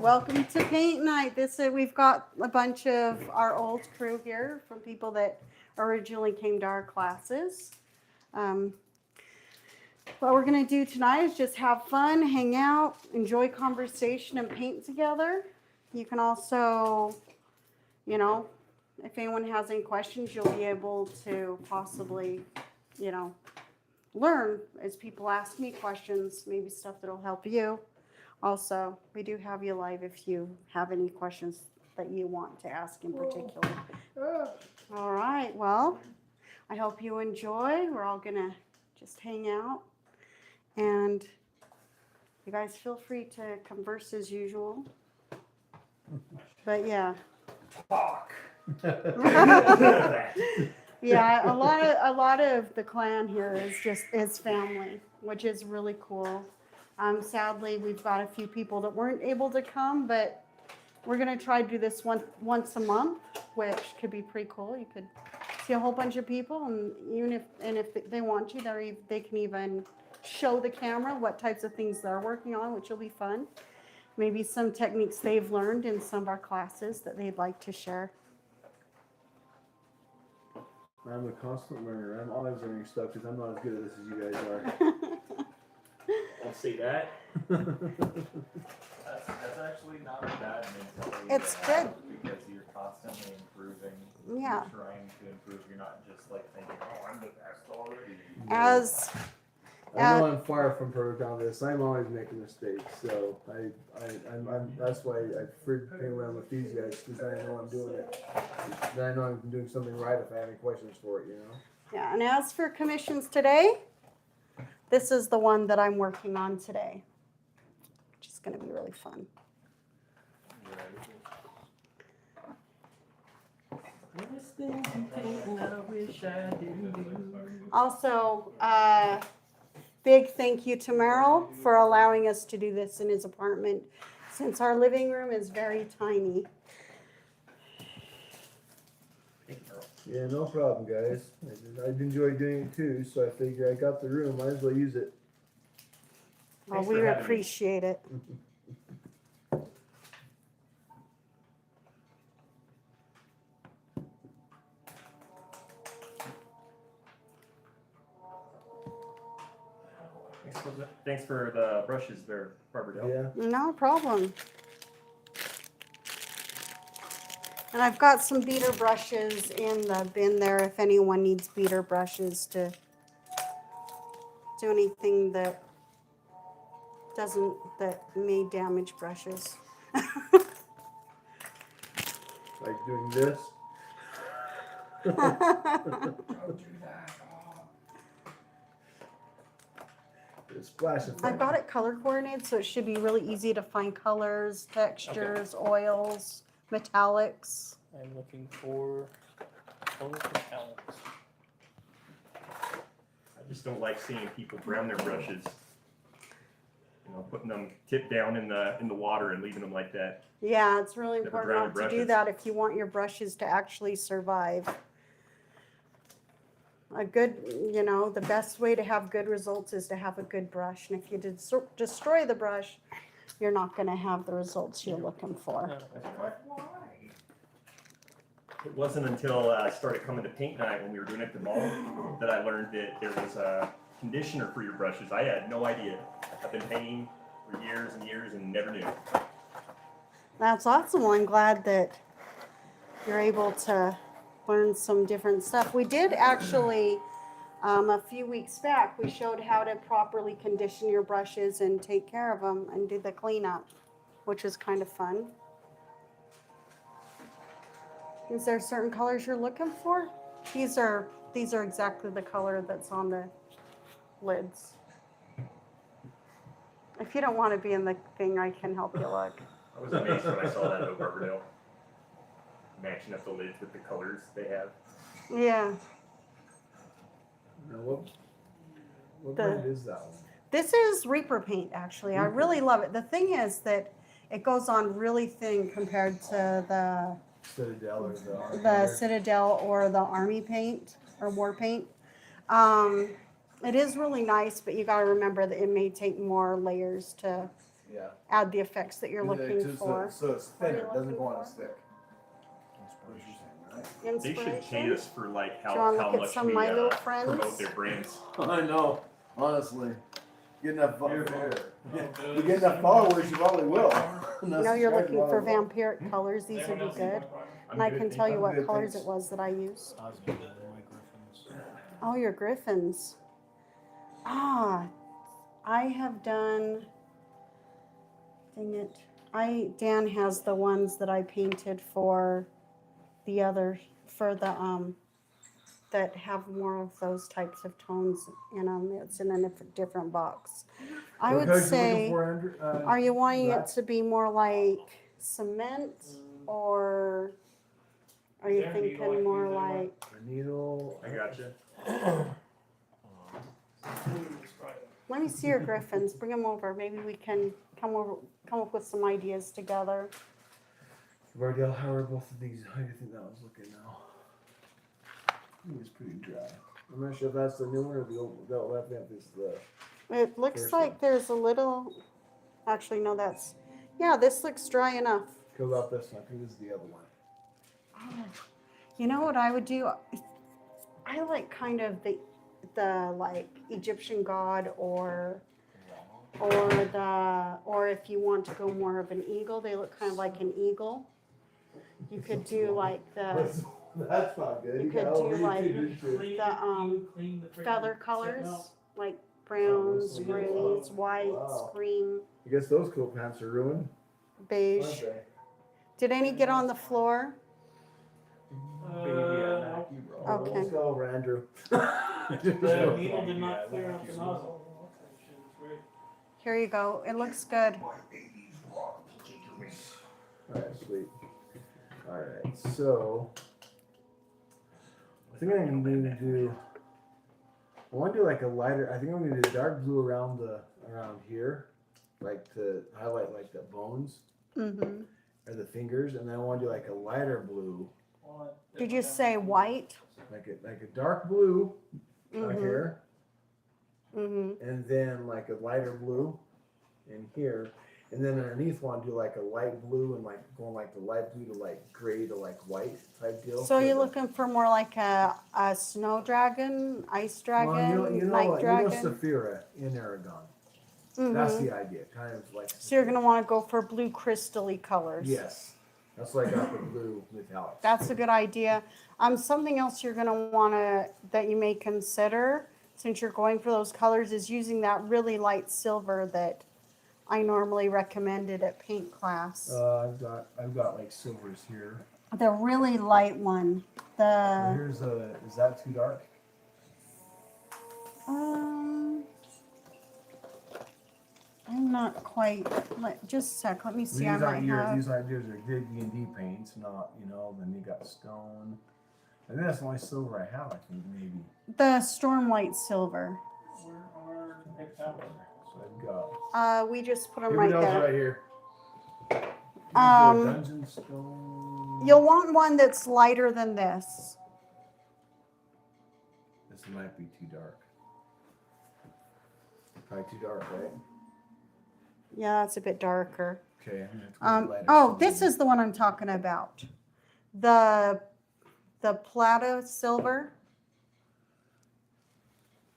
welcome to paint night. We've got a bunch of our old crew here from people that originally came to our classes. What we're going to do tonight is just have fun, hang out, enjoy conversation, and paint together. You can also, if anyone has any questions, you'll be able to possibly, learn as people ask me questions, maybe stuff that'll help you. Also, we do have you live if you have any questions that you want to ask in particular. All right, well, I hope you enjoy. We're all going to just hang out. And you guys feel free to converse as usual. But yeah. Talk. Yeah, a lot of the clan here is family, which is really cool. Sadly, we've got a few people that weren't able to come, but we're gonna try to do this once a month, which could be pretty cool. You could see a whole bunch of people, and if they want to, they can even show the camera what types of things they're working on, which will be fun. Maybe some techniques they've learned in some of our classes that they'd like to share. I'm a constant learner. I'm always learning stuff because I'm not as good at this as you guys are. I'll say that. That's actually not a bad mentality. It's to have good. because you're constantly improving. Yeah. You're trying to improve. You're not just like thinking, "Oh, I'm the best already." I know I'm far from perfect on this. I'm always making mistakes, so I'm that's why I prefer to hang around with these guys because I know I'm doing it. Then I know I'm doing something right if I have any questions for it, Yeah, and as for commissions today, this is the one that I'm working on today, which is going to be really fun. Also, big thank you to Merrill for allowing us to do this in his apartment, since our living room is very tiny. Yeah, no problem, guys. I've enjoyed doing it too, so I figure I got the room, might as well use it. Well, Thanks we for having me. appreciate it. Thanks for the brushes there, Barbara. Yeah. No problem. And I've got some beater brushes in the bin there if anyone needs beater brushes to do anything that may damage brushes. Like doing this. Don't do that. The splash effect. I've got it color coordinated, so it should be really easy to find colors, textures, oils, metallics. I'm looking for color metallics. I just don't like seeing people brown their brushes. Putting them tip down in the water and leaving them like that. Yeah, it's really Never important brown not to do brushes. that if you want your brushes to actually survive. The best way to have good results is to have a good brush. And if you destroy the brush, you're not going to have the results you're looking for. It wasn't until I started coming to paint night when we were doing it at the mall that I learned that there was a conditioner for your brushes. I had no idea. I've been painting for years and years and never knew. That's awesome. Well, I'm glad that you're able to learn some different stuff. We did actually, a few weeks back, we showed how to properly condition your brushes and take care of them and do the cleanup, which was kind of fun. Is there certain colors you're looking for? These are exactly the color that's on the lids. If you don't want to be in the thing, I can help you look. I was amazed when I saw that at Barberdale. Matching up the lids with the colors they have. Yeah. Now what brand is that one? This is Reaper paint, actually. I really love it. The thing is that it goes on really thin compared to the Citadel or the Citadel or the Army paint or War paint. It is really nice, but you got to remember that it may take more layers to Yeah. add the effects that you're looking So- for. So it's What are thinner, you it doesn't looking go on a for? stick. They should pay Inspiration. us for like Do you wanna how look at much some we My Little promote Friends? their brands. I know, honestly. Get enough, Here, here. you get enough followers, you probably will. You know you're looking for vampiric colors. These would be good. And I can tell you I'm what good, colors thanks. it was that I used. I was gonna do my Griffins. Oh, your griffins. Ah, I have done. Dang it. Dan has the ones that I painted for the other, for the, that have more of those types of tones in them. It's in a different box. I would say, are you wanting it to be more like cement, or are you thinking more like, A needle. I gotcha. let me see your griffins, bring them over, maybe we can come up with some ideas together. Vardell, how are both of these? How do you think that one's looking now? I think it's pretty dry. I'm not sure if that's the new one or the old, that left half is the. It looks First like one. there's a little, actually, no, yeah, this looks dry enough. Go about this one, I think this is the other one. You know what I would do? I like kind of the like Egyptian god, or if you want to go more of an eagle, they look kind of like an eagle. You could do like the That's not good. You got could all do these like two, the feather colors, like browns, grays, whites, Wow. cream, I guess those cool pants are ruined, beige. aren't they? Did any get on the floor? Okay. Let's go over, Andrew. The needle did not clear out the nozzle. Here you go. It looks good. Alright, sweet. Alright, so I think I'm gonna do I wanna do like a lighter, I think I'm gonna do dark blue around here. Like to highlight like the bones Mm-hmm. or the fingers, and then I wanna do like a lighter blue. Did you say white? Like a dark blue Mm-hmm. here, Mm-hmm. and then like a lighter blue in here, and then underneath want to do like a light blue and like going like the light blue to like gray to like white type deal. So you're For the- looking for more like a snow dragon, ice dragon, well, night dragon? Saphira in Aragon. That's Mm-hmm. the idea, kind of like. So you're gonna want to go for blue crystally colors. Yes, that's why I got the blue metallic. That's a good idea. Something else you're gonna wanna, that you may consider, since you're going for those colors, is using that really light silver that I normally recommended at paint class. I've got like silvers here. The really light one. Is that too dark? I'm not quite, just a sec, let me see, I might have. These are good D&D paints, not, then you got stone. I think that's the only silver I have, I think, maybe. The storm white silver. So I've got. We just put them right Everything else there. right here. Dungeon stone. You'll want one that's lighter than this. This might be too dark. Probably too dark, right? Yeah, that's a bit darker. Okay. I'm gonna have to go lighter Oh, silver. this is the one I'm talking about. The Plata silver.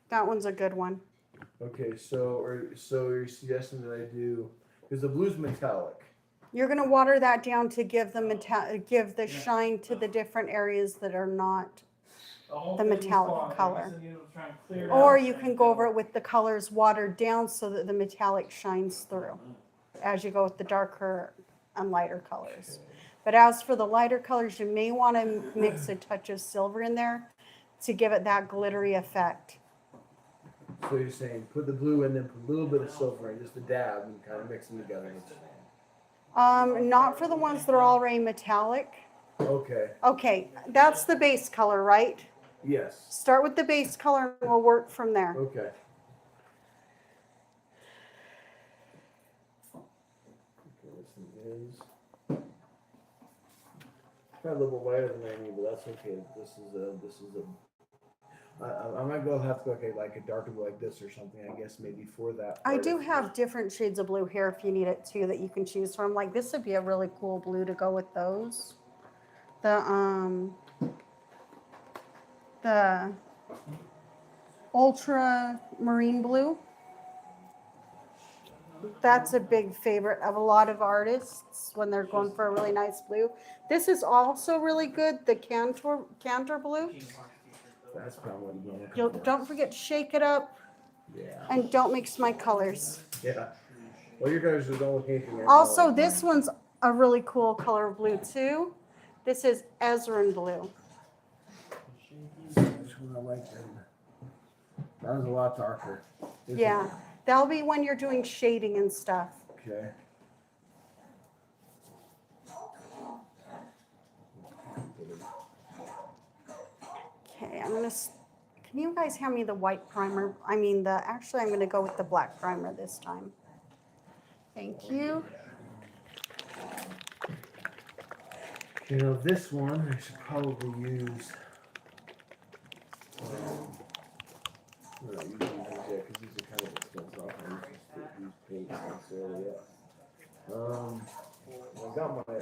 That one's a good one. Okay, so you're suggesting that I do, because the blue's metallic. You're gonna water that down to give the shine to the different areas that are not, the metallic color. or you can go over it with the colors watered down so that the metallic shines through as you go with the darker and lighter colors. But as for the lighter colors, you may want to mix a touch of silver in there to give it that glittery effect. So you're saying put the blue in, then put a little bit of silver in, just a dab, and kind of mix them together. Not for the ones that are already metallic. Okay. Okay, that's the base color, right? Yes. Start with the base color and we'll work from there. Okay. This one is got a little lighter than I need, but that's okay. This is a I might have to go like a darker blue like this or something. I guess maybe for that. I part do of- have different shades of blue here if you need it too that you can choose from. Like this would be a really cool blue to go with those. The ultra marine blue. That's a big favorite of a lot of artists when they're going for a really nice blue. This is also really good, the Cantor blue. That's probably what I'm going You'll, for. don't forget to shake it up Yeah. and don't mix my colors. Yeah. Well, you guys don't look anything. Also, this one's a really cool color of blue too. This is Ezrin blue. Which one I like then? That was a lot darker. Isn't Yeah, it? that'll be when you're doing shading and stuff. Okay. Okay, can you guys hand me the white primer? I mean, actually, I'm gonna go with the black primer this time. Thank you. You know, this one I should probably use. I'm not using these yet because these are kind of expensive. I don't use paints necessarily yet. I got my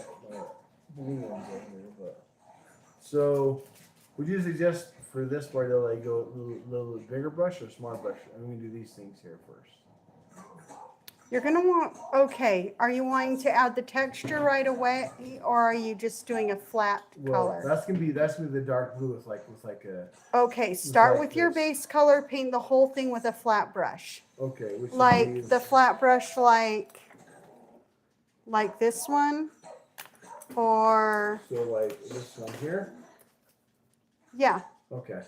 blue ones in here, but. So, would you suggest for this part though, like go a little bigger brush or smaller brush? I'm gonna do these things here first. You're gonna want, okay, are you wanting to add the texture right away or are you just doing a flat Well, color? that's gonna be the dark blue with like a Okay, start like with your this. base color, paint the whole thing with a flat brush. okay, which would be- Like the flat brush like this one or, so like this one here. yeah. Okay.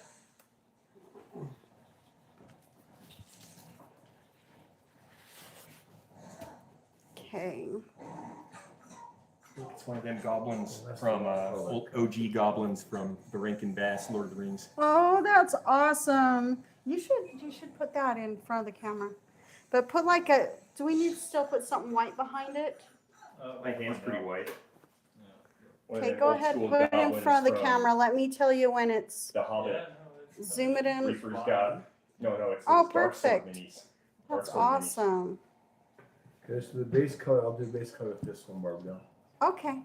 Okay. It's one of them goblins That's from what I call it. old OG goblins from the Rankin Bass Lord of the Rings. Oh, that's awesome. You should put that in front of the camera. But put like do we need to still put something white behind it? My hand's pretty white. One of Okay, them go old ahead, school put it in goblins front of the from camera. Let me tell you when it's, The Hobbit. zoom it in. Reaper's got, no, it's Oh, those Dark Sword perfect. minis. Dark That's Sword minis. awesome. Okay, so the base color, I'll do base color with this one, Barbara. Okay.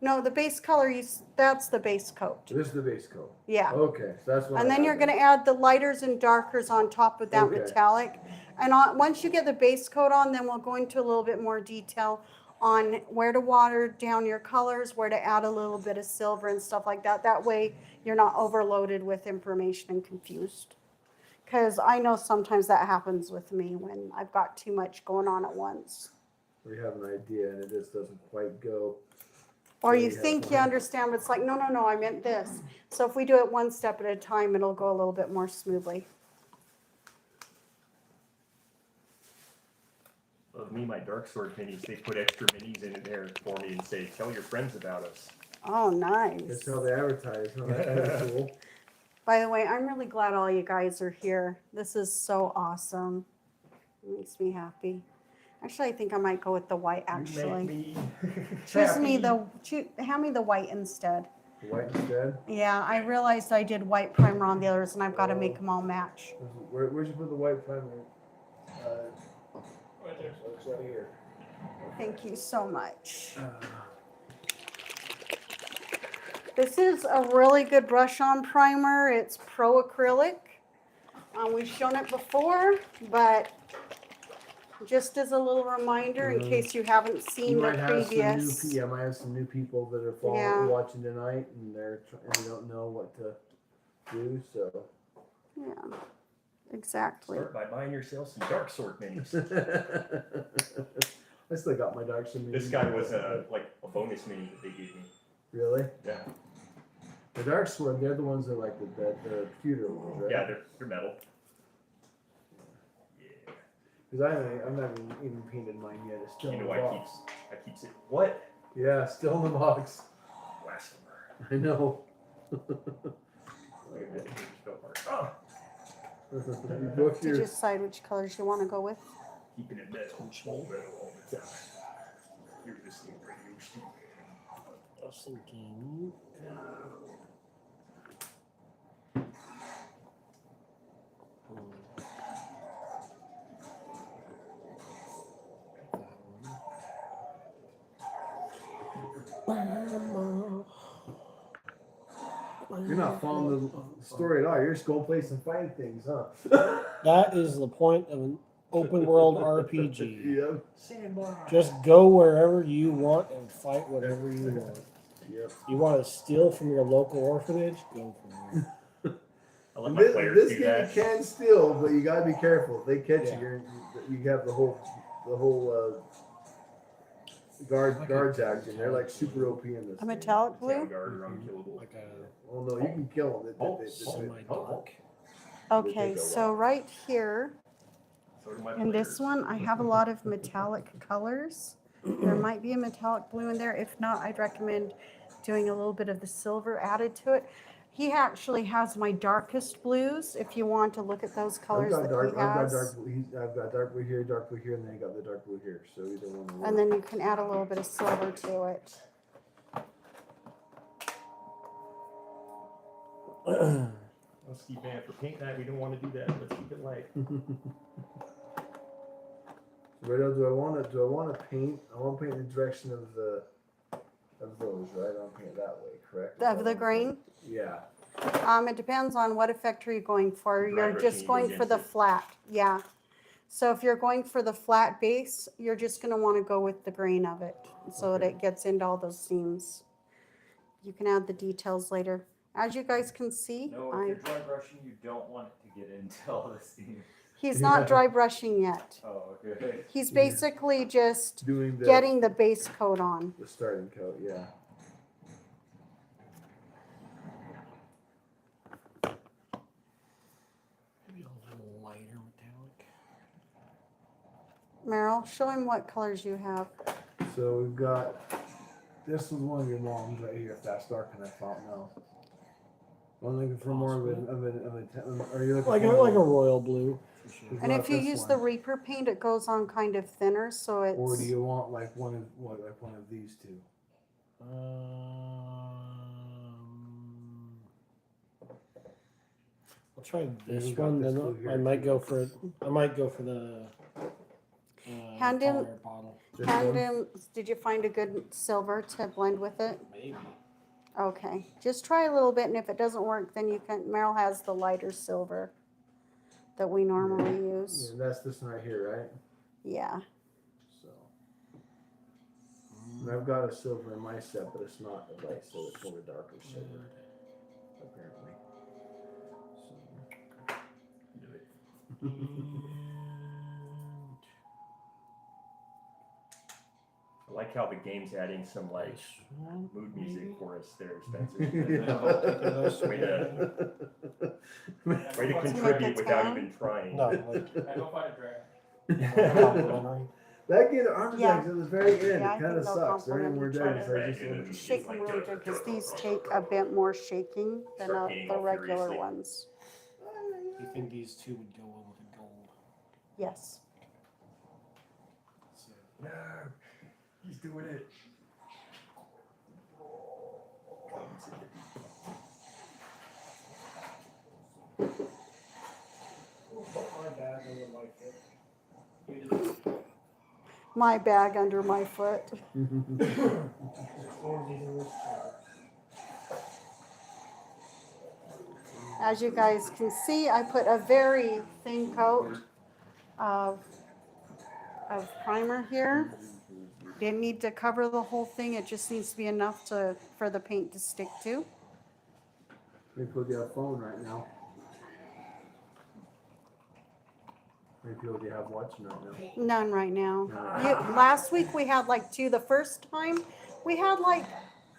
No, the base color, that's the base coat. So this is the base coat. Yeah. Okay, so that's what. And I then have you're gonna add the lighters and darkers on top of that Okay. metallic. And once you get the base coat on, then we'll go into a little bit more detail on where to water down your colors, where to add a little bit of silver and stuff like that. That way you're not overloaded with information and confused. Because I know sometimes that happens with me when I've got too much going on at once. We have an idea and it just doesn't quite go. Or Yeah, you you have think you one. understand, but it's like, no, I meant this. So if we do it one step at a time, it'll go a little bit more smoothly. Of me, my Dark Sword minis, they put extra minis in there for me and say, tell your friends about us. Oh, nice. That's how they advertise. Huh? That's kind of cool. By the way, I'm really glad all you guys are here. This is so awesome. It makes me happy. Actually, I think I might go with the white, You make actually. me Hand me the white instead. White instead. Yeah, I realized I did white primer on the others and I've got to make them all match. Where'd you put the white primer? Right there. It's right here. Thank you so much. This is a really good brush on primer. It's pro acrylic. We've shown it before, but just as a little reminder in case you haven't seen You the might have previous. some new, I might have some new people that are Yeah. watching tonight, and they don't know what to do. So Yeah, exactly. Start by buying yourself some Dark Sword minis. I still got my dark sword. This guy was like a bonus mini that they gave me. Really? Yeah, The dark sword, they're the ones that like the pewter ones, right? yeah, they're metal. Yeah. Because I'm not even painted mine yet. It's still You in know, the box. I keep it. What? Yeah, still in the box. Blasphemer. I know. Look at that. It's so hard. Oh, You booked Did you your. decide which colors you want to go with? keeping it metal, small metal all the time. You're just a radio Steve. I was thinking. You're not following the story at all. You're just going place and find things, huh? That is the point of an open world RPG. Yep. Sandbox. Just go wherever you want and fight whatever you want. Yep. You want to steal from your local orphanage? Go for it. I let my players This do game that. you can steal, but you gotta be careful. If they catch Yeah. you have the whole guards acting. They're like super OP in this. A game. metallic blue? Sound guard are unkillable. Like a Oh no, you can kill them. semi-dark. Okay, so right here So do my in players. this one, I have a lot of metallic colors. There might be a metallic blue in there. If not, I'd recommend doing a little bit of the silver added to it. He actually has my darkest blues. If you want to look at those colors that he I've got has. dark blue. I've got dark blue here, and then you got the dark blue here. So either one. Will And work. then you can add a little bit of silver to it. Let's keep man for paint night. We don't want to do that. Let's keep it light. So right now, do I want to paint? I want to paint in the direction of those, right? I want to paint it that way, correct? Of the grain. Yeah. It depends on what effect are you going for. Dry You're just brushing going for the against it. flat, yeah. So if you're going for the flat base, you're just gonna wanna go with the grain of it, so that Okay. it gets into all those seams. You can add the details later. As you guys can see, No, if you're dry brushing, you don't want it to get into all the steam. he's not dry brushing yet. Oh, okay. He's basically just Doing the getting the base coat on. the starting coat, yeah. Maybe a little lighter metallic. Meryl, show him what colors you have. So we've got this was one of your mom's right here. If that's dark enough, I don't know. I'm looking for more of are you looking Like for a more- royal blue. For sure. It's And not if you this use one. the Reaper paint, it goes on kind of thinner, so Or do it's, you want like one of these two? I'll try this we got one. this Then blue here. I might go for it. I might go for the Hand him- color bottle. This hand one? him, did you find a good silver to blend with it? Maybe. Okay, just try a little bit, and if it doesn't work, then you can, Meryl has the lighter silver that we normally use. Yeah, that's this one right here, right? Yeah, So. And I've got a silver in my set, but it's not a light silver, it's more a darker silver, apparently. So. Do it. I like how the game's adding some like mood music for us there, Spencer. Way to To contribute make it without tan? even trying. No, like I go find a dragon. complimentary. That game, arms Yeah. at the very end, Yeah, I it think kind of they'll sucks. They're complement more each dead. other. So I just shake them really good, because these take a bit more shaking than Start painting the all regular furiously. ones. Do you think these two would go well with the gold? Yes. No, he's doing it. My bag under my foot. As you guys can see, I put a very thin coat of primer here. Didn't need to cover the whole thing, it just needs to be enough for the paint to stick to. Let me put your phone right now. How many people do you have watching right now? None right now. Last week we had like 2. The first time we had like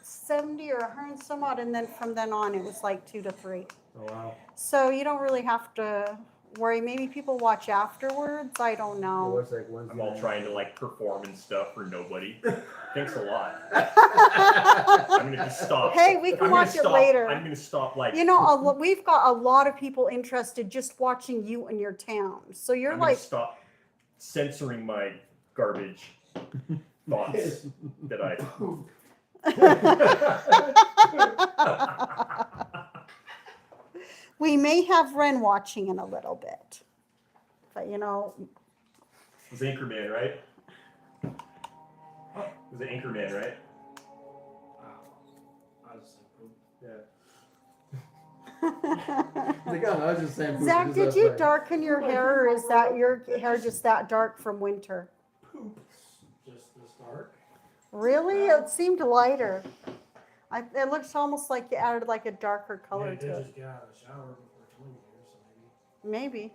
70 or 100 and some odd, and then from then on it was like 2 to 3. Oh wow. So you don't really have to worry. Maybe people watch afterwards. I don't It know. was like Wednesday. I'm all night. trying to like perform and stuff for nobody. Thanks a lot. I'm gonna just stop. Hey, we I'm can gonna watch it stop. later. I'm gonna stop like You know, we've got a lot of people interested just watching you in your town. So you're I'm gonna like, stop censoring my garbage thoughts that I we may have Ren watching in a little bit. But you know, was Anchorman, right? Was it Anchorman, right? Like, oh, I was just saying. poop, Zach, just did that's you fine. darken your hair, or is that your hair just that dark from winter? Just this dark. Really? It seemed lighter. It looks almost like you added like a darker color Yeah, I to did it. just get out of the shower before coming here, so maybe.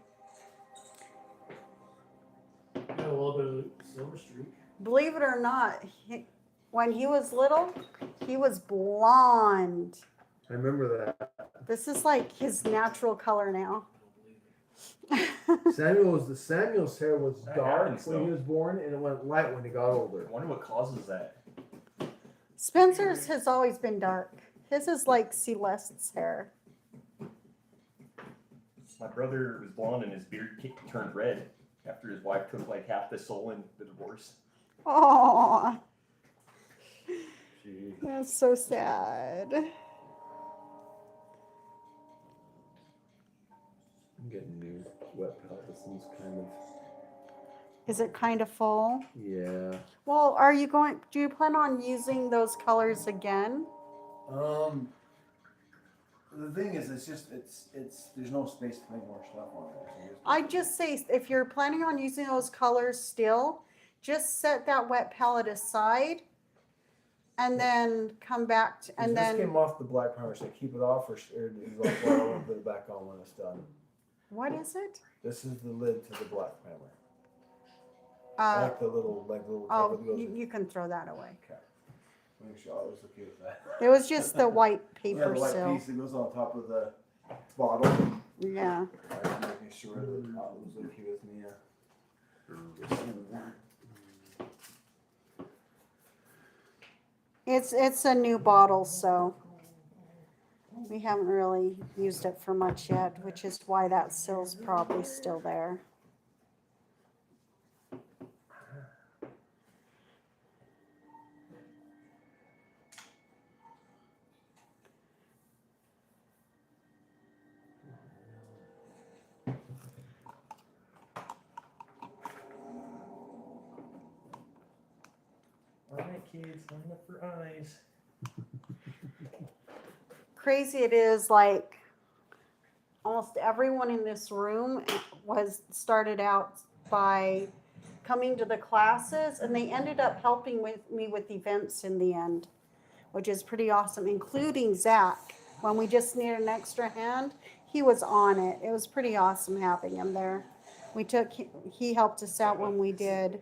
Maybe. Got a little bit of silver streak. Believe it or not, when he was little, he was blonde. I remember that. This is like his natural color now. Samuel's hair was That dark happens, when he though. was born, and it went light when he got older. I wonder what causes that. Spencer's has always been dark. His is like Celeste's hair. My brother was blonde and his beard turned red after his wife took like half the soul in the divorce. Oh, Gee. that's so sad. I'm getting new wet palette. This one's kind of. Is it kind of full? Yeah. Well, do you plan on using those colors again? The thing is, there's no space to make more stuff on there. So just- I'd just say if you're planning on using those colors still, just set that wet palette aside and then come back to, and this then, came off the black primer, so keep it off, or is like well, I'll put it back on when it's done. what is it? This is the lid to the black primer. Like the little Oh, cover that goes in. you can throw that away. Okay. Make sure I was okay with that. It was just the white Yeah, paper the white still. piece that goes on top of the bottle. Yeah. I'm making sure that it was okay with me. It's a new bottle, so we haven't really used it for much yet, which is why that sill's probably still there. All right, kids, line up for eyes. Crazy it is, like almost everyone in this room was started out by coming to the classes, and they ended up helping with me with events in the end, which is pretty awesome, including Zach. When we just needed an extra hand, he was on it. It was pretty awesome having him there. He helped us out when we did.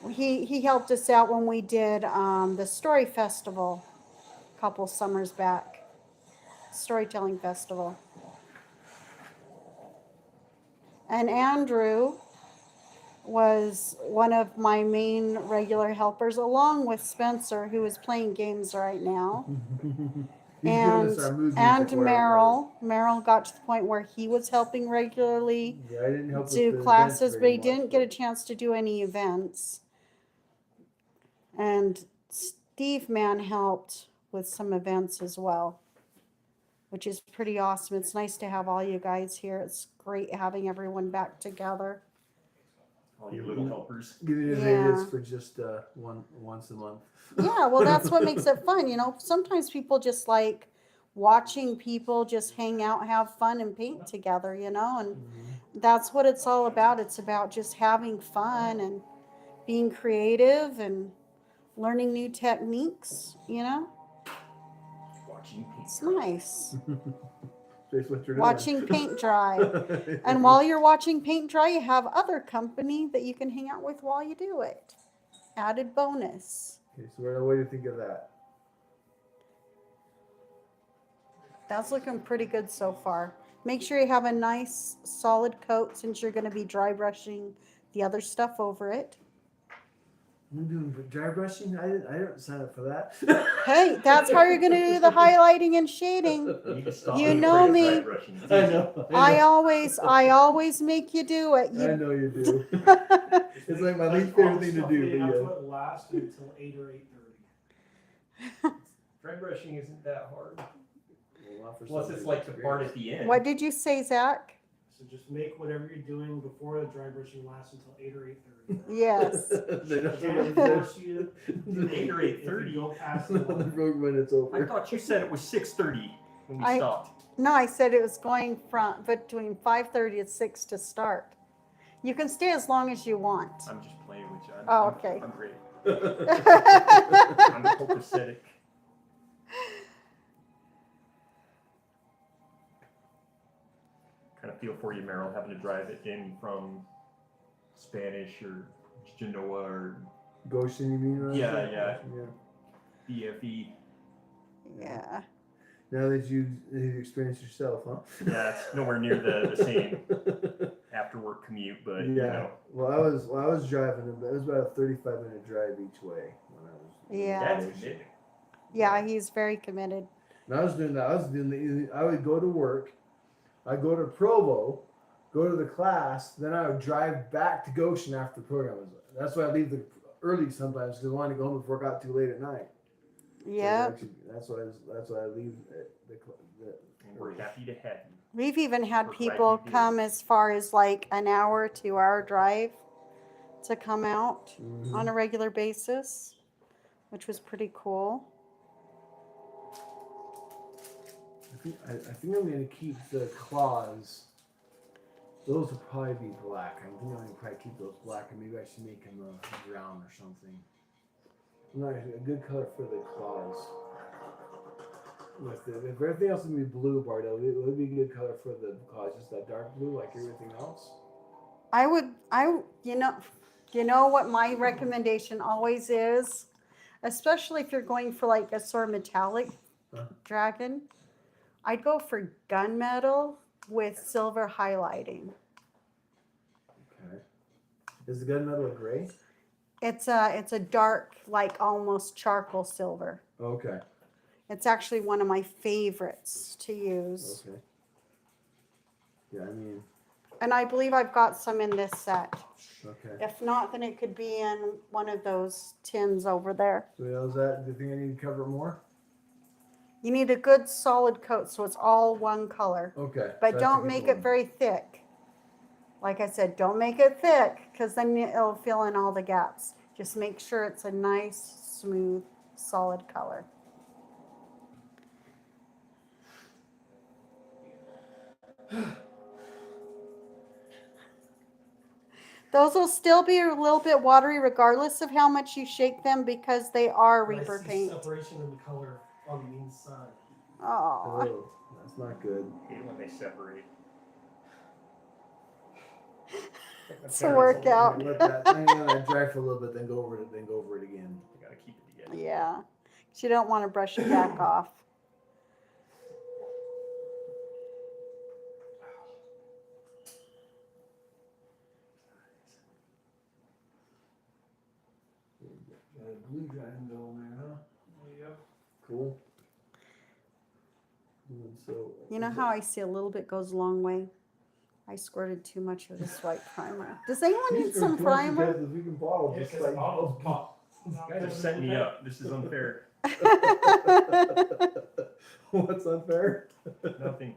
He helped us out when we did the story festival a couple summers back. Storytelling festival. And Andrew was one of my main regular helpers, along with Spencer, who is playing games right now. He's giving us our mood music where it was. Merrill got to the point where he was helping regularly Yeah, I didn't help with do the classes, events but very he much, didn't get a chance to do any events. And Steve Mann helped with some events as well, which is pretty awesome. It's nice to have all you guys here. It's great having everyone back together. All you little helpers. Giving you Yeah. Vegas for just once a month. Yeah, well, that's what makes it fun. You know, sometimes people just like watching people just hang out, have fun, and paint together, you know, and that's what it's all about. It's about just having fun and being creative and learning new techniques, you know. Watching paint. It's nice. That's what you're doing. Watching paint dry. And while you're watching paint dry, you have other company that you can hang out with while you do it. Added bonus. Okay, so what do you think of that? That's looking pretty good so far. Make sure you have a nice solid coat since you're going to be dry brushing the other stuff over it. I'm doing dry brushing. I didn't sign up for that. Hey, that's how you're going to do the highlighting and shading. You need to stop You being know afraid of me. dry brushing. It's I easy. know. I always make you do it. I You, know you do. It's like my least favorite thing to do, They but have yeah. to it last until 8 or 8:30. Dry brushing isn't that hard. Well, not for Plus, somebody it's like the with part experience. at the end. what did you say, Zach? So just make whatever you're doing before the dry brushing lasts until 8 or 8:30. Yes. They don't Can't do force you to 8 or if you 8:30. go past the the line. road when it's I over. thought you said it was 6:30 when we I- stopped. No, I said it was going from between 5:30 and 6 to start. You can stay as long as you want. I'm just playing with you. Oh, okay. I'm great. I'm copacetic. Kind of feel for you, Merrill, having to drive it in from Spanish or Genoa or Goshen, you mean? Right? Yeah, yeah. Yeah. BFE. Yeah. Now that you experienced yourself, huh? Yeah, it's nowhere near the same after work commute, but Yeah. you know, Well, I was driving. It was about a 35-minute drive each way when I was. Yeah. that's commitment. Yeah, he's very committed. And I was doing that. I would go to work. I'd go to Provo, go to the class, then I would drive back to Goshen after the program was. That's why I leave early sometimes because I wanted to go home before it got too late at night. Yeah. So that's why I leave the And we're happy to have you. We've even had We're glad people you did. come as far as like an hour, 2 hour drive to come out on a regular basis, which was pretty cool. I think I'm gonna keep the claws. Those will probably be black. I think I'm gonna probably keep those black, and maybe I should make them brown or something. Not a good color for the claws. With if everything else would be blue, Bardo, it would be a good color for the claws. Just that dark blue, like everything else. You know what my recommendation always is, especially if you're going for like a sort of metallic dragon, I'd go for gunmetal with silver highlighting. Okay. Is the gunmetal a gray? It's a dark, like almost charcoal silver. Okay. It's actually one of my favorites to use. Okay. Yeah, I mean, And I believe I've got some in this set. okay. If not, then it could be in one of those tins over there. So is that the thing I need to cover more? You need a good solid coat so it's all one color. Okay. But so I don't think make it's it very thick. Like I said, don't make it thick because then it'll fill in all the gaps. Just make sure it's a nice, smooth, solid color. Those will still be a little bit watery regardless of how much you shake them because they are And I Reaper see paint. separation in the color on the inside. Oh, Oh, that's not good. I hate when they separate. it's a workout. Let that dry for a little bit, then go over it again. You gotta keep it together. Yeah, 'cause you don't want to brush it back off. Got a blue dragon going there, huh? Yep. Cool. And so, You know how I see a little bit goes a long way? I squirted too much of this white primer. Does anyone need some primer? Because we can bottle Yeah, just because like the bottles pop. You guys are setting me up. This is unfair. What's unfair? Nothing.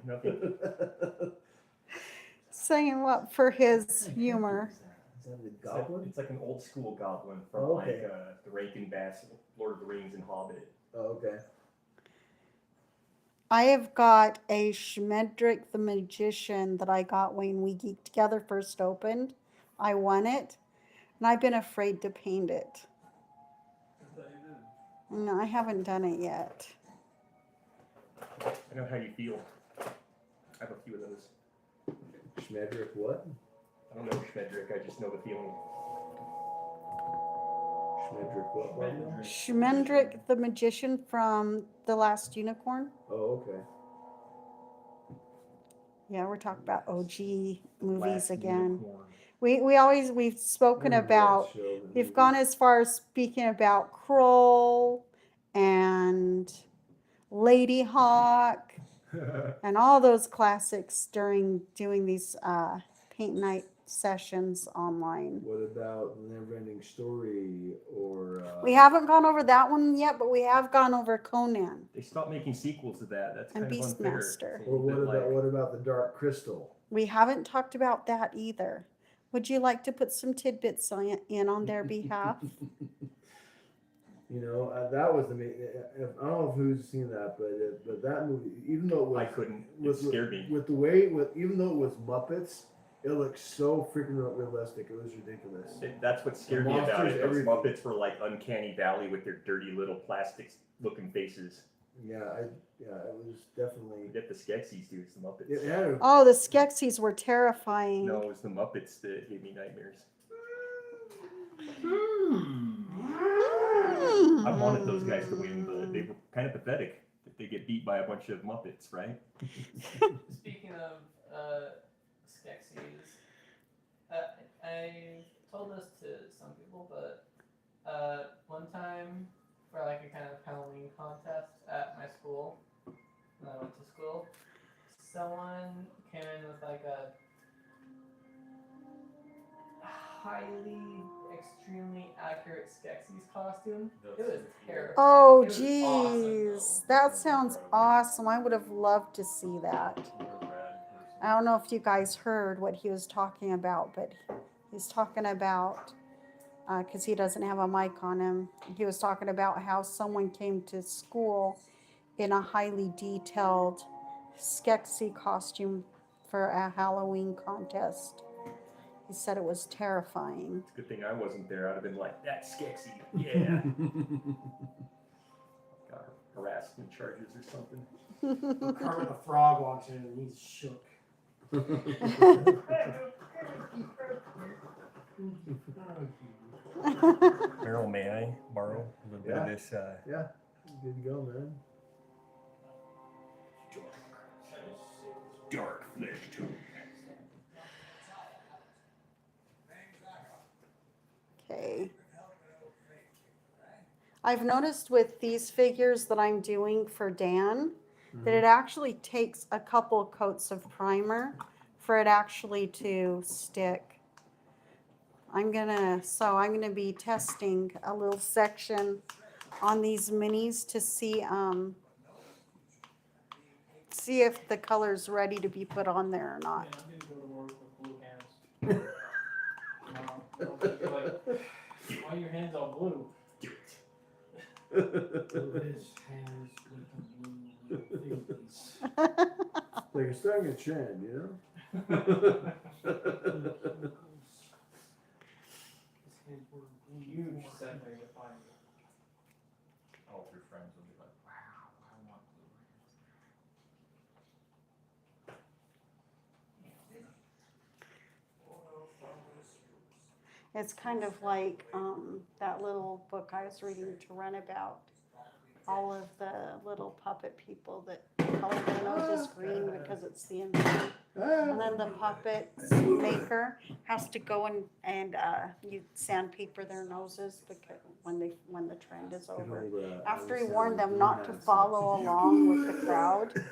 Saying what for his humor. Is that the goblin? It's like an old school goblin from Oh, okay. like the Rankin Bass, Lord of the Rings, and Hobbit. Oh, okay. I have got a Schmedrick the Magician that I got when we Geeked Together first opened. I won it, and I've been afraid to paint it. No, I haven't done it yet. I know how you feel. I have a few of those. Schmedrick what? I don't know Schmedrick, I just know the feeling. Schmedrick what? Bardo? Schmendrick the Magician from The Last Unicorn. Oh, okay. Yeah, we're talking about OG movies Last again. Unicorn. We've spoken about, we've gone as far as speaking about Kroll and Lady Hawk and all those classics during doing these paint night sessions online. What about Neverending Story or? We haven't gone over that one yet, but we have gone over Conan They stopped making sequels to that. That's and kind of unfair. Beastmaster. It's a Or little bit like- what about the Dark Crystal? We haven't talked about that either. Would you like to put some tidbits in on their behalf? You know, that was amazing. I don't know if who's seen that, but that movie, even though it was I couldn't. It with, scared me. with the way, even though it was Muppets, it looked so freaking realistic. It was ridiculous. That's what scared The me about monsters, it. Those everything. Muppets were like Uncanny Valley with their dirty little plastic-looking faces. Yeah, it was definitely. You get the Skeksis, dude. It's the Muppets. It had a, Oh, the Skeksis were terrifying. No, it was the Muppets that gave me nightmares. I wanted those guys to win, but they were kind of pathetic if they get beat by a bunch of Muppets, right? Speaking of Skeksis, I told this to some people, but one time for like a kind of Halloween contest at my school, when I went to school, someone came in with like a highly, extremely accurate Skeksis costume. It was terrifying. Oh, It was geez. awesome, That sounds awesome. I would have loved to see that. I don't know if you guys heard what he was talking about, but he's talking about, because he doesn't have a mic on him, he was talking about how someone came to school in a highly detailed Skeksis costume for a Halloween contest. He said it was terrifying. It's a good thing I wasn't there. I'd have been like, that's Skeksy. Yeah. Got harassment charges or something. Kermit the Frog walks in and he's shook. Meryl, may I borrow a little bit of this? yeah, good to go, man. Dark flesh tone. Okay. I've noticed with these figures that I'm doing for Dan that it actually takes a couple coats of primer for it actually to stick. I'm gonna be testing a little section on these minis to see if the color's ready to be put on there or not. I'm gonna go to work with blue hands. Why are your hands all blue? His hands with the blue things. Like you're starting a trend, you know? His hands were blue. Huge center to find it. All of your friends will be like, wow, I want blue It's kind of like that little book I was reading to Ren about all of the little puppet people that color their noses green because it's the invention. And then the puppet maker has to go and you sandpaper their noses because when the trend is over. After he warned them not to follow along with the crowd,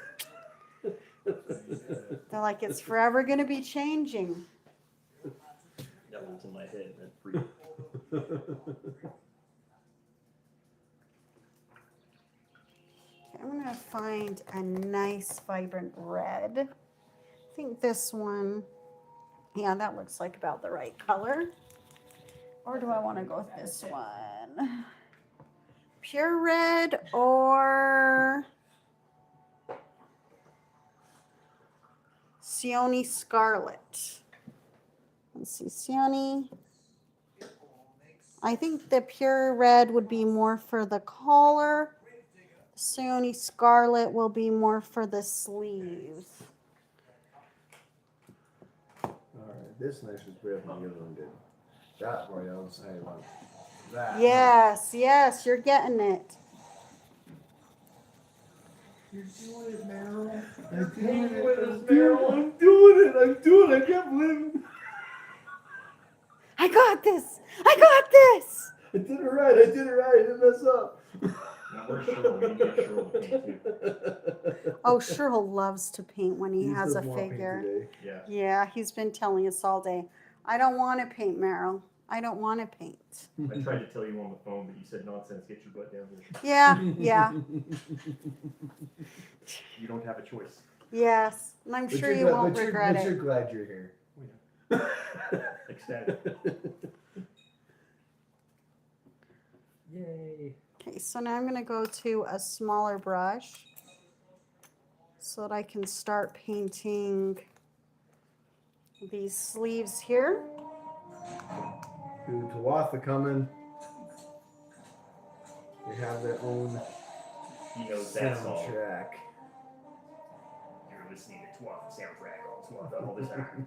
they're like, it's forever going to be changing. That one's in my head. That's free. I'm going to find a nice vibrant red. I think this one, yeah, that looks like about the right color. Or do I want to go with this one? Pure red or Sione Scarlet. Let's see, Sione. I think the pure red would be more for the collar. Sione Scarlet will be more for the sleeves. Alright, this next is better than the other one did. That part I was saying like that. Yes, yes, you're getting it. You're doing it, Meryl. I'm doing it. I'm doing it. I can't believe it. I got this. I got this. I did it right. I didn't mess up. Now where's Cheryl? We need to get Cheryl to paint too. Oh, Cheryl loves to paint when he has a does want paint figure. today. Yeah. Yeah, he's been telling us all day. I don't want to paint, Meryl. I don't want to paint. I tried to tell you on the phone, but you said nonsense. Get your butt down here. Yeah, yeah. You don't have a choice. Yes, and I'm But sure you're you glad- won't but you're- regret but it. you're glad you're here. Ecstatic. Yay. Okay, so now I'm going to go to a smaller brush so that I can start painting these sleeves here. To Tawatha coming. They have their own He knows that song. soundtrack. You're listening to Tawatha soundtrack all the time.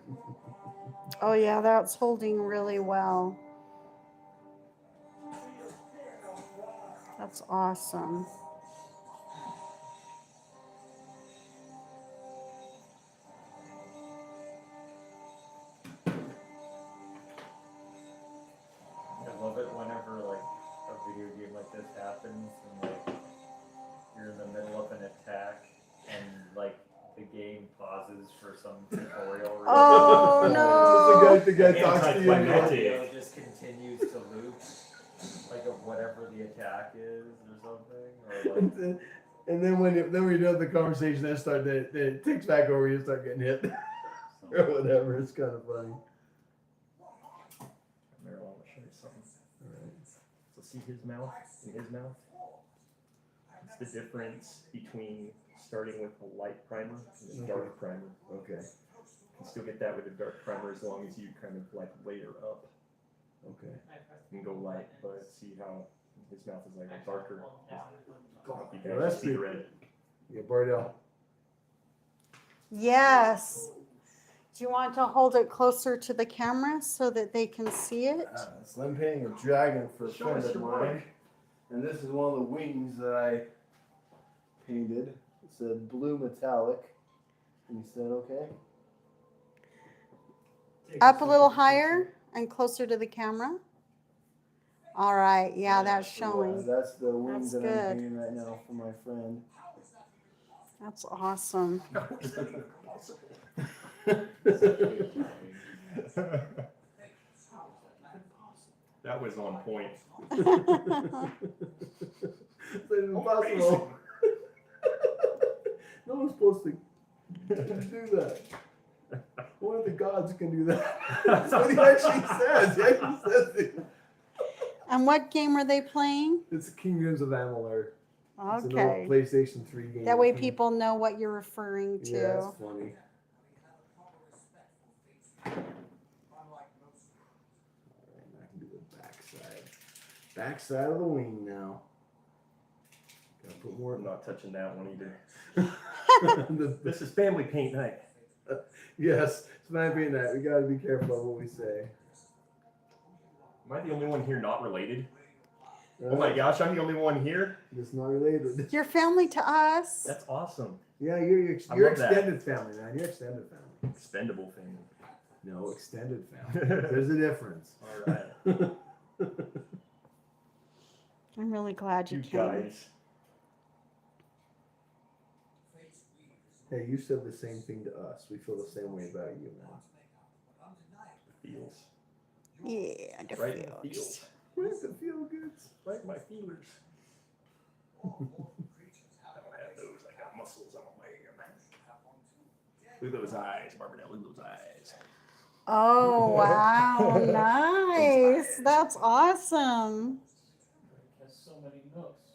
Oh yeah, that's holding really well. That's awesome. I love it whenever like a video game like this happens and like you're in the middle of an attack and like the game pauses for some tutorial. Oh, no. The guy talks to you. and you're like, Anticlimactic. It just continues to loop, like of whatever the attack is or something, or like And then when you're done the conversation, it takes back over. You start getting hit or whatever. It's kind of funny. Merill, I want to show you something. All right. So see his mouth and his mouth? It's the difference between starting with a light primer and a dark primer. Okay. You can still get that with a dark primer as long as you kind of like layer up Okay. and go light, but see how his mouth is like darker. You can Well, that's actually see the pretty- red. Yeah, Bardell. Yes. Do you want to hold it closer to the camera so that they can see it? So I'm painting a dragon for a Show friend us of your mine, work. and this is one of the wings that I painted. It said blue metallic, and he said, "Okay." Up a little higher and closer to the camera. All right. Yeah, that's showing. That's the wings That's that I'm good. painting right now for my friend. That's awesome. That was on point. It's impossible. No one's supposed to do that. Only the gods can do that. That's what he actually says. He actually says it. And what game are they playing? It's Kingdoms of Amalur. It's an old Okay. PlayStation 3 game. That way people know what you're referring to. Yeah, it's funny. Alright, I can do the backside. Backside of the wing now. Gotta put more. I'm not touching that one either. the, This is family paint night. yes, it's my being that. We gotta be careful of what we say. Am I the only one here not related? Oh my gosh, I'm the only one here? It's not related. You're family to us. That's awesome. Yeah, you're I you're love that. extended family, man. You're extended family. Expendable family. No, extended family. There's a difference. All right. I'm really glad you You came. guys. Hey, you said the same thing to us. We feel the same way about you, man. Feels. Yeah, the Right in the feels. feels. Where's the feel goods? Right in my feelers. I don't have those. I got muscles on my arm. Look at those eyes, Barbara. Look at those eyes. Oh, wow. Nice. That's awesome. It has so many nooks.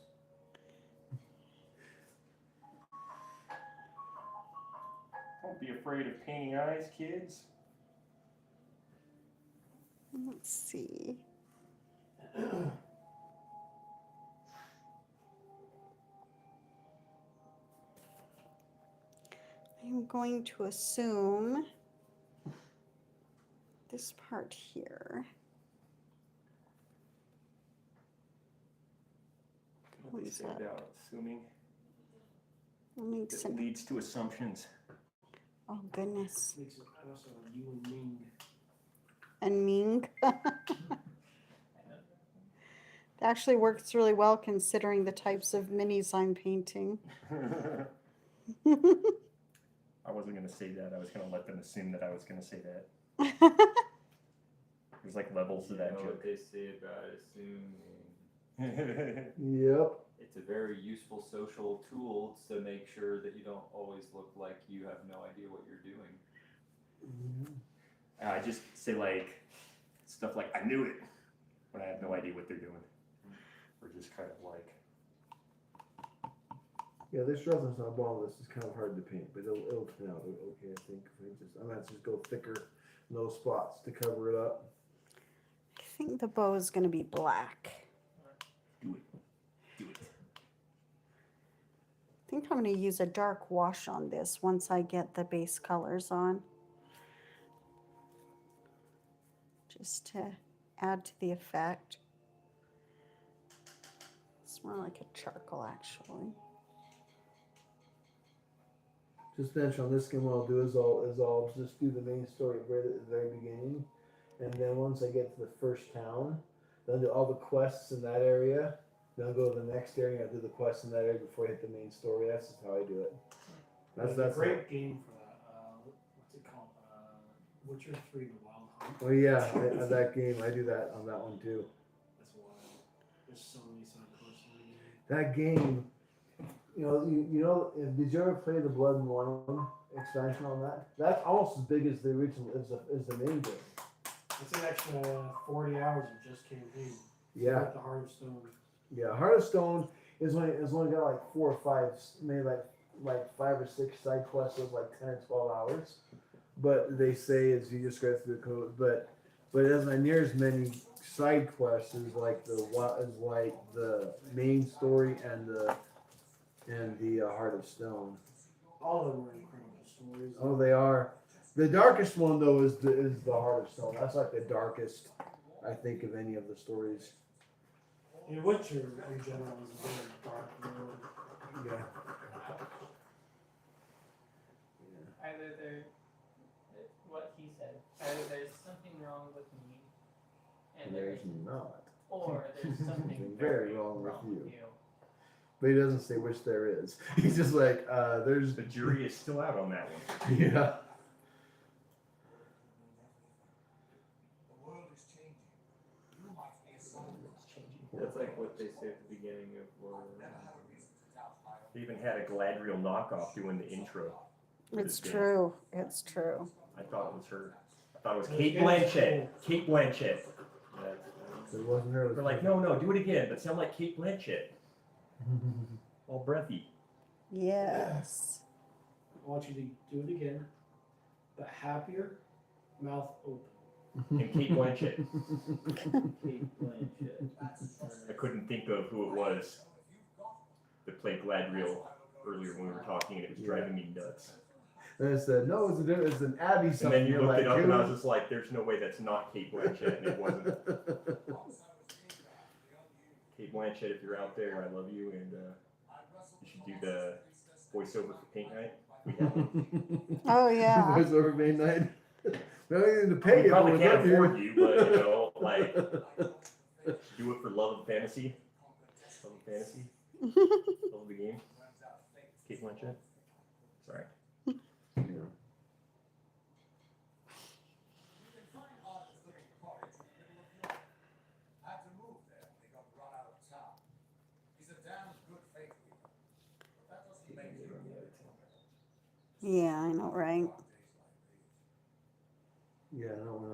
Don't be afraid of painting eyes, kids. Let's see. I'm going to assume this part here. What they say about assuming That makes that sense. leads to assumptions. Oh, goodness. Makes it pass on you and Ming. And Ming. It actually works really well considering the types of minis I'm painting. I wasn't going to say that. I was going to let them assume that I was going to say that. There's like levels to You that know joke. what they say about assuming. Yep. It's it's a very useful social tool to make sure that you don't always look like you have no idea what you're doing. I just say like stuff like I knew it when I have no idea what they're doing, or just kind of like. Yeah, this roughness on the bottom of this is kind of hard to paint, but it'll turn out okay, I think. I might just go thicker in those spots to cover it up. I think the bow is going to be black. Do it. I think I'm going to use a dark wash on this once I get the base colors on. Just to add to the effect. It's more like a charcoal actually. Just mention on this skin, what I'll do is I'll just do the main story right at the very beginning, and then once I get to the first town, then I'll do all the quests in that area. Then I'll go to the next area and I'll do the quests in that area before I hit the main story. That's just how I do it. There's That's a great game for that. What's it called? Witcher 3: The Wild Hunt. Oh yeah, that game I do that on that one too. That's wild. There's so many side quests in the game. That game, you know, did you ever play the Blood and Wine expansion on that? That's almost as big as the original as the main game. It's an extra 40 hours of just campaign. Yeah. Like the Heart of Stone. Yeah, Heart of Stone is only got like 4 or 5, maybe like 5 or 6 side quests of like 10 or 12 hours. But they say as you just go through the code, but it doesn't near as many side quests as like the main story and the Heart of Stone. All of them were incredible stories. Oh, they are. The darkest one though is the Heart of Stone. That's like the darkest, I think, of any of the stories. And Witcher in general is a very dark world. Yeah. Either what he said, either there's something wrong with me, and There's not. or there's something Something very very wrong with with you. you. But he doesn't say which there is. He's just like, there's. The jury is still out on that one. Yeah. That's like what they say at the beginning of Lord of the Rings. They even had a Gladriel knockoff doing the intro. for It's this game. true. It's true. I thought it was her. I thought it was Kate Blanchett. Kate Blanchett. It wasn't her. They're like, no, do it again, but sound like Kate Blanchett. All breathy. Yes. I want you to do it again, but happier, mouth open. And Kate Blanchett. Kate Blanchett. I couldn't think of who it was that played Gladriel earlier when we were talking, and it was driving me nuts. And I said, no, it's an Abby And something. then you You're looked like, it up, and I was dude. just like, "There's no way that's not Kate Blanchett," and it wasn't. Kate Blanchett, if you're out there, I love you, and you should do the voiceover for Paint Night. We have one. Oh yeah. Voice over main night. We don't even need to We pay you. probably but can't we're afford you, but like, do it for love of fantasy. Love of fantasy. Love of the game. Kate Blanchett. Sorry. Yeah. Yeah, I know, right? Yeah, I know when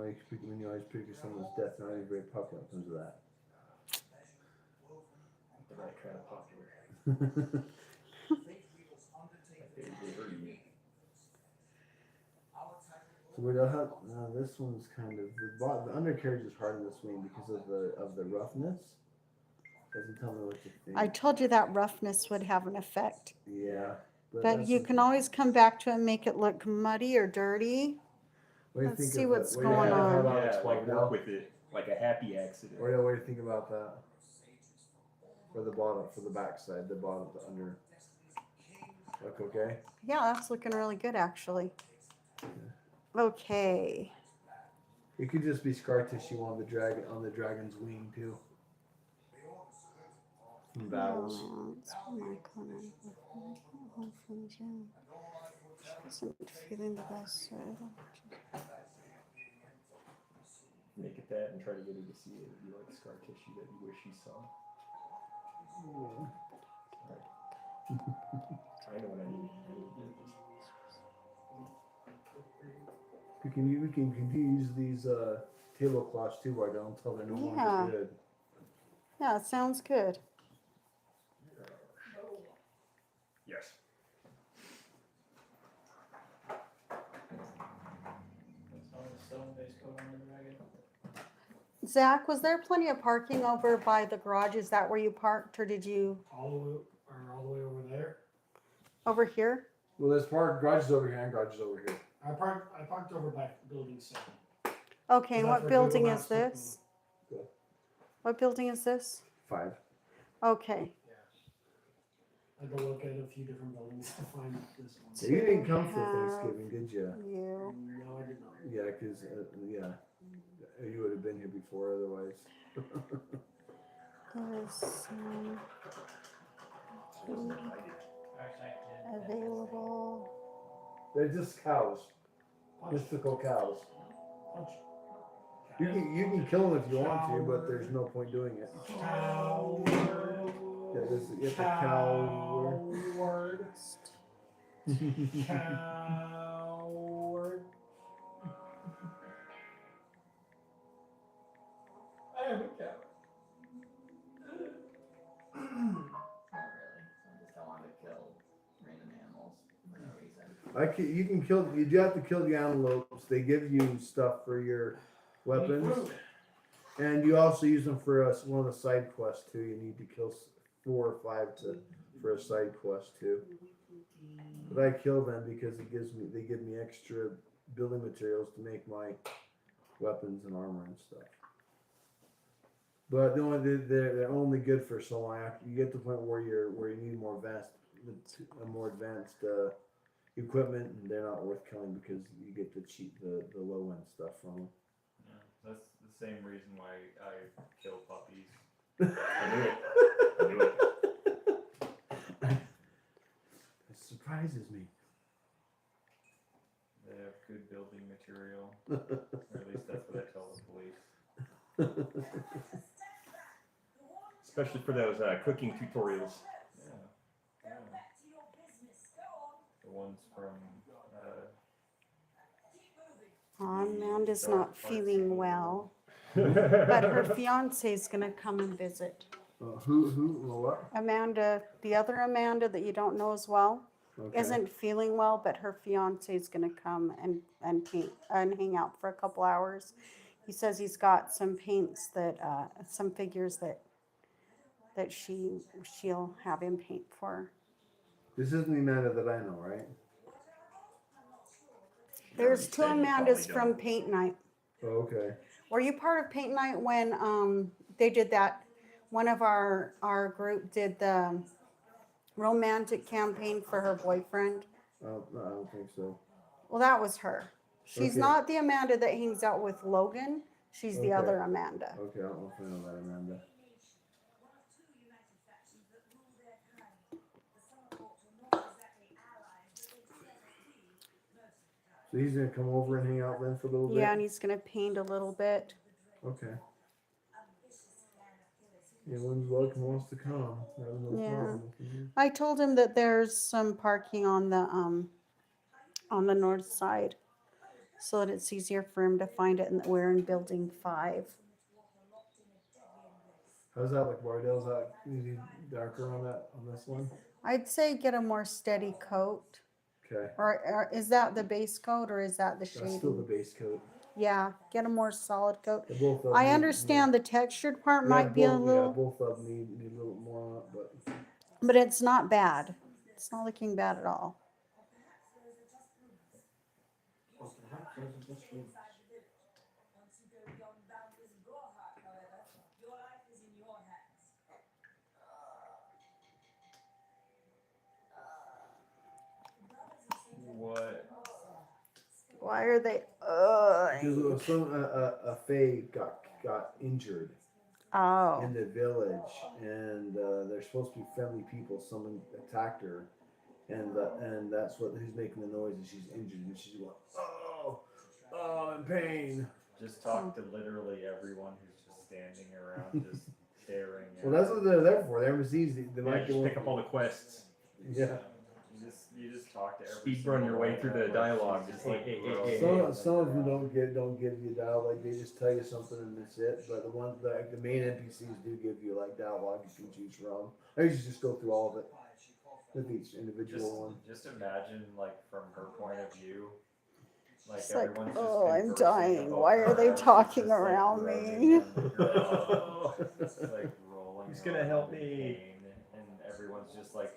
you always picture someone's death, not even very popular in terms of that. The right kind of popular. So we don't have this one's kind of the undercarriage is hard in this one because of the roughness. Doesn't tell me what you think. I told you that roughness would have an effect. Yeah, But that's you the- can always come back to it and make it look muddy or dirty. what do you let's think see of what's that? What do you going think of on. how that Yeah, looks like like work now? with it like a happy accident. What do you think about that? For the bottom, for the back side, the bottom, the under. Look okay? Yeah, that's looking really good actually. Okay. It could just be scar tissue on the dragon's wing too. From battles. Oh, it's my corner. Home from Jim. She wasn't feeling the best. So I don't- Make it that and try to get her to see it. It'd be like scar tissue that you wish you saw. I know what I need. We can use these tablecloths too, right now, until they're no Yeah. longer good. Yeah, it sounds good. Yes. That's all the stone-based coat on the dragon. Zach, was there plenty of parking over by the garage? Is that where you parked, or did you All the way over there. over here? Well, there's garages over here and garages over here. I parked over by building 7. Okay, and That's what where building Google is Maps took this? me. What building is this? 5. Okay. Yeah. I had to look at a few different buildings to find this one. So you didn't come for have Thanksgiving, did you? You. No, I did not. Yeah, because you would have been here before otherwise. Is available. They're just cows, mystical cows. Punch. You can kill them if you want to, but there's no point doing it. Coward. Yeah, it's a cow. Coward. Coward. I am a coward. Not really. I just don't want to kill random animals for no reason. You can kill. You do have to kill the antelopes. They give you stuff for your weapons, and you also use them for one of the side quests too. You need to kill 4 or 5 for a side quest too. But I kill them because they give me extra building materials to make my weapons and armor and stuff. But they're only good for so long. After you get to the point where you need more advanced equipment, and they're not worth killing because you get to cheat the low end stuff from them. Yeah, that's the same reason why I kill puppies. I knew it. I knew it. It surprises me. They have good building material, or at least that's what I tell the police. Especially for those cooking tutorials. Yeah. The ones from. Amanda's Dark not parts feeling of the well, That's but her fiance's gonna come and visit. Who? What? Amanda, the other Amanda that you don't know as well, Okay. isn't feeling well, but her fiance's gonna come and paint and hang out for a couple hours. He says he's got some paints that some figures that she'll have him paint for. This isn't the Amanda that I know, right? There's 2 Said you Amandas probably from don't. Paint Night. Oh, okay. Were you part of Paint Night when they did that? One of our group did the romantic campaign for her boyfriend. No, I don't think so. Well, that was her. She's Okay. not the Amanda that hangs out with Logan. She's the Okay. other Amanda. Okay, I don't know if I know that Amanda. So he's gonna come over and hang out then for a little bit? Yeah, and he's gonna paint a little bit. Okay. Anyone's welcome wants to come. I have no Yeah. problem with you. I told him that there's some parking on the north side, so that it's easier for him to find it, and that we're in building 5. How's that like Bardell's that easy darker on this one? I'd say get a more steady coat. Okay. Or is that the base coat, or is that the That's still the shading? base coat. Yeah, get a more solid coat. They both of them I need- understand the textured part yeah, might be a both- little, Yeah, both of them need a little more on it, but but it's not bad. It's not looking bad at all. What? Why are they? because a Fae got injured Oh, in the village, and they're supposed to be friendly people. Someone attacked her, and that's who's making the noise, and she's injured, and she's going, oh, I'm in pain. Just talk to literally everyone who's just standing around, just staring. Well, that's what they're there for. They're MCs. They Yeah, might just pick up all the quests. Yeah. You just talk to every Speed run your way single through the one, like, dialogue, she's just hey, hey, hey, hey, Some of them don't give you dialogue. They just tell you something and that's it. But the main NPCs do give you like dialogue you can choose from. I usually just go through all of it with each individual one. Just imagine, like, from her point of view, like, It's like, everyone's oh, just I'm conversing dying. about Why are they cars, talking just, like, around rolling me? on the ground, just, like, rolling Who's gonna around help in me? pain, and everyone's just like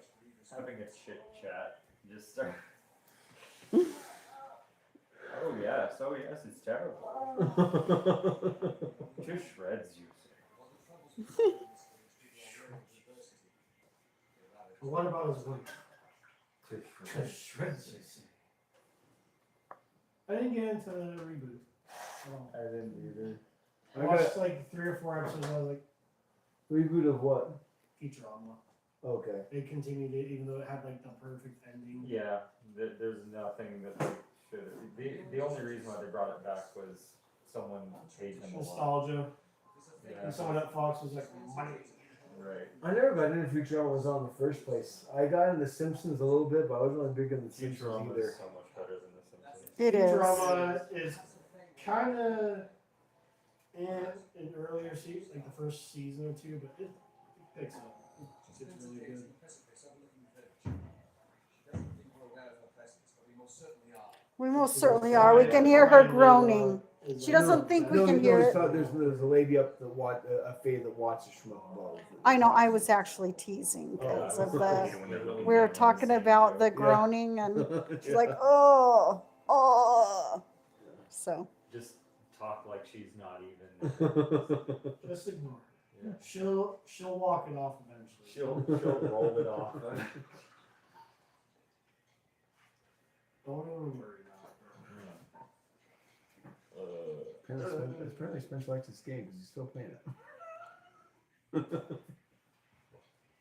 having a chit chat. Just start. Oh yes, it's terrible. To shreds, you say. What about his wife? To To shreds. shreds, you see. I didn't get into the reboot. I didn't either. I watched like 3 or 4 episodes. I was like, Reboot of what? Futurama. Okay. They continued it even though it had like the perfect ending. Yeah, there's nothing that they should. The only reason why they brought it back was someone paid them a lot. Nostalgia. Yeah. And someone at Fox was like, money. Right. I never got into Futurama was on the first place. I got into Simpsons a little bit, but I wasn't really big into the Simpsons Futurama either. is so much better than The Simpsons. It is. Futurama is kind of in earlier seasons, like the first season or two, but it picks up. It's really good. We most certainly are. We can hear her groaning. She doesn't think we can hear it. There's a lady up the a Faye that watches from up above. I know, I was actually teasing because of the, When they're looking we were down. talking about the groaning and she's like, oh, oh. So, Just talk like she's not even. Just ignore Yeah. it. She'll walk it off eventually. She'll roll it off. Don't even worry about it. Apparently Spencer likes this game because he's still playing it.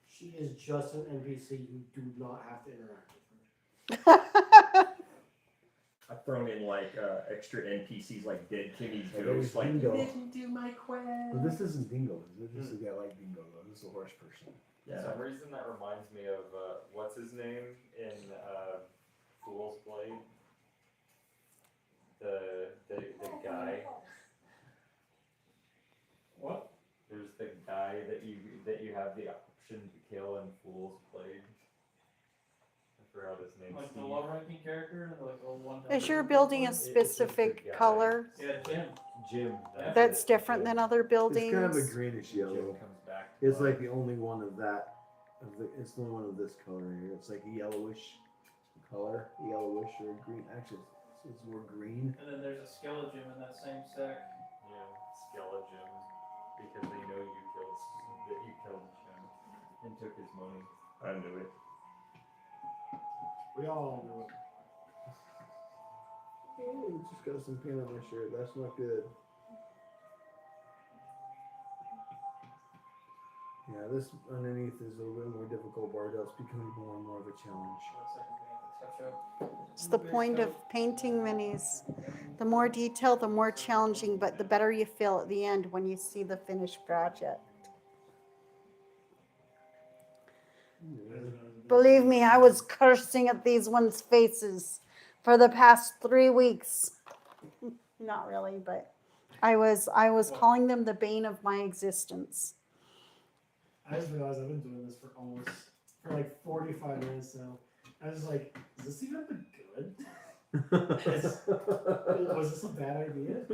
She is just an NPC. You do not have to interact with her. I've thrown in like extra NPCs like Dead Kimmy's Like, ghost. Like, you Dingo. didn't do my quest. But this isn't Dingo, is it? This is a guy like Dingo though. This is a horse person. For some reason that reminds me of what's his name in Fool's Blade. The guy. What? There's the guy that you have the option to kill in Fool's Blade. I forgot his name. Like the Steve. low ranking character, like a one. is your building a It's just a specific guy. color Yeah, Jim. Jim. that's it, different Jim. than other It's kind of a buildings? greenish Jim yellow. comes back. to It's life. like the only one of that. It's the only one of this color here. It's like a yellowish color, yellowish or green. Actually, it's more green. And then there's a skeleton in that same sec. Yeah, skeleton, because they know you killed him and took his money. I knew it. We all know it. Oh, just got some paint on my shirt. That's not good. Yeah, this underneath is a little bit more difficult bar. It's becoming more and more of a challenge. Looks like we're gonna have to touch up. It's the point of painting minis. The more detail, the more challenging, but the better you feel at the end when you see the finished project. Believe me, I was cursing at these ones' faces for the past 3 weeks. Not really, but I was calling them the bane of my existence. I just realized I've been doing this for like 45 minutes now. I was like, is this even good? Was this a bad idea?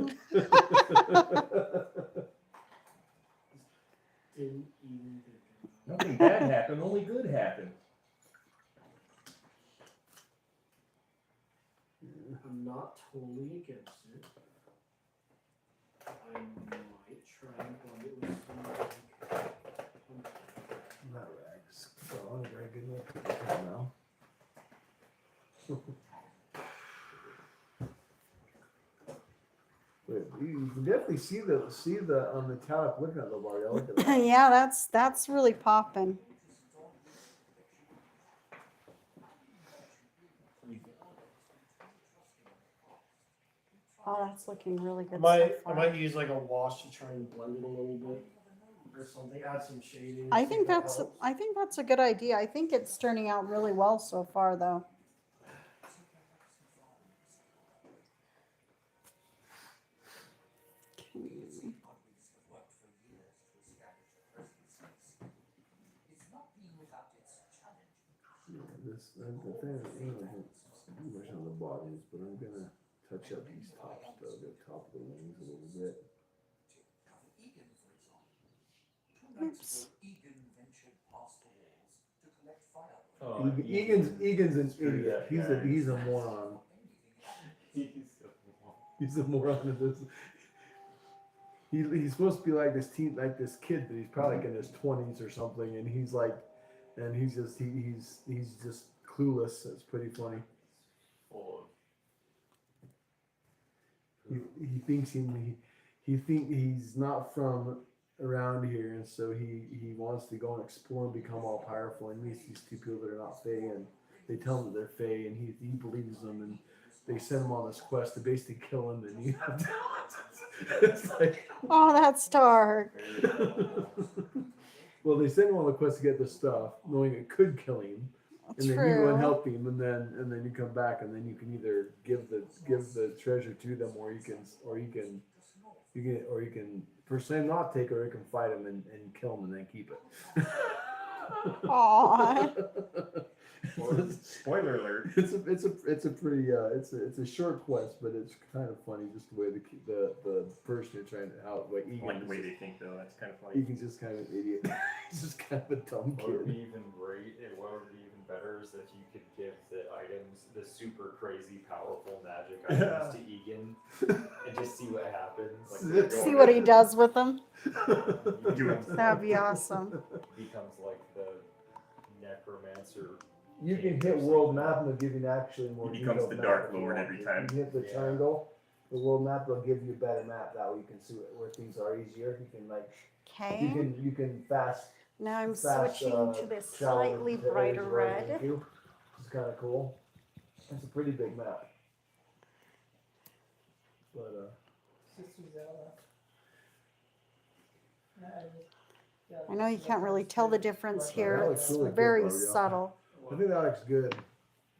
Didn't even think about it. Nothing bad happened. Only good happened. I'm not totally against it. I might try and blend it with some Not rags. Oh, very good look. Now. Wait, you can definitely see the on the tab looking at the bar. Yeah, look at that. Yeah, that's really popping. Oh, that's looking really good so I far. might use like a wash to try and blend it a little bit. or something. Add some shading. I see think if that that's helps. I think that's a good idea. I think it's turning out really well so far, though. Yeah, this the thing. I'm much on the bodies, but I'm gonna touch up these tops though, the top of the wings a little bit. Oops. Oh, Egan's an Screw idiot. that guy. He's a moron. He's a moron in this. He's supposed to be like this kid, but he's probably like in his 20s or something, and he's like, and he's just clueless. It's pretty funny. Full He thinks he think he's not from around here, and so he wants to go and explore and become all powerful. And he meets these two people that are not Fae, and they tell him that they're Fae, and he believes them, and they send him on this quest to basically kill him, and you have to. It's like, Oh, that's dark. well, they send him on the quest to get this stuff, knowing it could kill him, and then you go and True. help him, and then you come back, and then you can either give the treasure to them, or you can persuade him not take it, or you can fight him and kill him and then keep it. Aw. Spoiler alert. It's a pretty it's a short quest, but it's kind of funny just the way the person you're trying to help, like Egan. Like the way is they think though, that's kind of funny. Egan's just kind of an idiot. He's just kind of a dumb What would kid. be even great, what would be even better is if you could give the items, the super crazy powerful magic items to Egan and just see what happens. Like, See what he does with them. He That'd be awesome. becomes like the necromancer. You can hit world map and it'll give you actually more. He becomes detailed the map Dark if you Lord want every to. time. You hit the Yeah. triangle, the world map will give you a better map. That way you can see where things are easier. You can Okay. you can fast. Now I'm fast, switching to this travel slightly to areas brighter you've already been red. to, which is kind of cool. It's a pretty big map. But Sister Zelda. I know you can't really tell the difference here. that looks It's really good, very though, yeah. subtle. I think that looks good.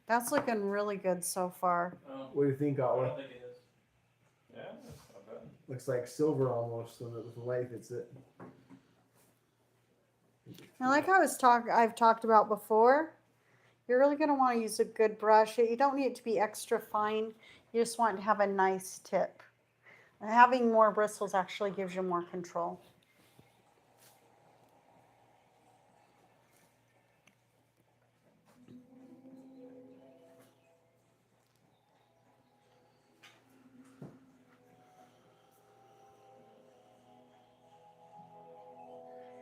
That's looking really good so far. What do you think, I Otto? don't think it is. Yeah, that's not bad. Looks like silver almost when the light hits it. And like I've talked about before, you're really going to want to use a good brush. You don't need it to be extra fine. You just want it to have a nice tip. And having more bristles actually gives you more control.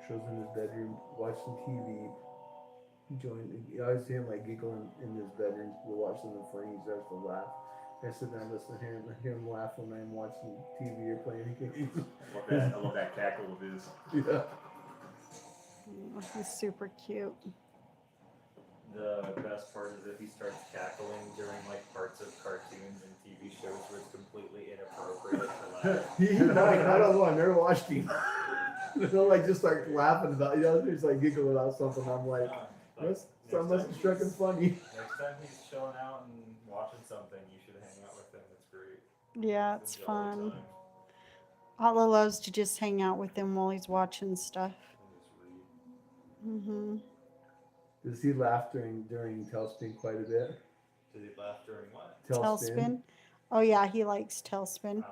Shows in his bedroom watching TV. I always hear him like giggling in his bedroom. We'll watch something funny. He starts to laugh. I sit down and listen to hear him laugh when I'm watching TV or playing a game. I love that cackle of his. Yeah. He's super cute. The best part is if he starts cackling during like parts of cartoons and TV shows where it's completely inappropriate to laugh. I don't know. I never watched him. They'll like just start laughing about. He's like giggling about something. I'm like, that must have struck him funny. Next time he's chilling out and watching something, you should hang out with him. It's great. Yeah, it's Enjoy all the fun. time. Otto loves to just hang out with him while he's watching stuff. And just read. Mm-hmm. Does he laugh during Tailspin quite a bit? Did he laugh during what? Tailspin. Oh yeah, he likes I Tailspin. don't know.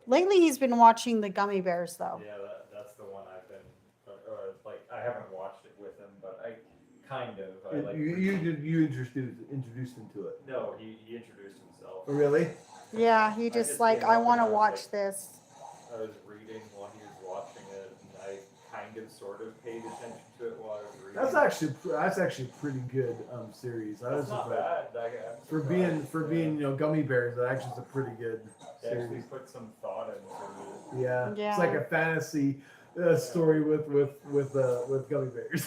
Lately, he's been watching the Gummy Bears though. Yeah, that's the one I've been, like, I haven't watched it with him, but I kind of. I like. You introduced him to it. No, he introduced himself. Oh, really? Yeah, he just just like came I up want to and I was watch like- this. I was reading while he was watching it, and I kind of sort of paid attention to it while I was reading. That's actually a pretty good series. I was That's not surprised. bad. For being gummy bears, that actually is a pretty good They actually series. put some thought into it. Yeah. Yeah. It's like a fantasy story with gummy bears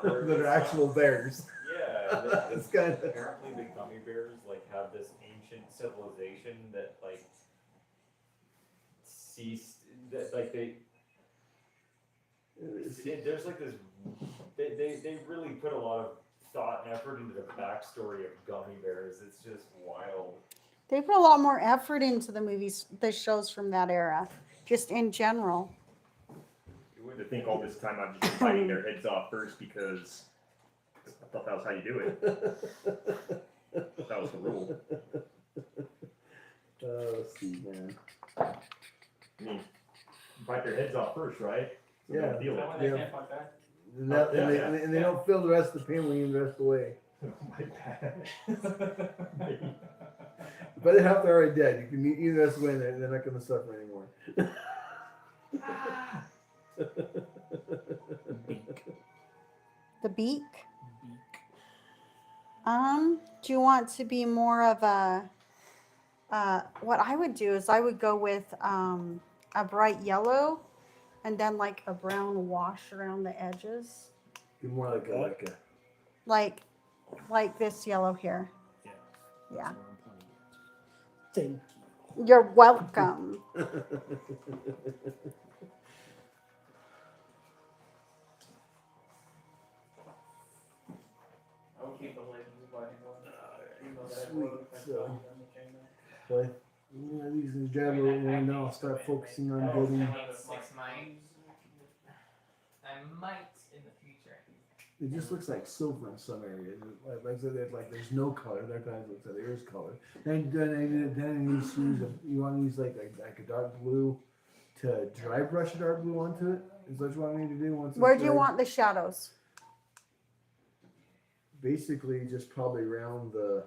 that are actual bears. Yeah, It's kind of apparently the gummy bears like have this ancient civilization that like ceased. That like There's like this. They really put a lot of thought and effort into the backstory of gummy bears. It's just wild. They put a lot more effort into the movies, the shows from that era, just in general. You wouldn't think all this time I'd just be biting their heads off first because I thought that was how you do it. That was the rule. Let's see, man. I mean, bite their heads off first, right? So they Yeah. don't feel Is it. that when they Yeah. can't fuck back? And, that, Yeah, and, they, yeah. and they don't feel the rest of the pain when you rest away. My bad. But they have to already dead. You can eat the rest away and they're not going to suffer anymore. The beak. Do you want to be more of a, what I would do is I would go with a bright yellow and then like a brown wash around the edges. Be more like a Like this yellow here. Yeah. Yeah. That's what I'm pointing at. Thank you. You're welcome. I would keep the legends by anyone. Sweet, so. But these guys will now start focusing on building. I might in the future. It just looks like silver in some areas. Like there's no color. That kind of looks like there is color. Then you you want to use like a dark blue to dry brush a dark blue onto it. Is that what you want me to do? Once it's Where do you dried? want the shadows? Basically, just probably around the.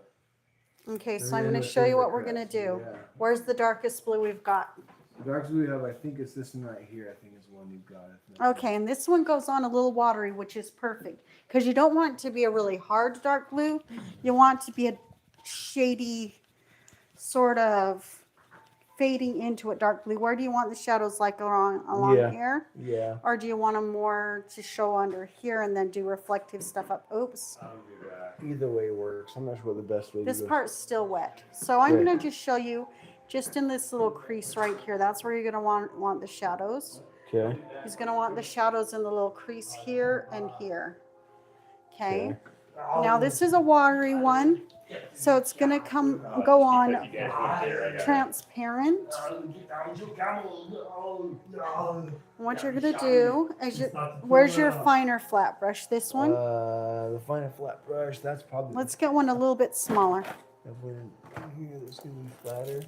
Okay, so and I'm then going to the show you thing what that we're going to cracks. do. Yeah. Where's the darkest blue we've got? The dark blue we have, I think it's this one right here. I think is the one you've got. if not- Okay, and this one goes on a little watery, which is perfect because you don't want it to be a really hard dark blue. You want it to be a shady, sort of fading into it dark blue. Where do you want the shadows, like along Yeah. here? Yeah. Or do you want them more to show under here and then do reflective stuff up? Oops, I would do that. Either way works. I'm not sure what the best way this to go. part's still wet. So I'm Right. going to just show you just in this little crease right here. That's where you're going to want the shadows. Okay. He's going to want the shadows in the little crease here and here. Okay. Now this is a watery one, so it's going to go on Because you guys weren't there, I got it. transparent. And what you're going to do is where's your finer flat brush? This one? The finer flat brush. That's probably. Let's get one a little bit smaller. If we're in here, it's gonna be flatter.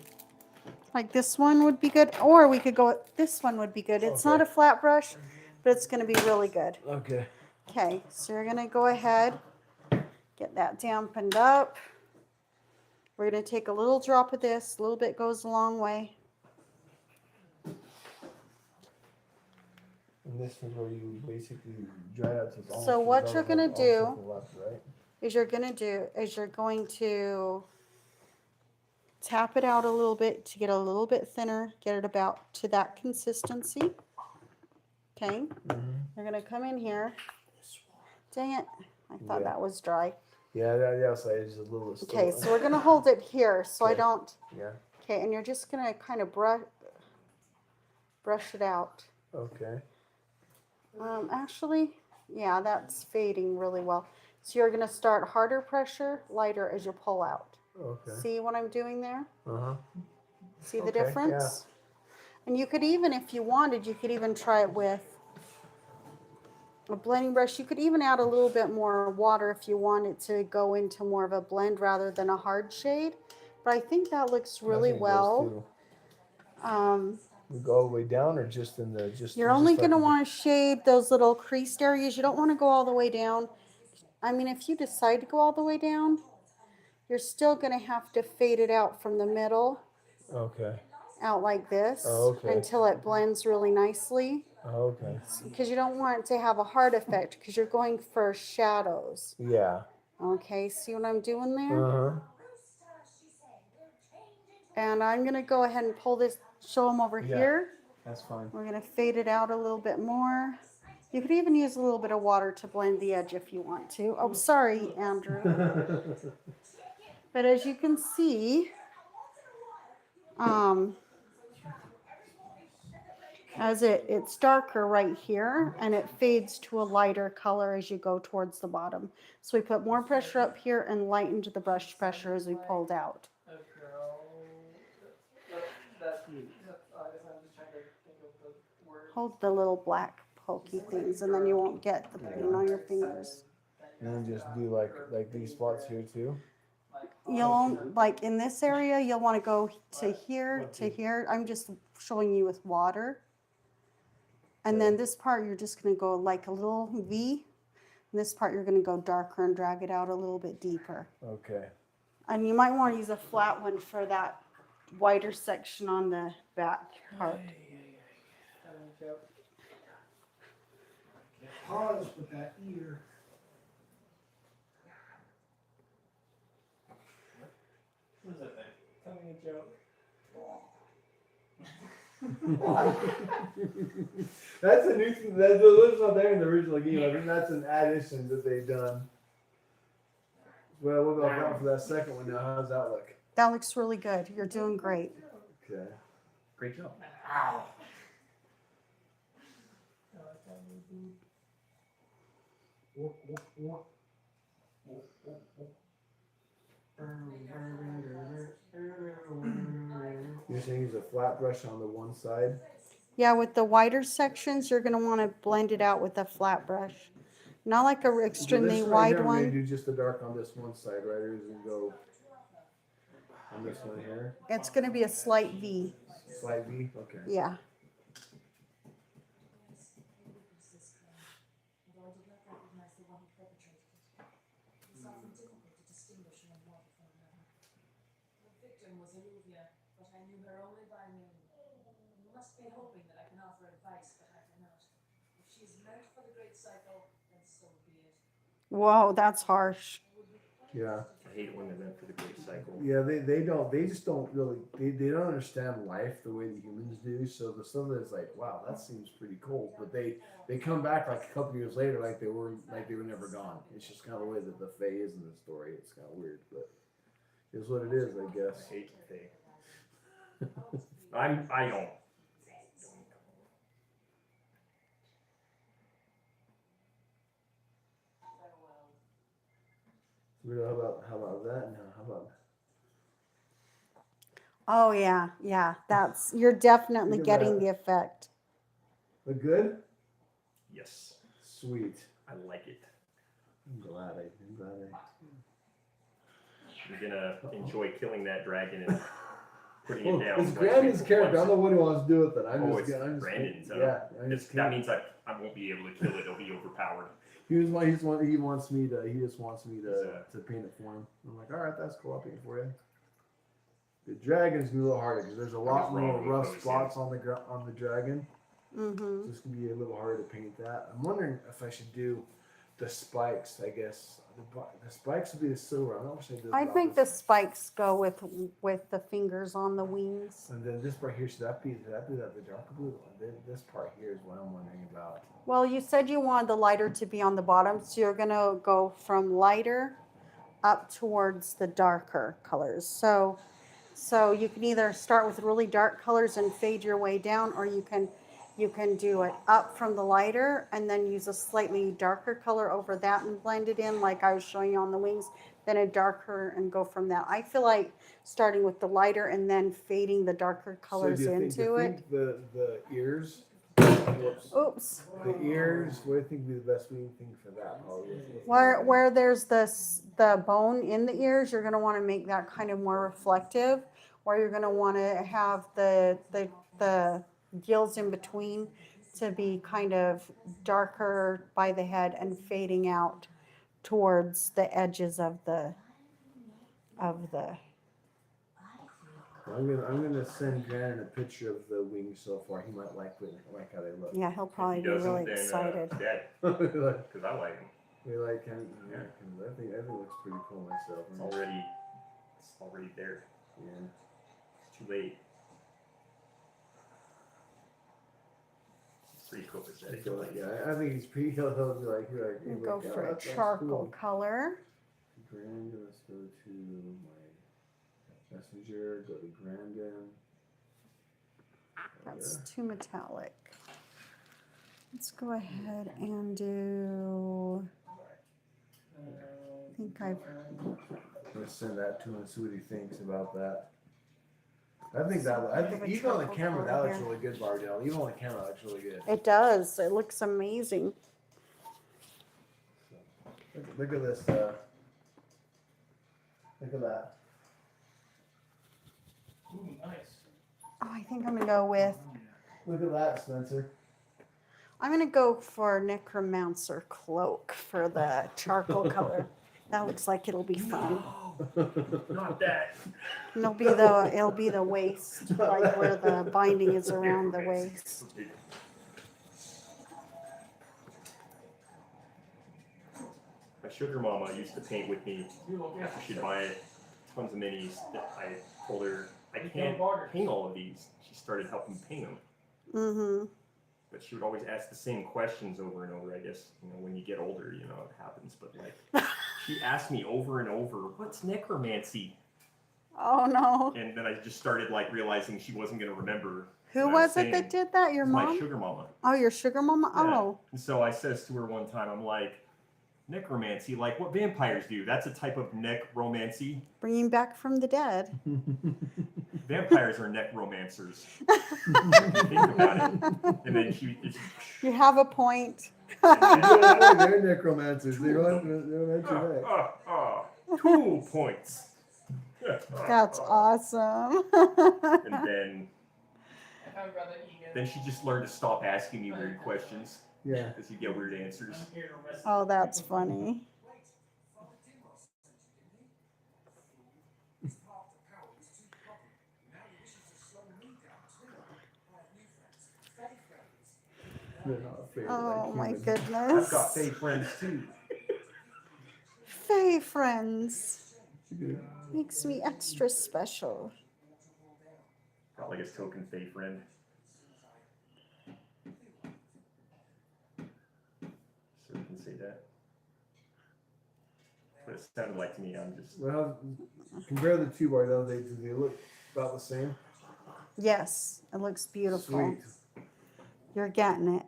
Like this one would be good, or we could go, this one would be good. It's not a Okay. flat brush, but it's going to be really good. Okay. Okay, so you're going to go ahead, get that dampened up. We're going to take a little drop of this. A little bit goes a long way. And this is where you basically dry out to it's almost So what all- you're gonna all do- something left, right? You're going to tap it out a little bit to get a little bit thinner, get it about to that consistency. Okay, you're going to come in here. Dang it, I thought Yeah. that was dry. Yeah, the outside is a little. Okay, so we're going to hold it here so I Okay. don't. Yeah. Okay, and you're just going to kind of brush it out. Okay. Actually, yeah, that's fading really well. So you're going to start harder pressure, lighter as you pull out. Okay. See what I'm doing there? Uh-huh. See the Okay, difference? And you could even, if you wanted, you could even try it with a blending brush. You could even add a little bit more water if you wanted to go into more of a blend rather than a hard shade. But I think that looks really well. We go all the way down or just in the You're only going to want to shade those little creased areas. You don't want to go all the way down. I mean, if you decide to go all the way down, you're still going to have to fade it out from the middle, Okay. out like this, Oh, okay. until it blends really nicely. Okay. Because you don't want it to have a hard effect because you're going for shadows. Yeah. Okay, see what I'm doing there? Uh-huh. And I'm going to go ahead and pull this, show them over Yeah. here. That's fine. We're going to fade it out a little bit more. You could even use a little bit of water to blend the edge if you want to. Oh, sorry, Andrew. But as you can see, as it's darker right here and it fades to a lighter color as you go towards the bottom. So we put more pressure up here and lightened the brush pressure as we pulled out. A girl. That. I guess I'm just trying to think of the word. Hold the little black pokey things and then you won't get the paint on your fingers. And then just do like these spots here too. You'll, like in this area, you'll want to go to here, to here. I'm just showing you with water. And then this part, you're just going to go like a little V. And this part, you're going to go darker and drag it out a little bit deeper. Okay. And you might want to use a flat one for that wider section on the back part. Pause with that ear. What is that thing? Tell me a joke. That's a new thing. That's not there in the original game. I think that's an addition that they've done. Well, what about that for that second one now? How's that look? That looks really good. You're doing great. Okay. Great job. You're saying use a flat brush on the one side? Yeah, with the wider sections, you're going to want to blend it out with a flat brush. Not like a extremely So this right wide here, I'm gonna one. do just the dark on this one side, right? Or is it go on this one here? It's going to be a slight V. Slight V? Okay. Yeah. Hoping that I can offer advice, but I cannot. If she's meant for the great cycle, then so be it. Whoa, that's harsh. Yeah. I hate it when they're meant for the great cycle. Yeah, they just don't really, they don't understand life the way the humans do. So the stuff that's like, wow, that seems pretty cool. But they come back like a couple years later like they were never gone. It's just kind of the way that the Fae is in the story. It's kind of weird, but it's what it is, I I guess. hate the thing. I don't. How about that now? How about Oh yeah, yeah. You're definitely Look at getting that. the effect. look good? Yes, Sweet. I like it. I'm glad I. You're gonna enjoy killing that dragon and putting it Well, down. it's Brandon's character. I don't know what he wants to do with it. Oh, it's Brandon's, huh? Yeah. That means I won't be able to kill it. It'll be overpowered. He wants me to paint it for him. I'm like, all right, that's cool. I'll paint it for you. The dragon's gonna be a little harder because there's a lot wrong more with rough those, spots on the dragon. Mm-hmm. So it's gonna be a little harder to paint that. I'm wondering if I should do the spikes. I guess the spikes would be the silver. I don't know what I should do. I'd about make this. the spikes go with the fingers on the wings. And then this part here, should that be the darker blue? This part here is what I'm wondering about. Well, you said you wanted the lighter to be on the bottom, so you're gonna go from lighter up towards the darker colors. So you can either start with really dark colors and fade your way down, or you can do it up from the lighter and then use a slightly darker color over that and blend it in like I was showing you on the wings, then a darker and go from that. I feel like starting with the lighter and then fading the darker colors so do you into it. think the ears? Whoops. Oops. The ears. What do you think would be the best thing for that? Probably. Where there's the bone in the ears, you're going to want to make that kind of more reflective, or you're going to want to have the gills in between to be kind of darker by the head and fading out towards the edges of the I'm gonna send Grannon a picture of the wings so far. He might like how they look. yeah, he'll If probably he be doesn't, really then excited. dead, Like, because I like him. we like him. Yeah, 'cause I think looks pretty cool myself. It's already there. Yeah. It's too late. It's pretty cool. So, I think he's pretty. He'll be like, We'll go yeah, for a that's charcoal cool. color. Grandin, let's go to my messenger. Go to Grandin. That's too metallic. Let's go ahead and do. I think I've. Let's send that to him and see what he thinks about that. I think even on the camera that looks really good, Bardell. Even on the camera that looks really good. It does. It looks amazing. Look at this. Look at that. Ooh, nice. Oh, I think I'm gonna go with. Look at that, Spencer. I'm gonna go for necromancer cloak for the charcoal color. That looks like it'll be fun. Not that. And it'll be the waist, like where the binding is around the waist. My sugar mama used to paint with me after she'd buy tons of minis that I told her I can't paint all of these. She started helping paint them. Mm-hmm. But she would always ask the same questions over and over. I guess, when you get older, it happens. But like, she asked me over and over, "What's necromancy?" Oh no. And then I just started like realizing she wasn't going to remember. Who what I was it that saying. did that? Your It was my mom? sugar mama. Oh, your sugar mama? Yeah. Oh. And so I says to her one time, I'm like, necromancy, like what vampires do. That's a type of necromancy. Bringing back from the dead. Vampires are necromancers. Think about it. And then You have a point. They're necromancers. They don't mention that. 2 points. That's awesome. And I have brother Egan. then she just learned to stop asking me weird questions Yeah. because you get weird answers. I'm here to rescue Oh, that's funny. They're not fair, Oh like my humans. goodness. I've got fake friends too. Fae friends. Makes me extra special. Got like a token fake friend. So you can say that. But it sounded like to me, I'm just. Well, compare the two bar though. They look about the same. Yes, it looks beautiful. Sweet. You're getting it.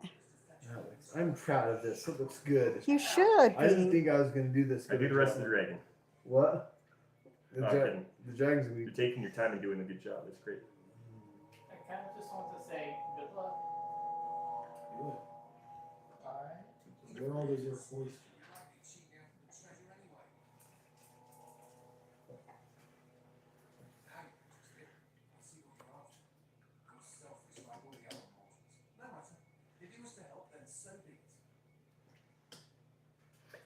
I'm proud of this. It looks good. You should I didn't be. think I was gonna do this. I do the rest of the dragon. What? The, Not ja- kidding. the dragon's gonna You're be. taking your time and doing a good job. It's great. I kind of just want to say good luck. Good. Alright. Where all is your voice?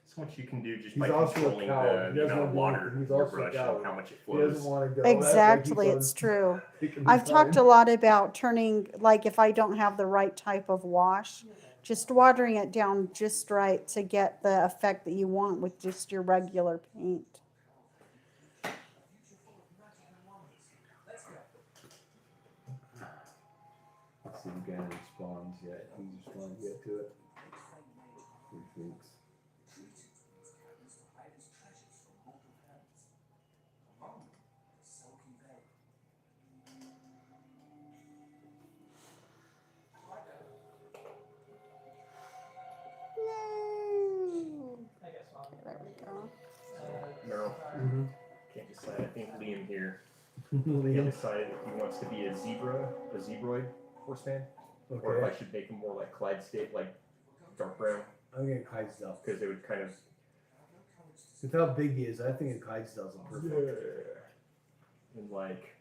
So much you can do just He's by also a controlling coward. the, He doesn't amount of want- water he's in your also a brush and coward. how much it He doesn't flows. want to go. Exactly, it's true. I've talked a lot about turning, like if I don't have the right type of wash, just watering it down just right to get the effect that you want with just your regular paint. Let's see if Gannon responds yet. He's just trying to get to it. He thinks. Yay! I guess I'll There we go. Merrill. Mm-hmm. Can't decide. I think Liam here can't decide if he wants to be a zebroid horseman, or if Okay. I should make him more like Clydesdale, like dark brown, I'm getting Clydesdale. because it would kind of. With how big he is, I think a Clydesdale's a perfect. And like,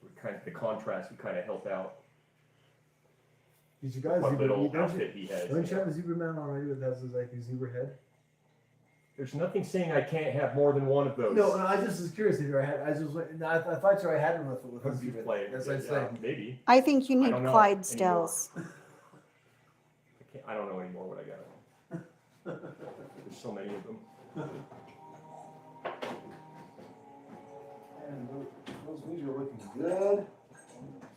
would kind of the contrast would kind of help out Did you guys what zebra? little Don't outfit he has. you have a zebra man already that has like a zebra head? There's nothing saying I can't have more than one of those. No, I just was curious if you had. I just no, I thought you had one with a If you zebra. play, That's what I'm yeah, saying. maybe. I think you I need don't know Clydesdales. I don't know anymore what I got. There's so many of them. And those wings are looking good.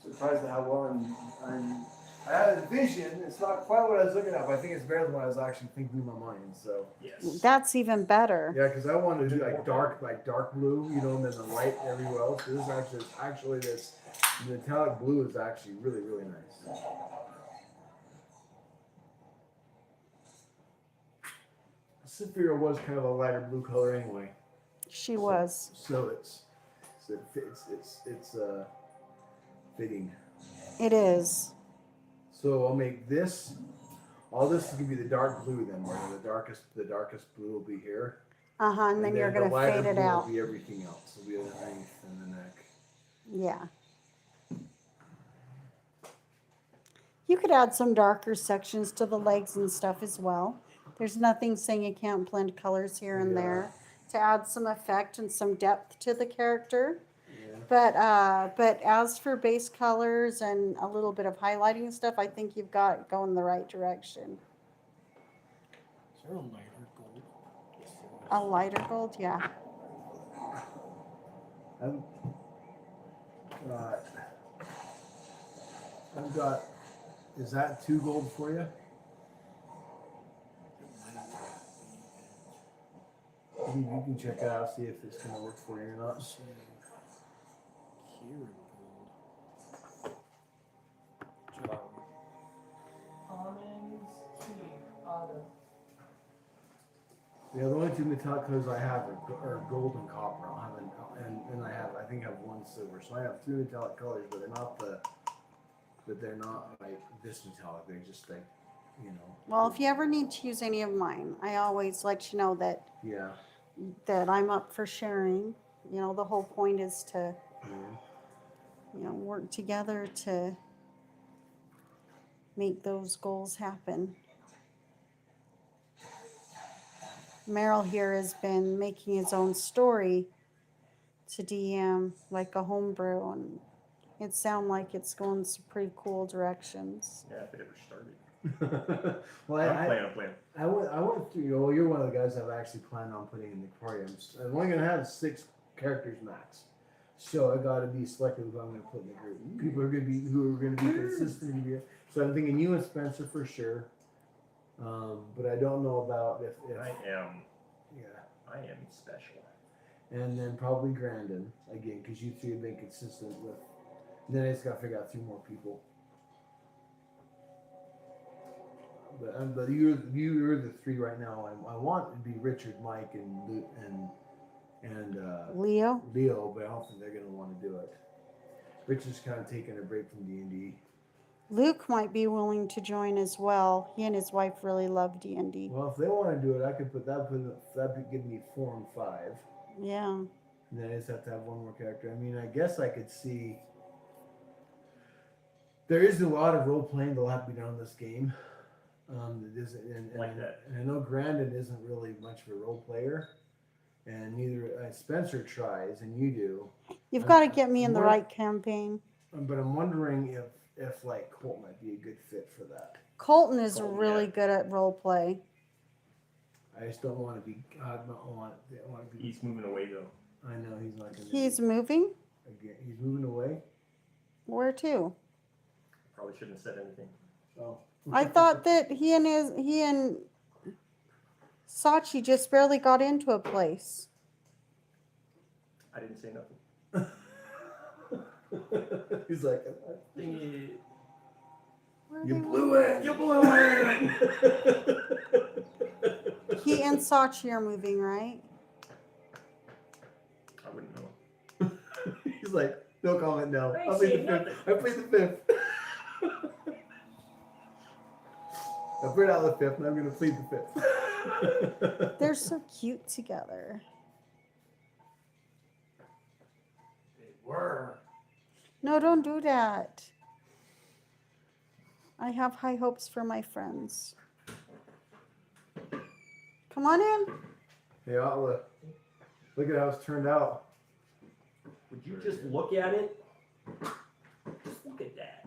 Surprised at how well I had a vision. It's not quite what I was looking at, but I think it's better than what I was actually thinking in my mind. So Yes. That's even better. Yeah, because I wanted to do like dark blue, and then the light everywhere else. This is actually this metallic blue is actually really nice. Saphira was kind of a lighter blue color anyway. She was. So it's fitting. It is. So I'll make this. All this is gonna be the dark blue then, where the darkest blue will be here. And then you're the gonna lighter fade it blue out. Will be everything else. It'll be underneath and the neck. Yeah. You could add some darker sections to the legs and stuff as well. There's nothing saying you can't blend colors here and Yeah. there to add some effect and some depth to the character. Yeah. But as for base colors and a little bit of highlighting and stuff, I think you've got it going the right direction. Is there a lighter gold? Yes, there is. A lighter gold, yeah. I've got. Is that 2 gold for you? You can check it out, see if it's gonna work for you or not. So, Kieran gold. Almonds, tea, autumn. Yeah, the only 2 metallic colors I have are gold and copper. I don't have and I think I have 1 silver. So I have 3 metallic colors, but they're not like this metallic. They're just like, you know. Well, if you ever need to use any of mine, I always let you know that Yeah. I'm up for sharing. You know, the whole point is to, Yeah. work together to make those goals happen. Merrill here has been making his own story to DM like a homebrew, and it sounds like it's going some pretty cool directions. Yeah, if it ever started. Well, I'm playing. I went through. Well, you're one of the guys I've actually planned on putting in the aquariums. I'm only gonna have 6 characters max, so I got to be selective who I'm gonna put in the group. People are gonna be consistent here. So I'm thinking you and Spencer for sure. But I don't know about if I am yeah. special. And then probably Grandin again, because you 3 have been consistent with. And then I just got to figure out 3 more people. But you're the 3 right now. I want to be Richard, Mike, and Luke, and Leo? Leo, but I don't think they're gonna want to do it. Richard's kind of taking a break from D&D. Luke might be willing to join as well. He and his wife really love D&D. Well, if they want to do it, I could put that'd give me 4 and 5. Yeah. And then I just have to have 1 more character. I mean, I guess I could see. There is a lot of role playing that'll have to be done in this game. Like that. And I know Grandin isn't really much of a role player, and neither Spencer tries, and you do. You've got to get me in the right campaign. But I'm wondering if like Colt might be a good fit for that. Colton is Colton, really yeah. good at role play. I just don't want to be. I don't want to be. He's moving away though. I know he's not going to. He's moving? Again, he's moving away. Where to? Probably shouldn't have said anything. Oh. I thought that he and Sachi just barely got into a place. I didn't say nothing. He's like, Dang it. Where you they blew went? it. You blew it. He and Sachi are moving, right? I wouldn't know. He's like, no comment now. I I played the 5th. I played the 5th. I put out the 5th, and I'm going to plead the 5th. They're so cute together. They were. No, don't do that. I have high hopes for my friends. Come on in. Hey, Atla, look at how it's turned out. Would you just look at it? Just look at that.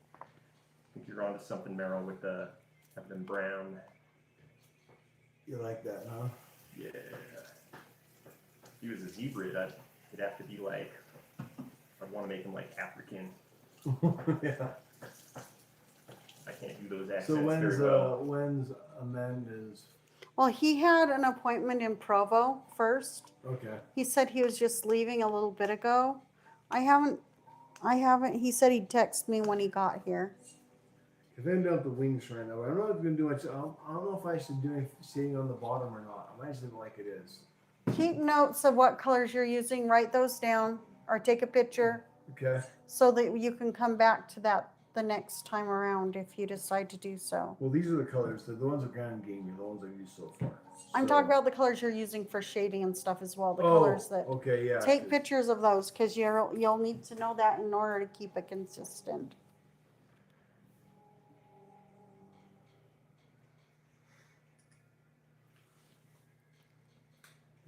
I think you're onto something, Merrill, with the having them brown. You like that, huh? Yeah. If he was a zebra, it'd have to be like, I'd want to make him like African. Yeah. I can't do those accents So very well. when's Amanda's? Well, he had an appointment in Provo first. Okay. He said he was just leaving a little bit ago. I haven't, he said he'd text me when he got here. If I end up the wings right now, I don't know if I'm gonna do much. I don't know if I should do any shading on the bottom or not. I might just leave it like it is. Keep notes of what colors you're using, write those down, or take a picture Okay. so that you can come back to that the next time around if you decide to do so. Well, these are the colors. The ones that Grand gave me, the ones I've used so far. I'm So- talking about the colors you're using for shading and stuff as well, the Oh, colors that, okay, yeah. take pictures of those, because you'll need to know that in order to keep it consistent.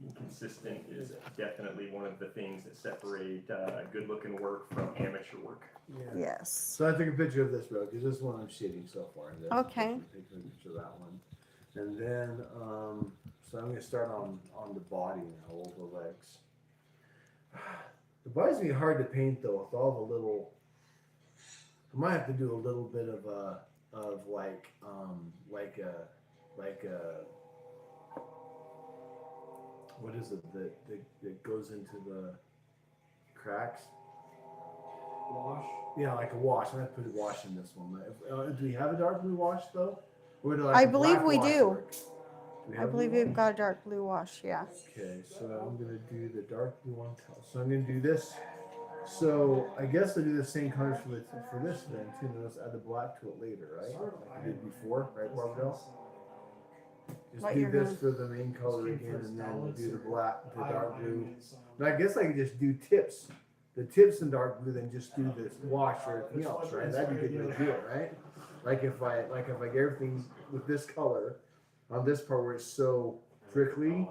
Being consistent is definitely one of the things that separate good looking work from amateur work. Yeah. Yes. So I took a picture of this road because this one I'm shading so far. And this Okay. Take a picture of that one, and then so I'm gonna start on the body now, all the legs. The body's gonna be hard to paint though with all the little. I might have to do a little bit of like a what is it that goes into the cracks? Wash. Yeah, like a wash. I'm gonna put a wash in this one. Do we have a dark blue wash though? Or do I a believe black we wash do. work? We I have believe blue you've got a dark blue wash, yeah. Okay, so I'm gonna do the dark blue one. So I'm gonna do this. So I guess I do the same colors for this then too. And let's add the black to it later, right? Like I did before, right, Barbell? Just What do you're this gonna- for the main color again, and then do the black, the dark blue. So, But I guess I could just do tips, the tips in dark blue, then just do this wash or everything else, right? That'd be a good way to do it, right? Like if I get everything with this color on this part where it's so prickly,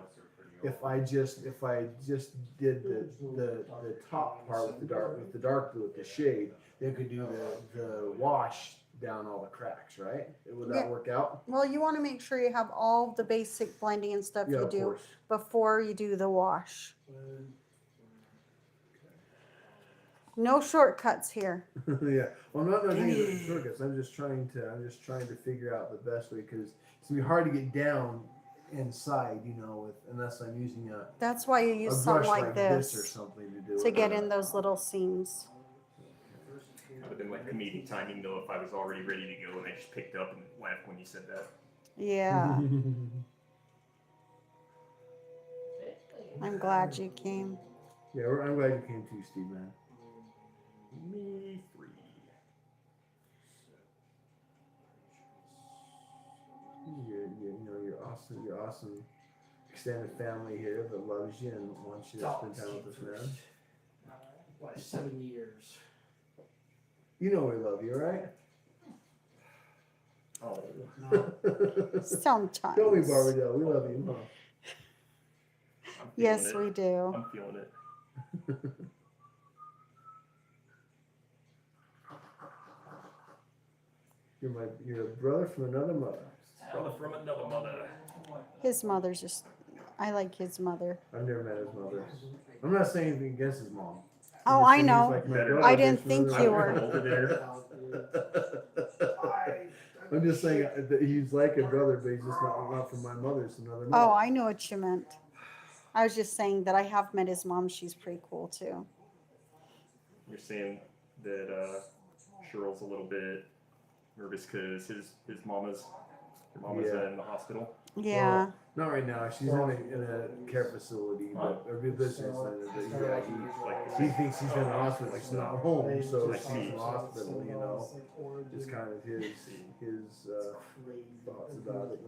if I just did the top part with the dark blue with the shade, then could do the wash down all the cracks, right? Would that Yeah. work out? Well, you want to make sure you have all the basic blending and stuff Yeah, you of do course. before you do the wash. when- No shortcuts here. Yeah. Well, I'm not thinking shortcuts. I'm just trying to figure out the best way because it's gonna be hard to get down inside, unless I'm using a That's why you use brush something like like this or this something to do to it. get in those little seams. That would have been like comedic timing though if I was already ready to go and I just picked up and laughed when you said that. Yeah, I'm glad you came. Yeah, I'm glad you came too, Steve, man. Me 3. You're awesome extended family here that loves you and wants you to spend time with us, man. Like 7 years. You know we love you, right? Oh, No. Sometimes. Don't we, Barbadell? We love you, huh? I'm feeling Yes, it. we do. I'm feeling it. You're a brother from another mother. Brother from another mother. His mother's just, I like his mother. I've never met his mother. I'm not saying anything against his mom. Oh, I know. My Better. brother I didn't from think another you mother. were. Older there. I'm just saying that he's like a brother, but he's just not from my mother. It's another mother. Oh, I know what you meant. I was just saying that I have met his mom. She's pretty cool too. You're saying that Cheryl's a little bit nervous because your mama's Yeah. in the hospital. Yeah. Well, not right now. She's in a care facility, but a rehabilitation center. But yeah, he thinks she's in the hospital. She's not home, so she's in the hospital. It's kind of his thoughts about it.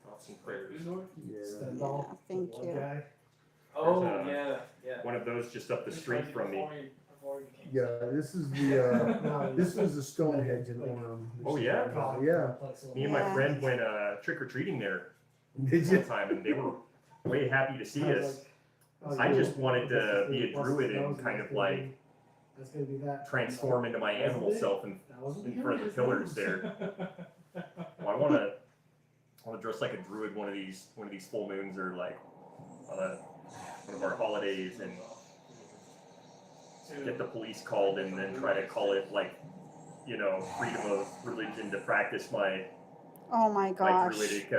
Thoughts and prayers. Yeah. Yeah, thank you. Oh, There's, yeah. One of those just up the street from me. Yeah, this is this was the Stonehenge in Orem. Oh, yeah? Yeah. Me and my Yeah. friend went trick or treating there Did one you? time, and they were way happy to see us. I just wanted to be a druid and kind of like transform into my animal self in front of the pillars there. Well, I want to dress like a druid one of these full moons or like one of our holidays and get the police called and then try to call it like freedom of religion to practice my Oh my gosh. druidic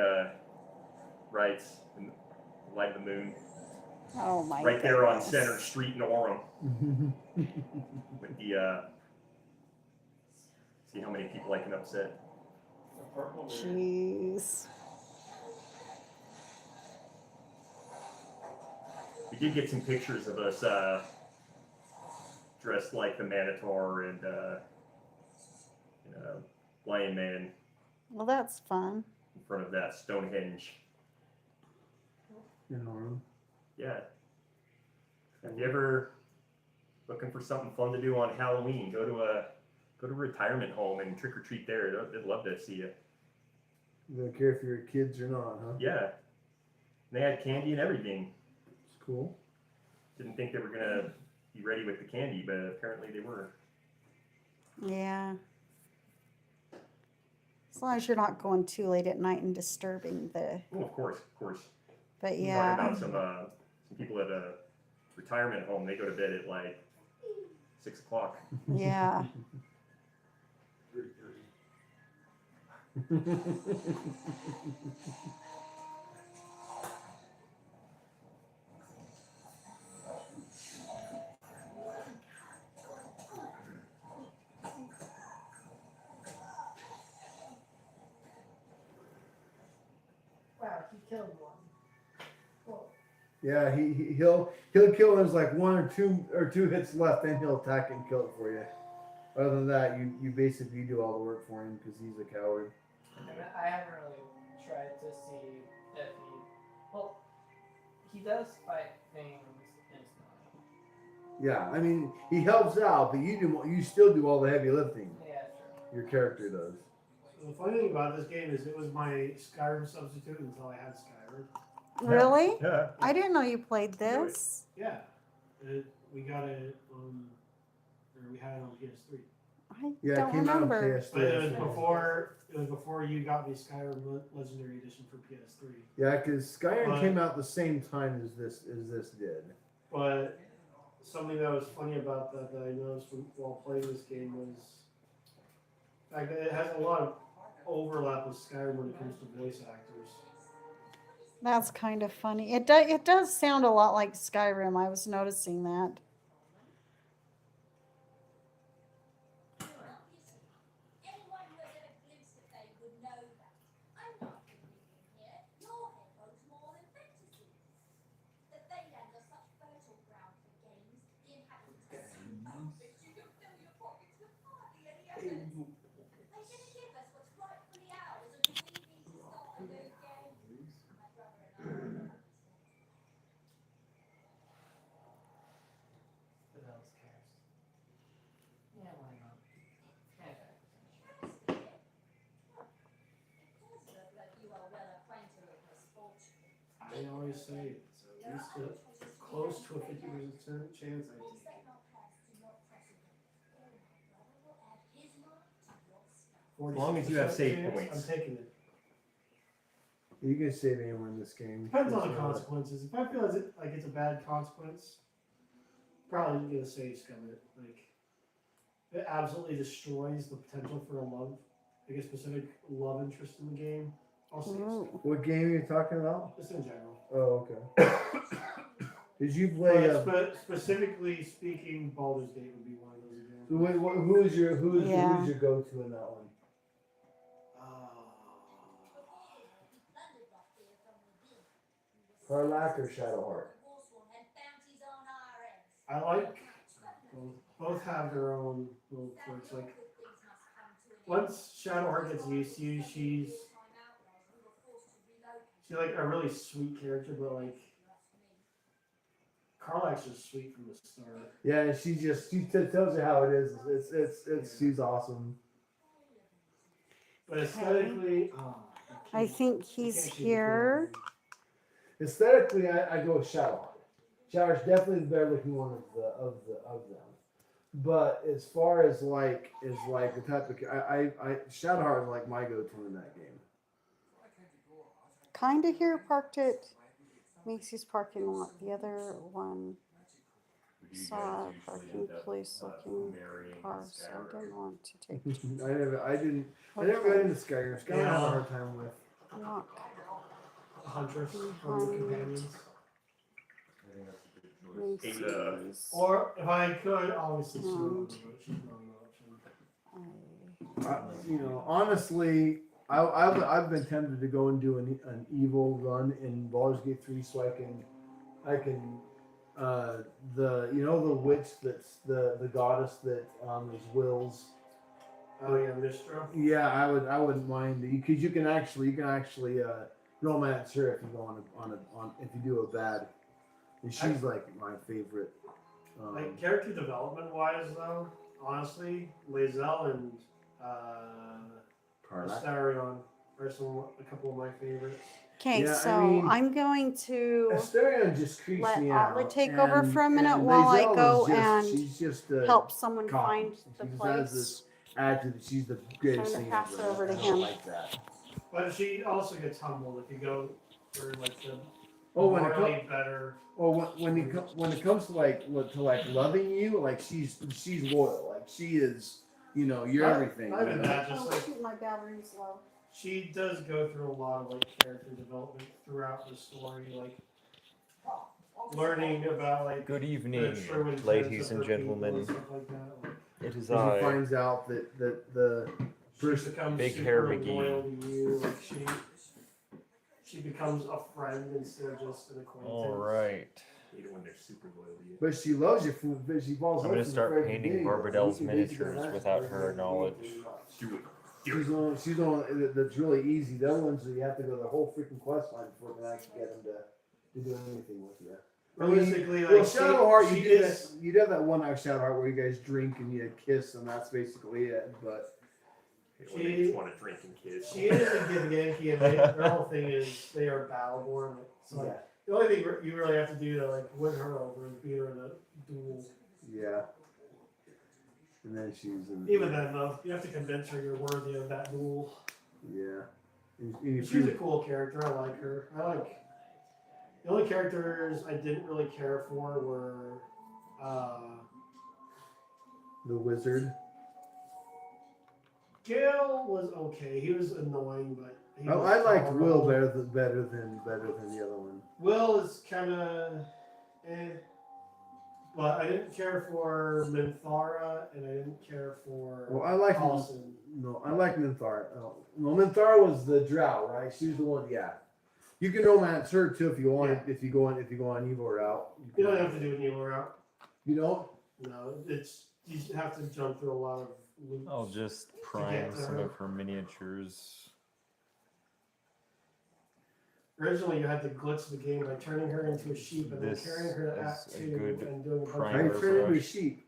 rights in the light of the moon. Oh my Right there on goodness. Center Street in Orem with the See how many people I can upset. The purple is Jeez. We did get some pictures of us dressed like the Manitor and Lion Man Well, that's fun. in front of that Stonehenge. In Orem. Yeah. Have you ever looking for something fun to do on Halloween? Go to a retirement home and trick or treat there. They'd love to see you. You don't care if you're kids or not, huh? Yeah. They had candy and everything. It's cool. Didn't think they were gonna be ready with the candy, but apparently they were. Yeah. As long as you're not going too late at night and disturbing the. Oh, of course. But Talking yeah. about some people at a retirement home. They go to bed at like 6 o'clock. Yeah. Wow, he killed one. Cool. Yeah, he'll kill. There's like one or two hits left, then he'll attack and kill it for you. Other than that, you basically do all the work for him because he's a coward. I mean, I haven't really tried to see if well, he does fight things instantly. Yeah, I mean he helps out, but you still do all the heavy lifting. Yeah, true. Your character does. So the funny thing about this game is it was my Skyrim substitute until I had Skyrim. Really? Yeah. I didn't know you played this. Yeah, we got it on, or we had it on PS3. I Yeah, don't it came out on remember. PS3. But it was before you got me Skyrim Legendary Edition for PS3. Yeah, because Skyrim But- came out the same time as this did. But something that was funny about that I noticed while playing this game was, in fact, it has a lot of overlap with Skyrim when it comes to voice actors. That's kind of funny. It does sound a lot like Skyrim. I was noticing that. Anyone who has ever glimpsed a fade would know that. I'm not living here. Your head holds more than fantasies. The Feyland are such fertile ground for games. The inhabitants are so perfect you can fill your pockets with hardly any evidence. They didn't give us what's rightfully ours, and we need to start a new game. My brother and I will understand. Who else cares? Yeah, why not? Okay. It does look like you are well acquainted with misfortune. I always say it's at least close to a 50% chance I Rules take. that not pass do not precedent. Oh, my brother will add his mark to your stuff. As long as you have 46% save chance, points. I'm taking it. You can save anyone in this game. Depends on the consequences. If I feel like it's a bad consequence, probably gonna say scum it. Like it absolutely destroys the potential for a specific love interest in the game. I'll say Ooh. scum. What game are you talking about? Just in general. Oh, okay. Did you play? Specifically speaking, Baldur's Gate would be one of those examples. So wait, who's your Yeah. go-to in that one? Harlack or Shadowheart? I like both have their own little quirks. Like once Shadowheart gets used to you, she's like a really sweet character, but like Karlach's just sweet from the start. Yeah, she tells you how it is. It's she's awesome. But aesthetically, I think he's here. Aesthetically, I go with Shadowheart. Shadowheart's definitely the better looking one of them. But as far as like the type of I Shadowheart is like my go-to in that game. Kind of here, parked at Macy's parking lot. The other one saw a parking place looking car, so I didn't want to take I never got into Skyrim. Skyrim I have a hard time with. walk. Huntress, companions. I think that's a good choice. Macy's. Or if I could, obviously she's not an option. I You know, honestly, I've been tempted to go and do an evil run in Baldur's Gate 3 so I can the you know the witch that's the goddess that is Will's. Oh yeah, Mistra. Yeah, I wouldn't mind because you can actually romance her if you go on if you do a bad, and she's like my favorite. Like character development wise, though, honestly, Lae'zel and Karnak. Astarion are a couple of my favorites. Okay, Yeah, I so mean- I'm going to Astarion just creeps let me Atla out. take over and- for a minute and while I Lae'zel go is just, and she's just a help someone copy. find the She just has place. this attitude that she's the greatest I'm thing gonna pass ever. it over to I don't him. like that. But she also gets humbled if you go for like the Oh, when it morally better. when it comes to like loving you, like she's loyal. Like she is, you know, you're everything. Not even you know? that, just like my battery's low. she does go through a lot of like character development throughout the story, like learning about like Good the evening, true intent ladies of and her people gentlemen. and stuff like that. Like, It is She I. finds out that the she First becomes Big super Hair McGee. loyal to you. Like she becomes a friend instead of just an acquaintance. All right. You know when they're super loyal to you. but she loves you from but she falls I'm off gonna from start the very painting beginning. Barbadell's You can basically miniatures imagine without her her being knowledge. Do it. She's the one that's really easy. The other ones you have to go the whole freaking quest line before you can actually get them to do anything with you. Realistically, Well, like Shadowheart, she you did is. that. You did that one out Shadowheart where you guys drink and you kiss, and that's basically it. But When they just want to drink and kiss. She is a Githyanki, and their whole thing is they are Battleborn. So like, yeah, the only thing you really have to do to like win her over is beat her in a duel. yeah. And then she's in. Even then, though, you have to convince her you're worthy of that duel. Yeah. And if She's a you, cool character. I like her. The only characters I didn't really care for were the wizard. Gale was okay. He was annoying, but he was I liked Will tolerable. better than the other one. Will is kind of eh. But I didn't care for Minthara, and I didn't care for Well, I like Paulson. no, I like Minthara. No, Minthara was the drow, right? She was the one. Yeah, you can romance her too if you want. Yeah. If you go on evil route. You don't have to do an evil route. You don't. No, it's you have to jump through a lot of loops. I'll just prime some of her miniatures. Originally, you had to glitch the game by turning her into a sheep and This then carrying her to Act is a 2 good and doing a bunch How you primer of turn into a brush. sheep?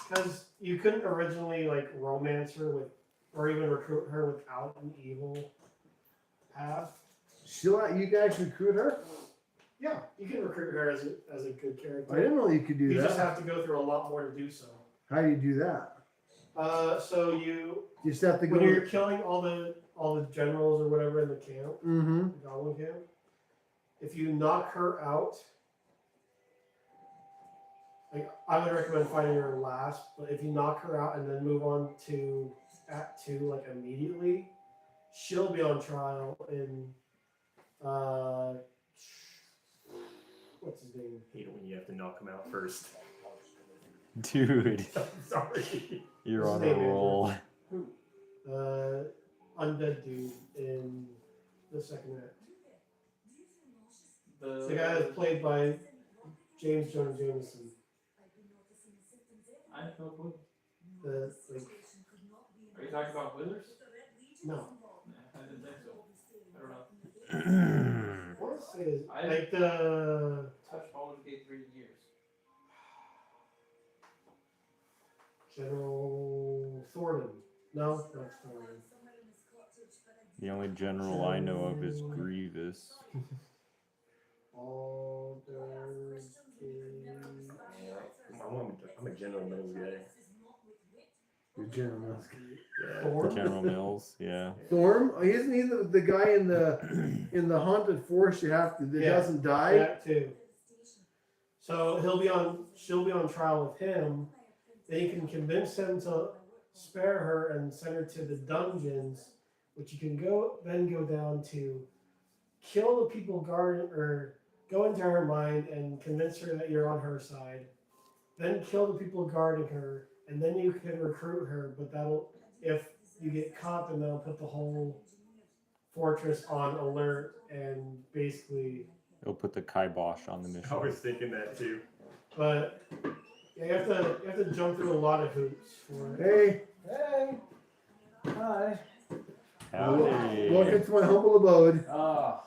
because you couldn't originally like romance her with or even recruit her without an evil path. You guys recruit her? Yeah, you can recruit her as a good I character. didn't know you could do You that. just have to go through a lot more to do so. How do you do that? So you You just have to go. when you're killing all the generals or whatever in the camp, Mm-hmm. the goblin camp, if you knock her out, like I would recommend fighting her last, but if you knock her out and then move on to Act 2 like immediately, she'll be on trial in what's his name? I hate it when you have to knock them out first. Dude, I'm sorry. you're What's on his a name, Andrew? roll. Undead dude in the second act. The The guy that's played by James Jonah Jameson. I have no clue. The like Are you talking about Withers? no. I didn't think so. I don't know. I want to say is I- like the Touched Baldur's Gate 3 years. General Thornton. No, not Thornton. The only general I know of is Grievous. Baldur's Gate. I'm a General Mills guy. Your General Mills. Yeah. Thorn? General Mills, yeah. Thorm? Oh, isn't he the guy in the haunted forest you have to that Yeah. doesn't die? Act 2. So she'll be on trial with him. Then you can convince him to spare her and send her to the dungeons, which you can go down to, kill the people guarding or go into her mind and convince her that you're on her side. Then kill the people guarding her, and then you can recruit her. But if you get caught, then they'll put the whole fortress on alert and basically. It'll put the kibosh on the mission. I was thinking that too. But yeah, you have to jump through a lot of hoops for it. Hey, Hey. Hi. Howdy. welcome to my humble abode. Oh,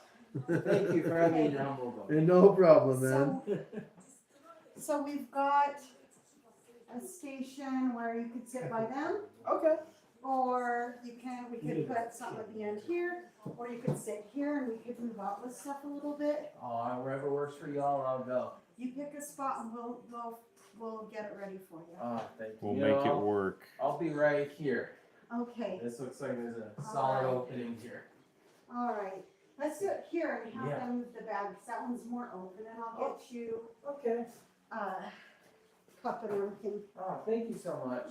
thank you for having me in your humble abode. And no problem, man. So we've got a station where you could sit by them, Okay. or we could put something at the end here, or you could sit here and we could move out with stuff a little bit. Oh, wherever works for y'all, I'll go. You pick a spot and we'll get it ready for you. Oh, thank you. We'll You make know, it work. I'll be right here. Okay, This looks like there's a solid Alright. opening here. all right. Let's do it here and have Yeah. them move the bags. That one's more open, and I'll get you Okay. cup and everything. Oh, thank you so much.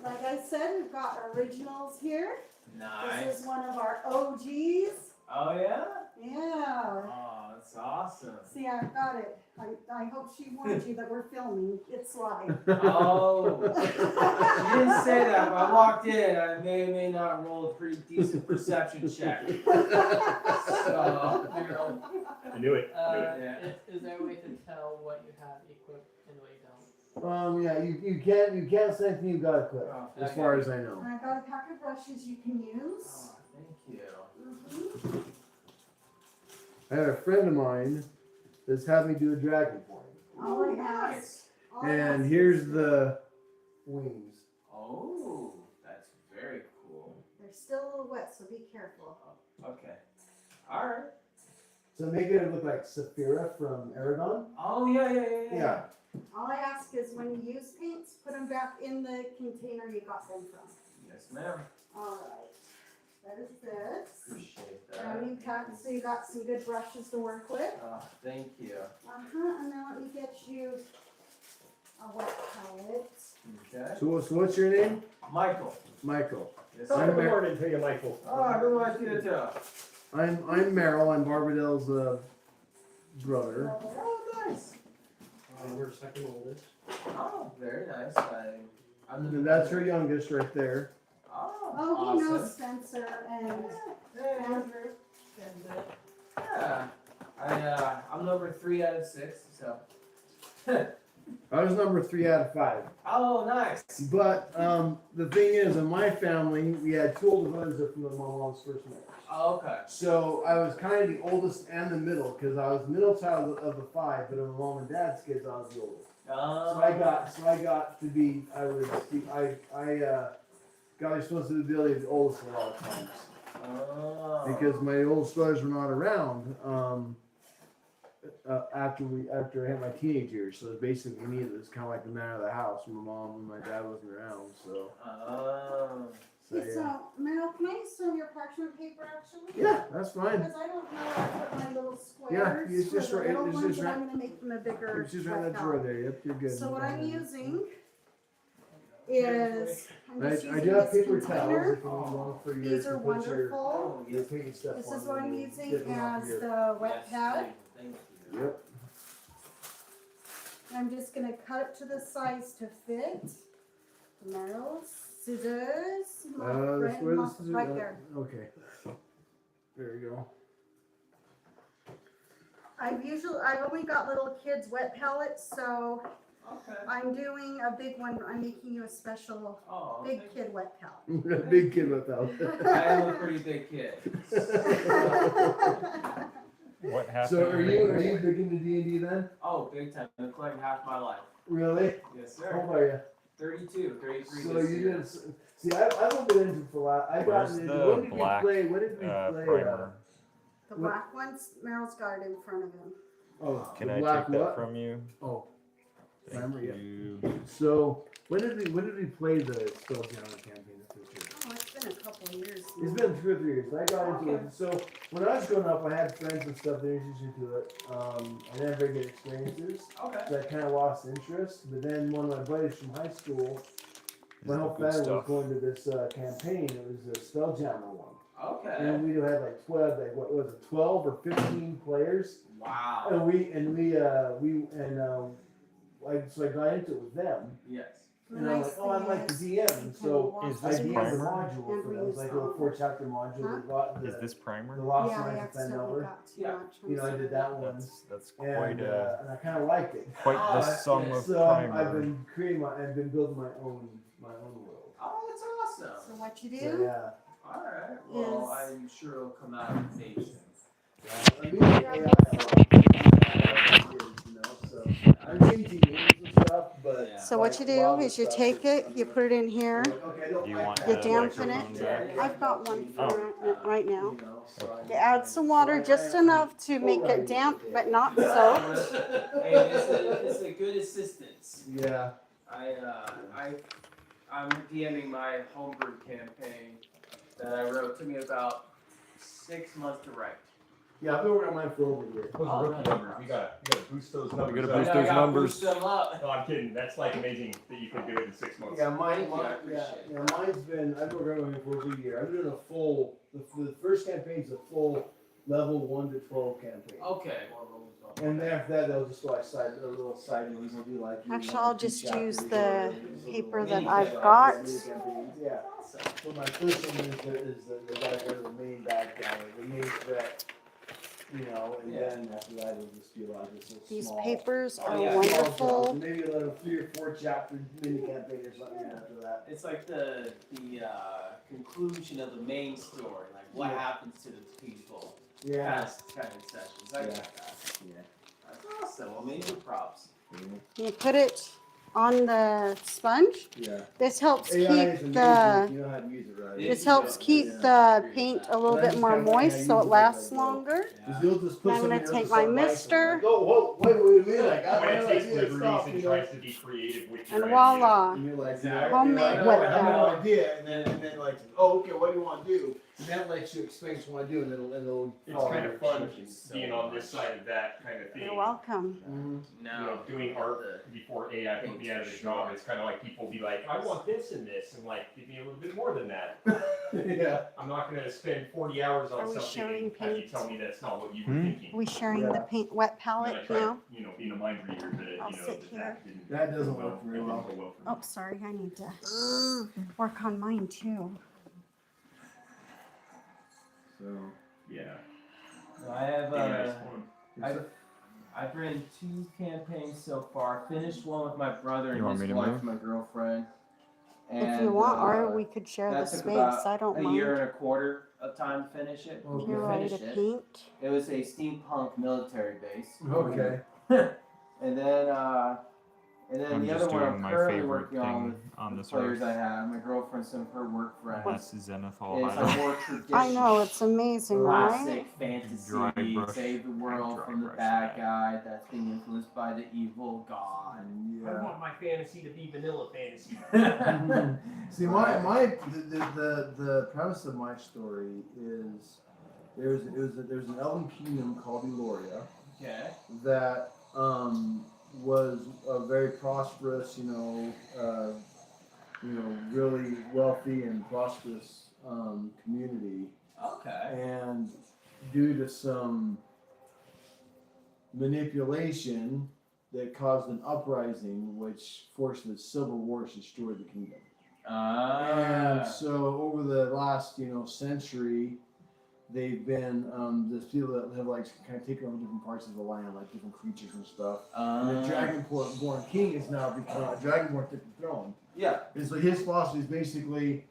Like I said, we've got originals here. This Nice. is one of our OGs. Oh yeah. Yeah. Oh, that's awesome. See, I've got it. I hope she warned you that we're filming. It's live. Oh, she didn't say that, but I walked in. I may or may not roll a pretty decent perception check. So, you know, I knew it. Yeah. Is there a way to tell what you have equipped and what you don't? Yeah, you can't say anything you've got to clip, Oh, as okay. far as I know. And I've got a pack of brushes you can use. Oh, thank you. Mhm. I have a friend of mine that's had me do a dragon for him. All I have. Nice. All I And ask here's is- the wings. Oh, that's very cool. They're still a little wet, so be careful. Okay. All right. So make it look like Saphira from Aragon. Oh yeah. Yeah. All I ask is when you use paints, put them back in the container you got them from. Yes, ma'am. All right. That is this. Appreciate that. And you got, so you got some good brushes to work with. Oh, thank you. And then let me get you a wet palette. Okay. So what's your name? Michael. Michael. Yes, Top sir. of the morning to you, Michael. Oh, good luck to you too. I'm Merrill. I'm Barbadell's brother. Oh, nice. We're second oldest. Oh, very nice. I'm the And that's her youngest right there. Oh, Oh, awesome. he knows Spencer and Hey, Andrew. yeah. I'm number 3 out of 6, so. I was number 3 out of 5. Oh, nice. But the thing is, in my family, we had 2 older brothers that from my mom's first marriage. Oh, okay. So I was kind of the oldest and the middle, because I was the middle child of the 5, but of my mom and dad's kids, I was the oldest. So I got to be, I got responsibility of the oldest a lot of times. Oh. Because my oldest brothers were not around after I had my teenage years. So basically me that was kind of like the man of the house when my mom and my dad wasn't around. So, Oh. Hey, yeah. so, Meryl, can I use some of your parchment paper actually? Yeah, that's fine. Because I don't know where to put my little squares. Yeah, it's for just the right- little it's ones, just and right- I'm gonna make them a bigger. It's just right in wet that drawer palette. there. Yep, you're good. So what I'm using is, I'm I just do using have this paper towels container. if you need one for your. These are to put your- wonderful. Your paint stuff This on is what when I'm you using get them off as your- the wet Yes, pad. Thank you. Yep. I'm just gonna cut it to the size to fit. Meryl's scissors. That's where this is. Right there. Okay. There you go. I've only got little kids wet palettes, so Okay. I'm doing a big one. I'm making you a special Oh, big thank kid wet palette. A big kid without. you. I am a pretty big kid. What happened? So are you big into D&D then? Oh, big time. Been playing half my life. Really? Yes, How sir. old are you? 32, 33 So this you year. did. See, I've been into for a while. I got Where's into. the When did black, we play? When did we play? primer? The black one's Meryl's got it in front of him. Oh, Can the I black take that what? from you? Oh, Thank Primer, yeah. you. so when did we play the Spelljammer campaign the first year? Oh, it's been a couple of years. It's now. been 2 or 3 years. I got into it. So when I was growing up, I had friends and stuff that introduced me to it. I didn't have very good experiences, Okay. so I kind of lost interest. But then one of my buddies from high school, my whole Good family was stuff. going to this campaign. It was a Spelljammer one. Okay. And we had like 12, like what was it, 12 or 15 players, Wow. and so I got into it with them. Yes. And I'm like, oh, I'd like to DM. And so Is I this DM'd the primer? module for them. It was like a little 4-chapter module. Huh? They got Is the, this the primer? Lost Yeah, I Lines of accidentally Fendover. got too Yeah. much. I'm You know, I did that one. That's quite And, a and I kind of liked it. quite Oh, the that's sum good. of So I've primer. been creating I've been building my own world. Oh, that's So awesome. what you So do? yeah. All right. Well, Is- I'm sure it'll come out in page soon. I mean, AI a lot. You know, so I'm changing names and stuff, but Yeah. So what you do is you take it, you put it in here, Okay, I don't Do you like want that. you dampen it. microphone I've got one for right now. You know, so You add some water, just enough to make it damp, but not soaked. Hey, it's a good assistance. Yeah. I'm DMing my homebrew campaign that I wrote. It took me about 6 months to write. Yeah, I've been working on mine for over a year. Those are rookie numbers. We gotta boost those numbers. gotta up. boost I those gotta numbers. boost them up. No, I'm kidding. That's like amazing that you could do it in 6 months. Yeah, Thank you, I appreciate it. mine's been, I've been working on it for over a year. I'm doing a full, the first campaign's a full level 1 to 12 campaign. Okay. And then after that, they'll just go outside, a little side ones will be like. Actually, I'll just use the paper that Mini I've campaigns. got. Yeah. So my first one is the guy that goes the main bad guy, the main threat, you know, and then after that it'll just be like this little These small. papers are Oh, yeah. wonderful. Maybe a little 3 or 4 chapter mini campaign or something after that. It's like the conclusion of the main story, like what Yeah. happens to the people. Yeah. Kind of sessions. I Yeah. got that. Yeah. That's awesome. Well, major props. You put it on the sponge. Yeah. This helps AI is keep amazing. the, You know how to use it, right? this helps keep the paint a little bit more moist so it lasts longer. Because you'll just put I'm gonna something else take my on rice mister. and like, oh, whoa, wait a minute, I got When it my takes idea, liberties stop, and you know? tries to be creative with your And idea. voila. And you're like, Exactly. Homemade I wet have no palette. idea, and then like, oh, okay, what do you want to do? And that lets you explain what you want to do, and it'll. It's follow kind your of fun instructions. being on this side of that kind of thing. You're welcome. Mhm. You know, doing art before AI put me out of the job, it's kind of like people be like, I want this and this, and like, give me a little bit more than that. Yeah. I'm not gonna spend 40 hours Are on we something sharing and have you paint? tell me that's not what you were Hmm? thinking. Are we sharing Yeah. the paint wet I'm gonna palette try, now? you know, being a mind reader, that, I'll you know, sit that here. didn't That doesn't go work very that well. didn't go well for me. Oh, sorry, I need to work on mine too. So, yeah. I have AI's fun. I've written 2 campaigns so far. Finished one with my brother You and want his me to wife, move? my girlfriend. If you want, or uh, we could share the that took space. about I don't a year mind. and a quarter of time to finish it. Okay. We You're ready to finished it. paint. It was a steampunk military base. Okay. And then I'm the just other one doing I'm my currently favorite working on thing with on the this players earth. I have, my girlfriend, some of her work friends. That's Zenithal It's a highlight. more traditional, I know, it's amazing, right? classic fantasy, Dry brush save the world dry from the brush bad that. guy that's being influenced by the evil god. Yeah. want my fantasy to be vanilla fantasy. See, the premise of my story is there's an elven kingdom called Eloria Okay. that was a very prosperous, really wealthy and prosperous community, Okay. and due to some manipulation that caused an uprising, which forced the civil wars to destroy the kingdom. And so over the last, century, they've been the people that have like kind of taken over different parts of the land, like different creatures and stuff. And the Dragonborn king is now become a Dragonborn took the throne. Yeah. And so his philosophy is basically,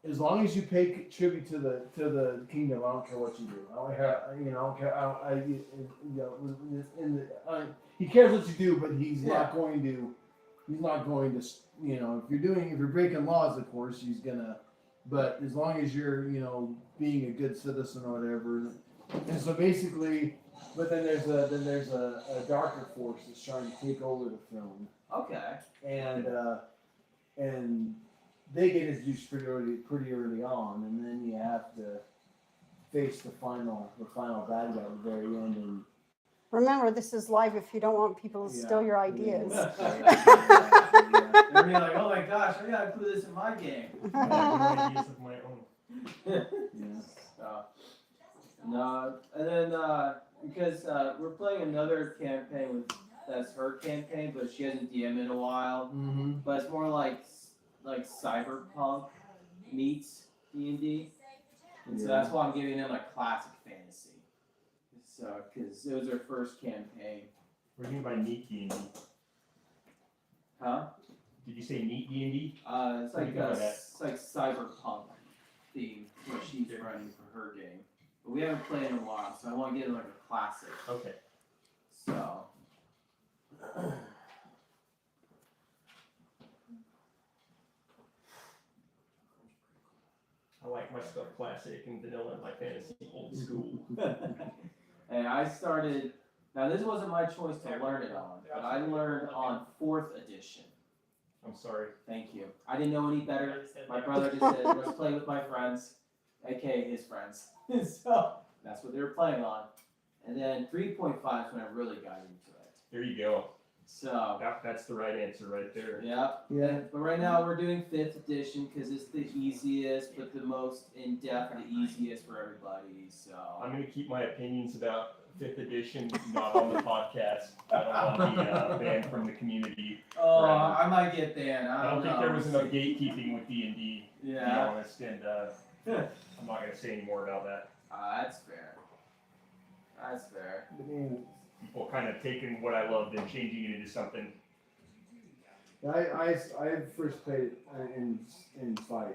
as long as you pay tribute to the kingdom, I don't care what you do. I don't care, I don't care. He cares what you do, but he's not going to. He's not going to. If you're breaking laws, of course, he's gonna. But as long as you're, being a good citizen or whatever, and so basically, but then there's a darker force that's trying to take over the throne, Okay. and they get introduced pretty early on, and then you have to face the final bad guy at the very end, and Remember, this is live if you don't want people to steal your ideas. They're like, oh my gosh, I gotta include this in my game. Ideas of my own. No, and then because we're playing another campaign with that's her campaign, but she hasn't DM'd in a while. Mm-hmm. But it's more like cyberpunk meets D&D, and so that's why I'm giving them a classic fantasy. So, because it was their first campaign. What do you mean by neat D&D? Huh? Did you say neat D&D? It's What do like you mean by that? it's like cyberpunk theme, what she's running for her game. But we haven't played in a while, so I want to get it like a classic. Okay. So. I like my stuff classic and vanilla, my fantasy old school. And I started. Now this wasn't my choice to learn it on, but I learned on 4th edition. I'm sorry. Thank you. I didn't know any better. My brother just said, let's play with my friends, aka his friends. So that's what they were playing on. And then 3.5 is when I really got into it. There you go. So, That's the right answer right there. yeah. Yeah. But right now we're doing 5th edition because it's the easiest, but the most in-depth and the easiest for everybody. So. I'm going to keep my opinions about 5th edition not on the podcast. I don't want to be banned from the community. Oh, forever. I might get banned. I don't think there was enough gatekeeping with D&D, to be Yeah. honest, and I'm not going to say any more about that. That's fair. That's fair. People kind of taking what I loved and changing it into something. I first played it in 5e.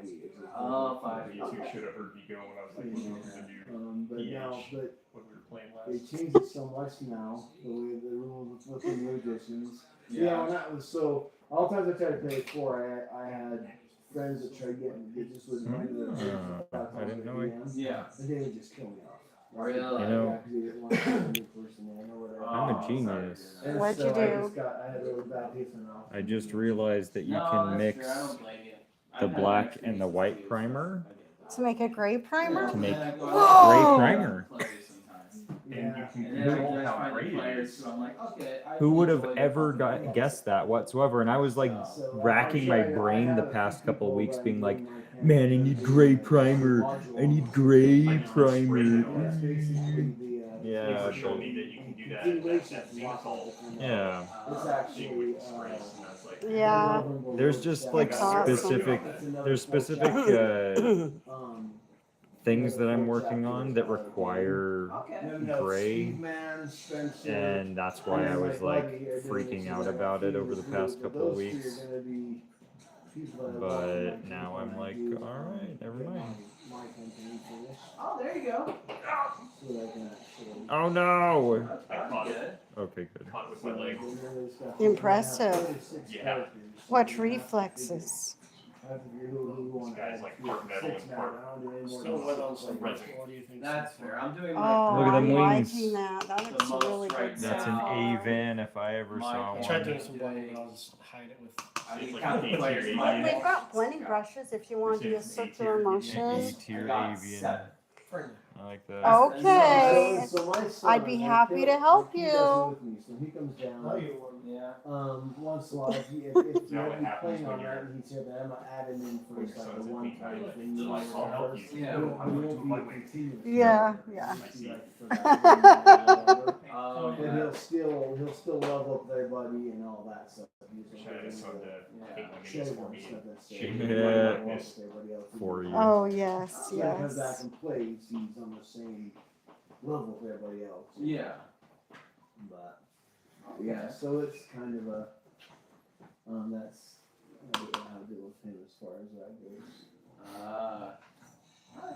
Oh, You two should have heard me go when I was like, what we were going to do But now, but when we were playing they last. changed it so much now. The way the rules with the new editions. Yeah, and that was so. All the times I tried to play it before, I had friends that tried getting it just was right I didn't know Yeah. And they would just kill me off. Really? You know, I'm a genius. What'd you do? I had a really bad taste in my mouth. I just realized that you No, can that's mix fair. I don't blame you. the I've had black mixed and the mixes white too, so primer I get that. To make a gray primer? to make And then I go gray out primer. and play sometimes. And Yeah. you can And then I control just how find great the it players is. who I'm like, okay. I Who would have enjoy the ever fucking guessed that whatsoever? And I was like So, racking my I brain the had a past few couple of people weeks that being like, doing my campaign man, I need gray primer. I need gray primer. It's basically the Yeah. Thanks for showing me that you can do that. That zenithal Yeah. It's thing actually with the sprays, and I was like, Yeah. There's just like That's awesome. specific things that I'm working on that require gray, and that's why I was like freaking out about it over the past couple of weeks. But now I'm like, all right, never mind. Oh, there you go. Oh no! I caught it. Good. Okay, good. Caught it with my leg. Impressive. Yeah. What reflexes? This guy's like part metal and part So what else? resin. What do you think? That's fair. I'm doing Oh, my Look at them I'm wings. liking that. That The looks most really right good so That's an far. A-Van if I ever saw I tried one. doing some blending, but I'll just hide it with. I It's mean, like count an the players. A-tier My avian. We've got blending brushes if you want to do a circular motion. A-tier I got avian. 7. I like that. Okay. my son, I'd be happy to help he you. does it with me, so he comes down. Oh, you were. Yeah. Once in a while, if you Now what have me happens playing when on you're- that, and he said that I'm gonna add him in for When your like a son's at one week time nine, thing. they're like, I'll help you. Yeah. We won't be continuous. Yeah, yeah. I see. Oh, But yeah. he'll still level up their buddy and all that stuff. Wish I had a son to paint my Show nails them for me stuff and that's shape there. it Yeah. like this. For you. Oh, yes, So when he comes back yes. and plays, he's on the same level with everybody else. Yeah. But yeah, so it's kind of a that's I don't know how to deal with him as far as that goes.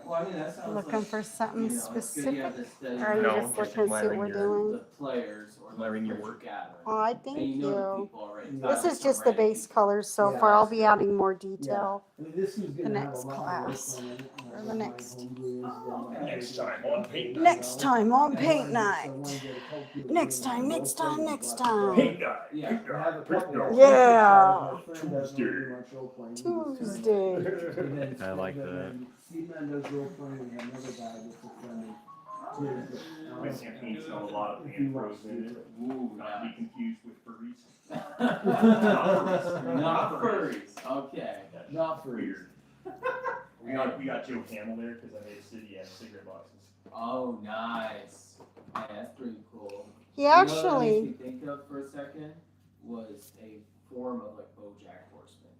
Well, I mean, that sounds Looking like, for something you know, it's good you specific? have this Or are you designated No, just just looking to see what admiring we're your- doing? the players or Admiring your the work. gathering. Oh, I And thank you know the you. people already. This is just the base colors so Yeah. far. I'll be adding more detail. I mean, this is gonna have next a lot class. more work on it, Or the what my next. homebrew is, Oh, then okay. Next time on paint night. Next time on paint I wanna night. get a couple Next people time, in next role time, playing, next but, time. Paint night. Yeah. I have a couple. Yeah. My friend doesn't do much role playing. He just kinda- Tuesday. And then I like Steve that. and Steve Man does role playing, and another guy that's a friend of his. My campaign's got a lot of If he wants panthros to in do it. it. Ooh, Not to be nice. confused with furries. Not furries. Okay. That's Not furries. weird. We got Joe Camel there because I made a city out of cigarette boxes. Oh, nice. Yeah, that's pretty cool. He You know what that actually, makes me think of for a second was a form of like BoJack Horseman.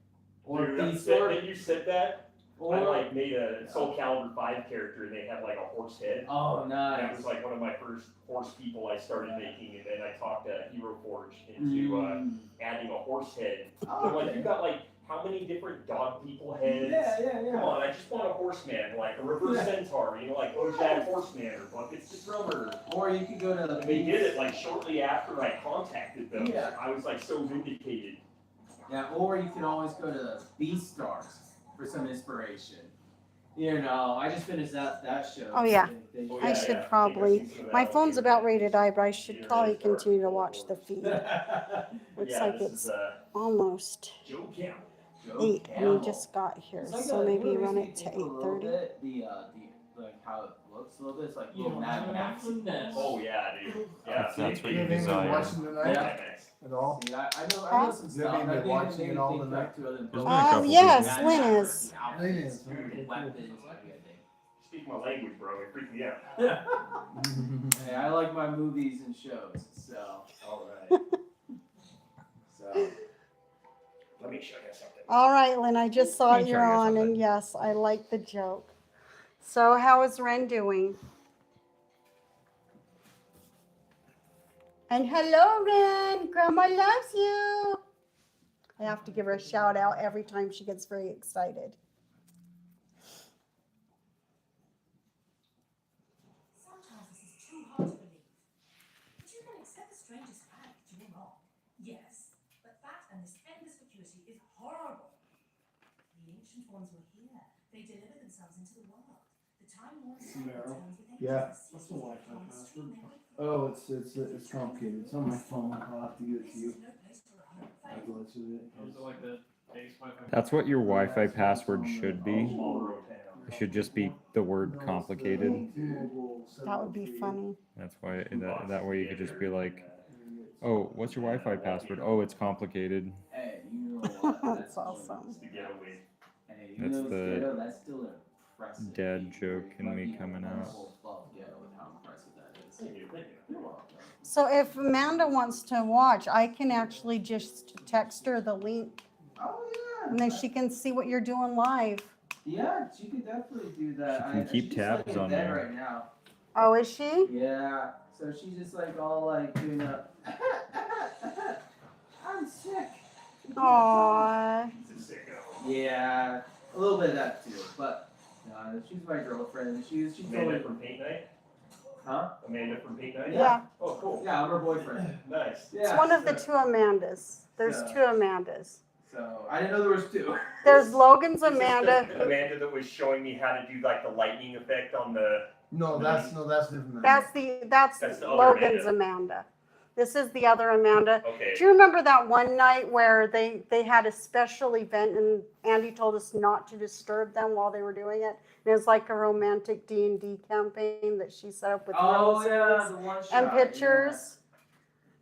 Or Or Dude, Beast that you said that. or I like made a Soul Calibur 5 character and they had like a horse head. oh And nice. that was like one of my first horse people I started making, and then I talked Hero Forge into adding a horse head. Oh, I'm like, okay. you got like how many different dog people heads? Yeah. Come on, I just want a horseman, like a reverse centaur, you know, like BoJack Horseman or Buckets the Drummer. Or you could go to the And they did it like shortly after I contacted them. Yeah. I was like so vindicated. Yeah, or you can always go to Beastars for some inspiration. You know, I just finished that show. Oh, yeah. They- Oh, I yeah, should yeah. probably, my phone's about ready to die, but I should probably continue to watch the feed. Looks Yeah, like this it's is almost Joe Campbell. Joe 8 and Campbell. we just got here, It's like so a- maybe you know, run makes it me to think a little 8:30. bit, the like how it looks a little bit. It's like You little don't Mad have Max. finesse. Oh yeah, dude. Yeah. If that's what you Have you been desire. watching tonight Yeah. at all? See, I know Huh? some Have you stuff. been I think watching maybe it all think tonight? back to other There's been a programs. couple Yes, Mad Lynn Max, is. outfits, Lynn is. Okay, weapons, everything. Speak my language, bro. It freaked me out. Hey, I like my movies and shows, so. All right. So. Let me show you something. All right, Lynn, I just saw Let me show you're you on, and something. yes, I like the joke. So how is Ren doing? And hello, Ren. Grandma loves you. I have to give her a shout out every time she gets very excited. Sometimes this is too hard to believe. But you can accept the strangest fact, you're wrong. Yes, but that and this endless vacuity is horrible. The ancient ones were here. They delivered themselves into the world. The time lords Merill. returns with Yeah. ages. What's the Wi-Fi password? Oh, it's complicated. It's on my phone. I'll have to give it to you. No place for a home. I'll go through it. Is it like the base Wi-Fi? That's what your Wi-Fi password should be. Small rural town. It should just be the word complicated. That would be funny. That's why that way you could just be like, oh, what's your Wi-Fi password? Oh, it's complicated. Hey, you know what? That's awesome. It's the getaway. Hey, you That's know, the ghetto, that's still impressive. dad joke in Might me be coming one out. level above ghetto with how impressive that is. Thank you, thank you. You're welcome. So if Amanda wants to watch, I can actually just text her the link, Oh yeah. and then she can see what you're doing live. Yeah, she could definitely do that. She can keep she's tabs like in on bed there. right now. Oh, is she? Yeah. So she's just like all like doing a. I'm sick. Aww. He's a sicko. Yeah, a little bit of that too, but she's my girlfriend. She told Amanda me, from Paint Night? huh? Amanda from Paint Night? Yeah, Oh, cool. Yeah, I'm her boyfriend. Nice. Yeah. it's one of so, the two Amandas. There's Yeah. two Amandas. So I didn't know there was two. There's Logan's Is this Amanda. the Amanda that was showing me how to do like the lightning effect on the. No, that's different. That's That's the other Logan's Amanda. This is the other Amanda. Okay. Do you remember that one night where they had a special event and Andy told us not to disturb them while they were doing it? And it was like a romantic D&D campaign that she set up with Oh roses yeah, the one shot. and pictures.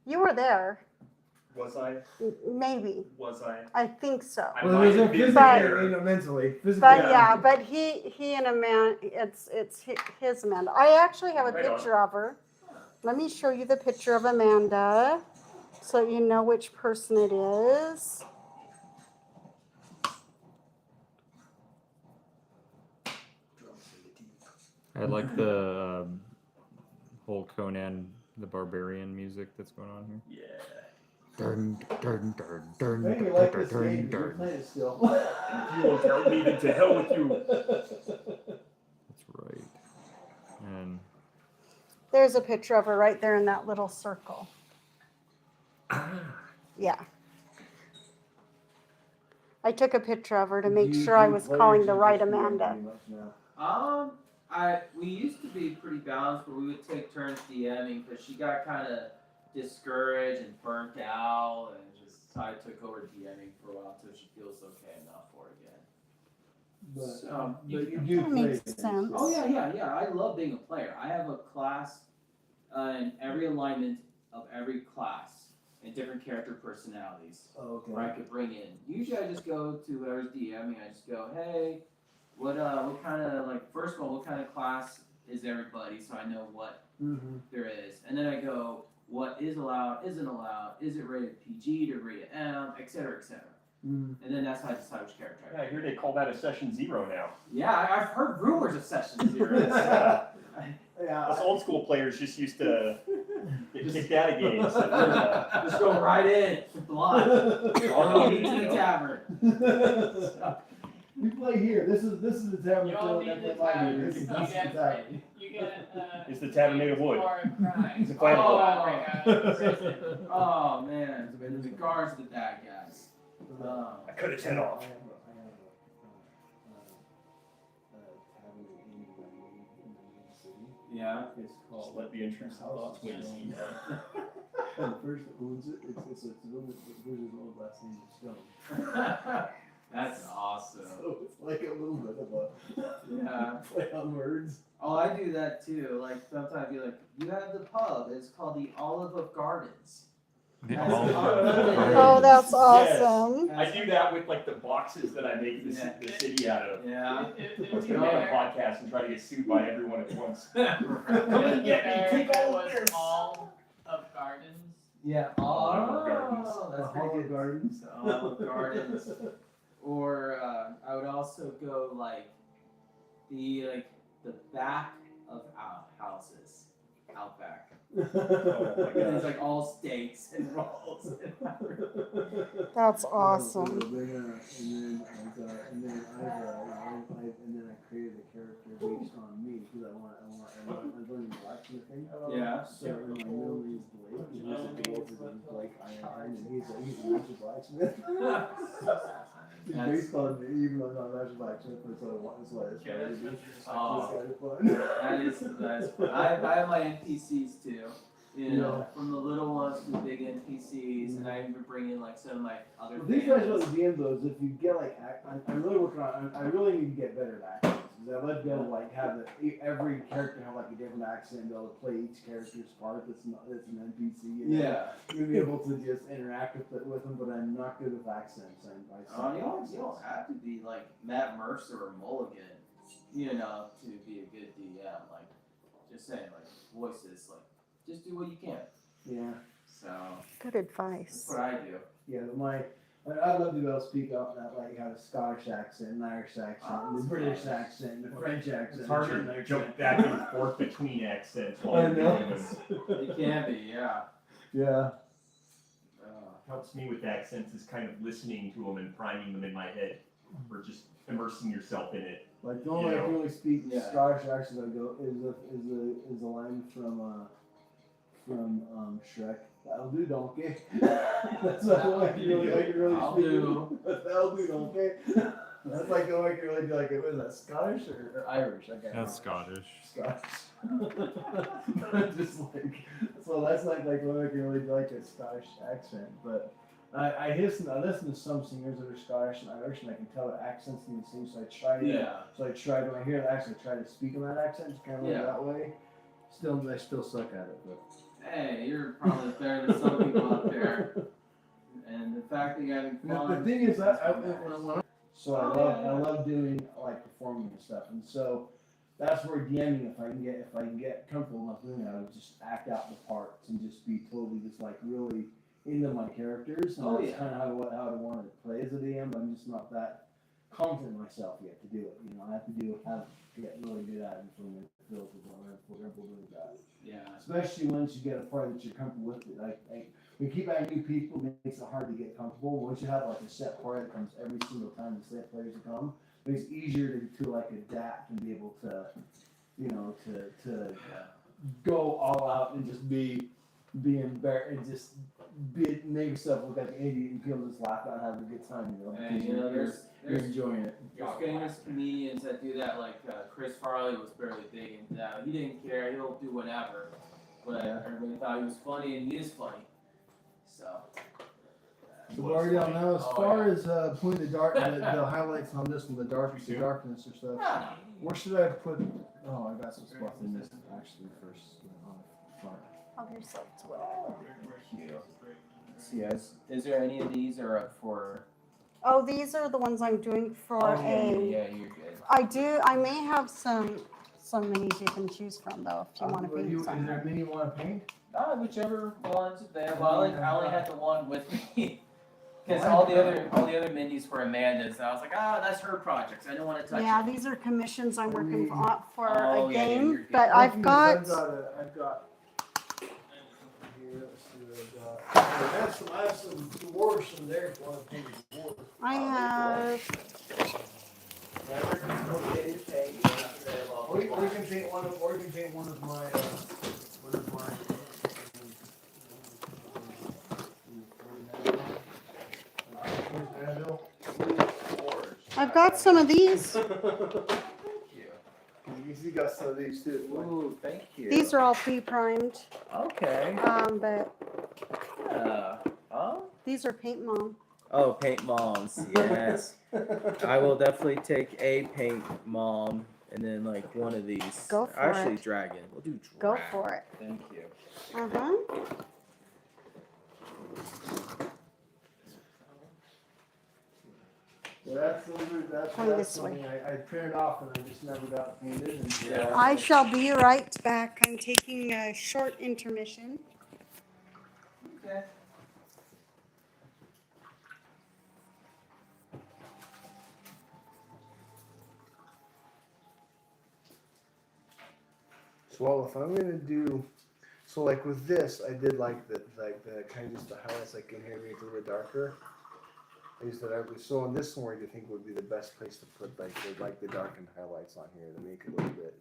You were there, Was I? maybe. Was I? I think so. I Well, might it was have been physically, there. mentally. Physically. But yeah, but he and Amanda, it's his Amanda. I actually have a Right on. picture of her. Let me show you the picture of Amanda, so you know which person it is. I like the whole Conan the Barbarian music that's going on here. Yeah. Dun, dun, dun, dun, Maybe dun, like dun, this dun, game. You're dun. playing it still. You won't tell me, then to hell with you. That's right. And There's a picture of her right there in that little circle. Yeah. I took a picture of her to make sure I was calling the right Amanda. We used to be pretty balanced, but we would take turns DMing because she got kind of discouraged and burnt out, and just so I took over DMing for a while until she feels okay enough for it again. But You you do That play makes games. sense. Oh yeah. I love being a player. I have a class in every alignment of every class and different character personalities Oh, where I okay. could bring in. Usually I just go to whoever's DMing. I just go, hey, what kind of like first of all, what kind of class is everybody, so I know what Mm-hmm. there is, and then I go, what is allowed, isn't allowed, is it rated PG to rated M, etc., etc. And then that's how I decide which character I Yeah, I hear they call that a session 0 now. Yeah, I've heard rumors of session 0. Yeah. Us old school players just used to get kicked out of games. Just go right in, blind. Follow me to the tavern. We play here. This is the tavern. You all need the tavern. This is You the get, tavern. you get, It's the tavern made of wood. It's a Oh, flammable. oh man, the guards are the bad guys. I cut his head off. Yeah. It's Just called. let the intrusive thoughts win. And the person that owns it, it's a woman whose old last name is Stone. That's awesome. So it's like a little bit of a Yeah. play on words. Oh, I do that too. Like sometimes you're like, you have the pub. It's called the Olive of Gardens. The That's Olive awesome. Oh, that's Yes. awesome. I do that with like the boxes that I make the, Yeah. the city out of. Yeah. I was gonna make a podcast and try to get sued by everyone at once. Come and get me, take all of was this. all of gardens. Yeah. Olive of Gardens. Oh, The that's pretty Hollow good. Gardens. Olive Gardens. Or I would also go like the back of houses, out back. Oh my And it's gosh. like all steaks and rolls. That's awesome. And then I created a character based on me because I'm doing the blacksmithing. Yeah. So and my middle name is Blake, and he's a dwarf, his name's Blake Iron, and he's a master blacksmith. He's That's- based on me, even though I'm not a master blacksmith, that's what I started to do. Oh. It's kind of fun. That's fun. I have my NPCs too. You know, Yeah. from the little ones to the big NPCs, and I even bring in like some of my other. Well, these guys families. really DM those. If you get like, I'm really working on. I really need to get better at accents. I love to be able to like have every character have like a different accent, be able to play each character's part. That's an NPC. You know? Yeah. To be able to just interact with them, but I'm not good with accents. You don't have to be like Matt Mercer or Mulligan, you know, to be a good DM. Like, just saying, like voices, like just do what you can. Yeah. So Good that's advice. what I do. Yeah, but I'd love to be able to speak up that like have a Scottish accent, an Irish accent, the British accent, the French accent. It's hard the German to accent. jump back and forth between accents while I you're know. doing them. It can be, yeah. Yeah. Helps me with accents is kind of listening to them and priming them in my head, or just immersing yourself in it. Like the only I can really speak Yeah. Scottish accent I go is a line from Shrek. That'll do, donkey. That's not the only I can really I'll speak. do. That'll do, donkey. That's like the only I can really do. Like, what is that, Scottish or Irish? I can't That's remember. Scottish. Just like, so that's like the only I can really do, like a Scottish accent. But I listen to some singers that are Scottish and Irish, and I can tell their accents in the same. So I try to. Yeah. So I try to, when I hear the accent, I try to speak in that accent, kind of like Yeah. that way. I still suck at it, but. Hey, you're probably better than some people out there. And the fact that you're having fun. The thing is that so I love doing like performing and stuff, and so that's where DMing, if I can get comfortable enough doing that, I would just act out the parts and just be totally just like really into my characters. And Oh, that's yeah. kind of how I want to play as a DM, but I'm just not that confident myself yet to do it. You know, I have to get really good at it for me to feel comfortable doing that. Yeah. Especially once you get a part that you're comfortable with it. Like we keep adding new people, it makes it hard to get comfortable. Once you have like a set part that comes every single time the set players come, it makes it easier to like adapt and be able to, you know, to go all out and just be embarrassed and just make yourself look like an idiot and people just laugh out and have a good time, you know. And because you know, you're there's enjoying it. There's famous comedians that do that, like Chris Farley was fairly big into that. He didn't care, he'll do whatever. But Yeah. everybody thought he was funny, and he is funny. So. So Mario, now as Oh, far yeah. as putting the highlights on this one, the darkness or stuff. Yeah. Where should I put? Oh, I got some spots in this actually first. Front. Help yourself to whatever. See, is there any of these are up for? Oh, these are the ones I'm doing for Oh, yeah, a. yeah, you're good. I may have some some minis you can choose from though, if you want to paint Is some. there a mini you want to paint? Whichever ones they have. Well, I only had the one with me. Because all the other minis were Amanda's, and I was like, that's her projects. I don't want to touch Yeah, it. these are commissions I'm working for Oh, a yeah, game, you're good. but I've got. I've got. Here, let's see what I've got. I have some dwarves from there if you want to paint a dwarf. I have. Or you can paint one of, my, I've got some of these. You got some of these too. Ooh, thank you. These are all pre-primed, Okay. but Oh. these are Paint Mom. Oh, paint moms. Yes. I will definitely take a paint mom and then like one of these. Go for Actually, it. dragon. We'll do dragon. Go for it. Thank you. Uh-huh. Yeah, Come this something way. I printed off and I just never got painted. And Yeah. I shall be right back. I'm taking a short intermission. Okay. So well, if I'm gonna do, so like with this, I did like the kind of just the highlights like in here make it a little bit darker. I used that so on this one, where do you think would be the best place to put the darkened highlights on here to make it a little bit?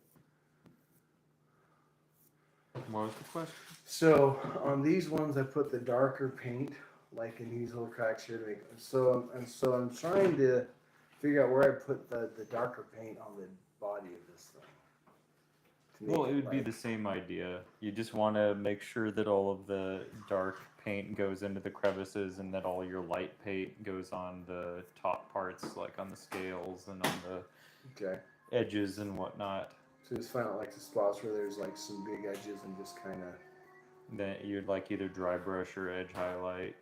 What was the question? So on these ones, I put the darker paint, like in these little cracks here to make. So I'm trying to figure out where I put the darker paint on the body of this thing. to make Well, it would be like- the same idea. You just want to make sure that all of the dark paint goes into the crevices and that all your light paint goes on the top parts, like on the scales and on the Okay. edges and whatnot. So just find out like the spots where there's like some big edges and just kind of. Then you'd like either dry brush or edge highlight.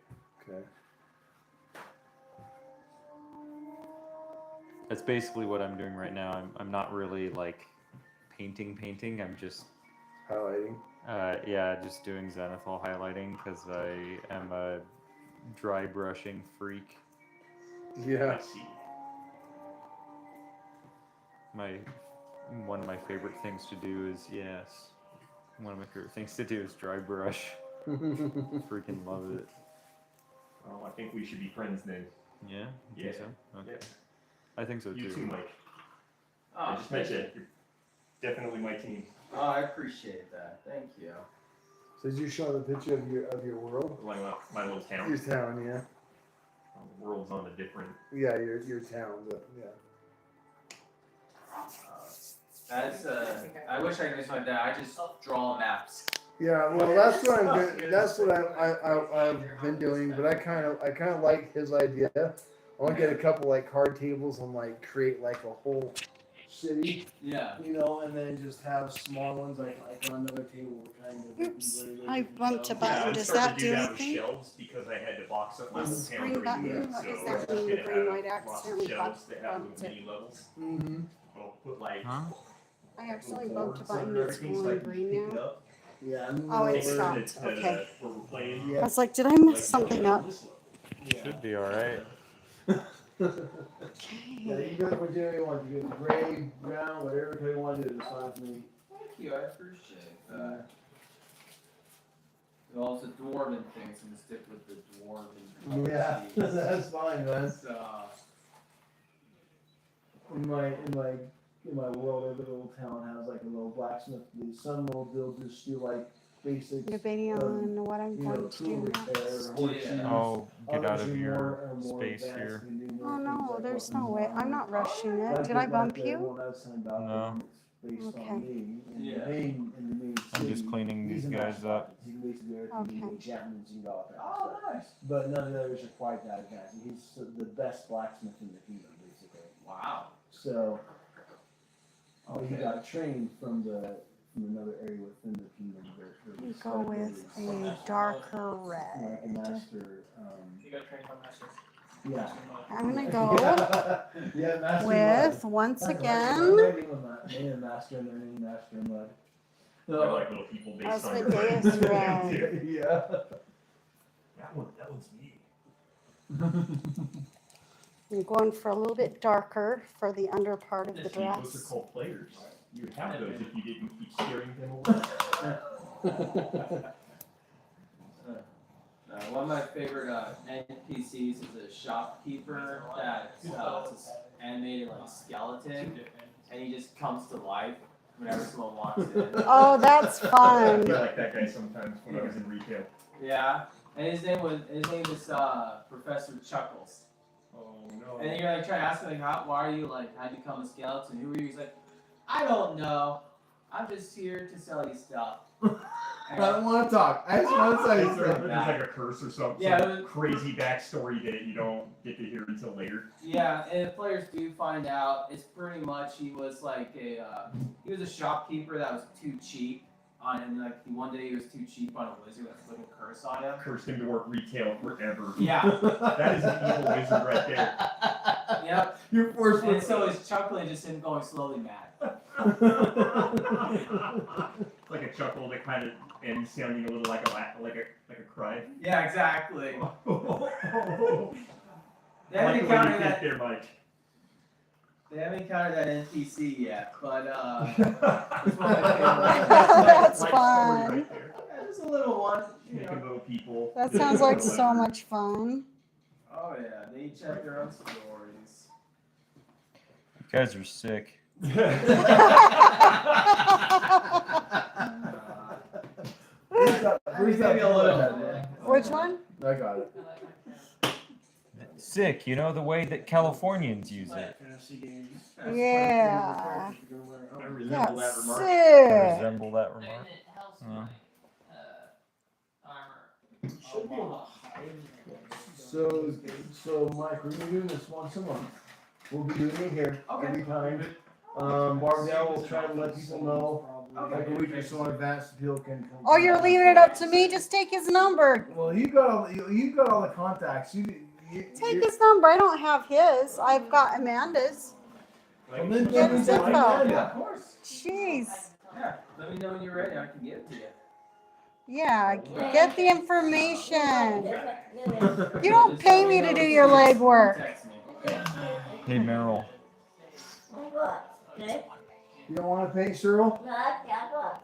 Okay. That's basically what I'm doing right now. I'm not really like painting. I'm just Highlighting. just doing zenithal highlighting because I am a dry brushing freak. Yeah. I see. One of my favorite things to do is dry brush. Freaking love it. Well, I think we should be friends then. Yeah? You think Yeah. so? Okay. Yeah. I think so You too. too, Mike. I just met you. You're definitely my team. Oh, I appreciate that. Thank you. So did you show the picture of your world? Like my little town. Your town, yeah. The world's on a different. Yeah, your town, but yeah. That's I wish I could do something like that. I just draw maps. Yeah, well, that's what I'm doing. That's what I've been doing. But I kind of like his idea. I want to get a couple like card tables and like create like a whole city, Yeah. you know, and then just have small ones like on another table, kind of. Oops, I bumped a Yeah, button. I'm Does starting that to do that with anything? shelves because I had to box up my This whole town green pretty button, good. what So is I'm that gonna green have light lots of accidentally shelves that have bumped many levels. Mm-hmm. I'll put like Huh? I accidentally little bumped a boards button under that's everything so I glowing can green pick it now. up. Yeah. Oh, it Take it stopped. to Okay. where we're playing. Yeah. I was like, did I mess something up? Yeah. Should be alright. Yeah, you can go whichever you want. You get gray, brown, whatever you want to do. It's fine with me. Thank you. I appreciate that. And also dwarven things, and stick with the dwarven. Yeah, that's fine, man. That's, In my world, every little town has like a little blacksmith. Some will just do like basic, Debating on what I'm you know, going to tool do repair, next. horseshoes. Oh, get out Others of are your are more space advanced here. and do more Oh things no, like there's what no way. I'm not rushing it. like Did I the- bump like the you? one I was telling about, No. It's based Okay. on me. In Yeah. in the main I'm just city, cleaning he's these a guys master up. artist. He can basically do everything. He Okay. can enchantments and all that. oh, stuff. nice. But none of the others are quite that advanced. And he's the best blacksmith in the kingdom, basically. Wow. So he Okay. got trained from another area within the kingdom. Let me go with a darker like a red. master. You got trained from masters. Yeah. I'm gonna go Yeah, master with, mud. once That's again, right. Name master and their name master mud. They're like little people based on your Asmodeus brand. red. Yeah. That one's me. I'm going for a little bit darker for the under part of the See, those are dress. called players. You would have those if you didn't keep scaring them away. One of my favorite NPCs is a shopkeeper that's this animated like skeleton, and he just comes to life whenever someone walks in. Oh, that's I fun. feel like that guy sometimes when I was in retail. Yeah, and his name is Professor Chuckles. Oh no. And you're like trying to ask him like, why are you like, how'd you become a skeleton? Who are you? He's like, I don't know. I'm just here to sell you stuff. I don't want to talk. I just want to say Is there something. like a curse or something? Yeah, Some it was- crazy backstory that you don't get to hear until later. Yeah, and if players do find out, it's pretty much he was like he was a shopkeeper that was too cheap on, and like one day he was too cheap on a wizard that put a curse on him. Cursed him to work retail forever. Yeah. That is an evil wizard right there. Yep. You're forced And so his chuckling just him going slowly mad. Like a chuckle that kind of ends sounding a little like a cry. Yeah, exactly. They I like haven't the way you encountered think that. there, Mike. They haven't encountered that NPC yet, but That's That's fun. Right there. yeah, just a little one. You Making know. little people. That sounds like so much fun. Oh yeah, they each have their own stories. You guys are sick. Where's that? Maybe a little. Which one? I got it. Sick, you know the way that Californians use it. Fantasy games. Yeah. I resemble that remark. Sick. Resemble that And remark? it helps Yeah. my armor. Should be able to hide. So Mike, we're gonna be doing this once a month. We'll be doing it here Okay. every time. Barbell will try to let people know like a week or so in advance so people can come. Oh, you're leaving it up to me? Just take his number. Well, you got all the contacts. Take his number. I don't have his. I've got Amanda's. Well, then Get give his it to info. Yeah, Amanda. of course. Jeez. Yeah, let me know when you're ready. I can give it to you. Yeah, get the information. You don't pay me to do your legwork. Text me. Hey, Meryl. You don't want to paint, Cheryl?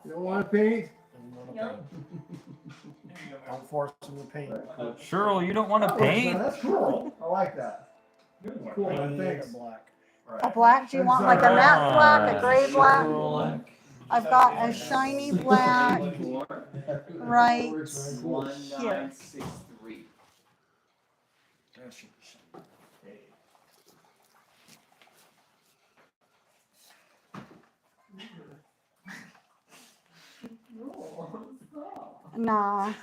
You don't want to paint? Don't force him to paint. Cheryl, you don't want to paint? That's cool. I like that. Good one. Cool. Maybe Thanks. black. A black? Do you want like a matte black, a gray black? Cheryl. I've got a shiny black right here. 1963. Nah.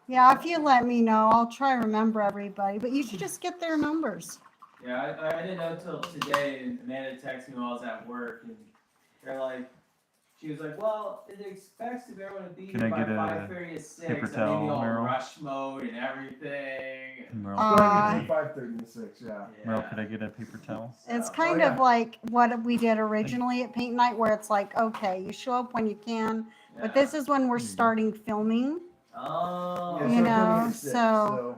Yeah, if you let me know, I'll try to remember everybody, but you should just get their numbers. Yeah, I didn't know until today, and Amanda texted me while I was at work, and they're like, she was like, well, it expects everyone to be Can here I by get a 5:30 to 6, paper and towel, maybe all Meryl? rush mode and everything. And, Meryl, Uh, 5:30 to 6, yeah. Meryl, could I get a paper towel? It's so- kind Oh, of like what we did originally at Paint Night, where it's like, okay, you show up when you can, but yeah. this is when we're starting filming. Oh. Yeah, You so know, coming at 6, so-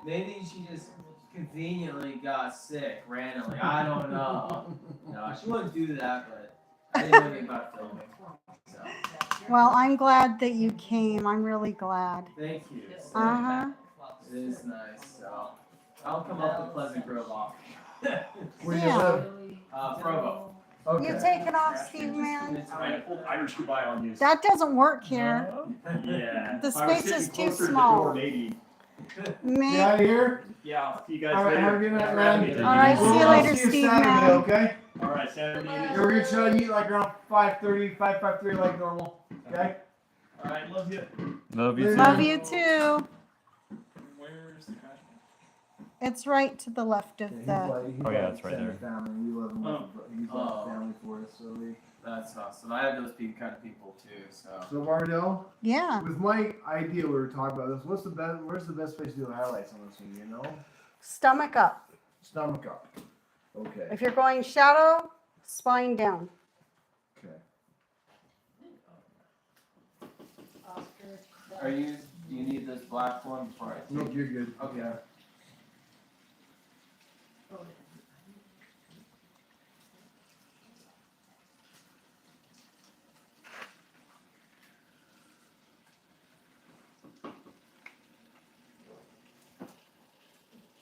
Maybe she just conveniently got sick randomly. I don't know. No, she wouldn't do that, but I didn't know anything about filming. So, Well, I'm glad that you came. I'm really glad. thank you. Uh-huh. It is nice. So, I'll come up to Pleasant Grove often. Where do you Yeah. live? Provo. Okay. You take it off, Steve, man. I pulled Irish goodbye on you. That doesn't work here. Yeah. The If I was space is sitting too closer to the small. door, maybe. Me. Yeah, here? Yeah, I'll see you guys All right, later. have a good night, Thanks for having man. me. All right, see you I'll later, see you Steve, Saturday, man. okay? All right, Saturday. We're gonna try to eat like around 5:30, 5:30 like normal, okay? All right, love you. Love you too. Love you too. Where's the trash can? It's right to the left of He's the. like, he's Oh, yeah, like it's right extended there. family. We love him like he's like Oh. family for us. So we. That's awesome. I have those kind of people too. So So Mardell, Yeah. with my idea we were talking about this, what's the best? Where's the best place to do the highlights on this one? You know, Stomach up. stomach up. Okay. If you're going shadow, spine down. Okay. do you need this black one before I take Nope, you're good. Okay.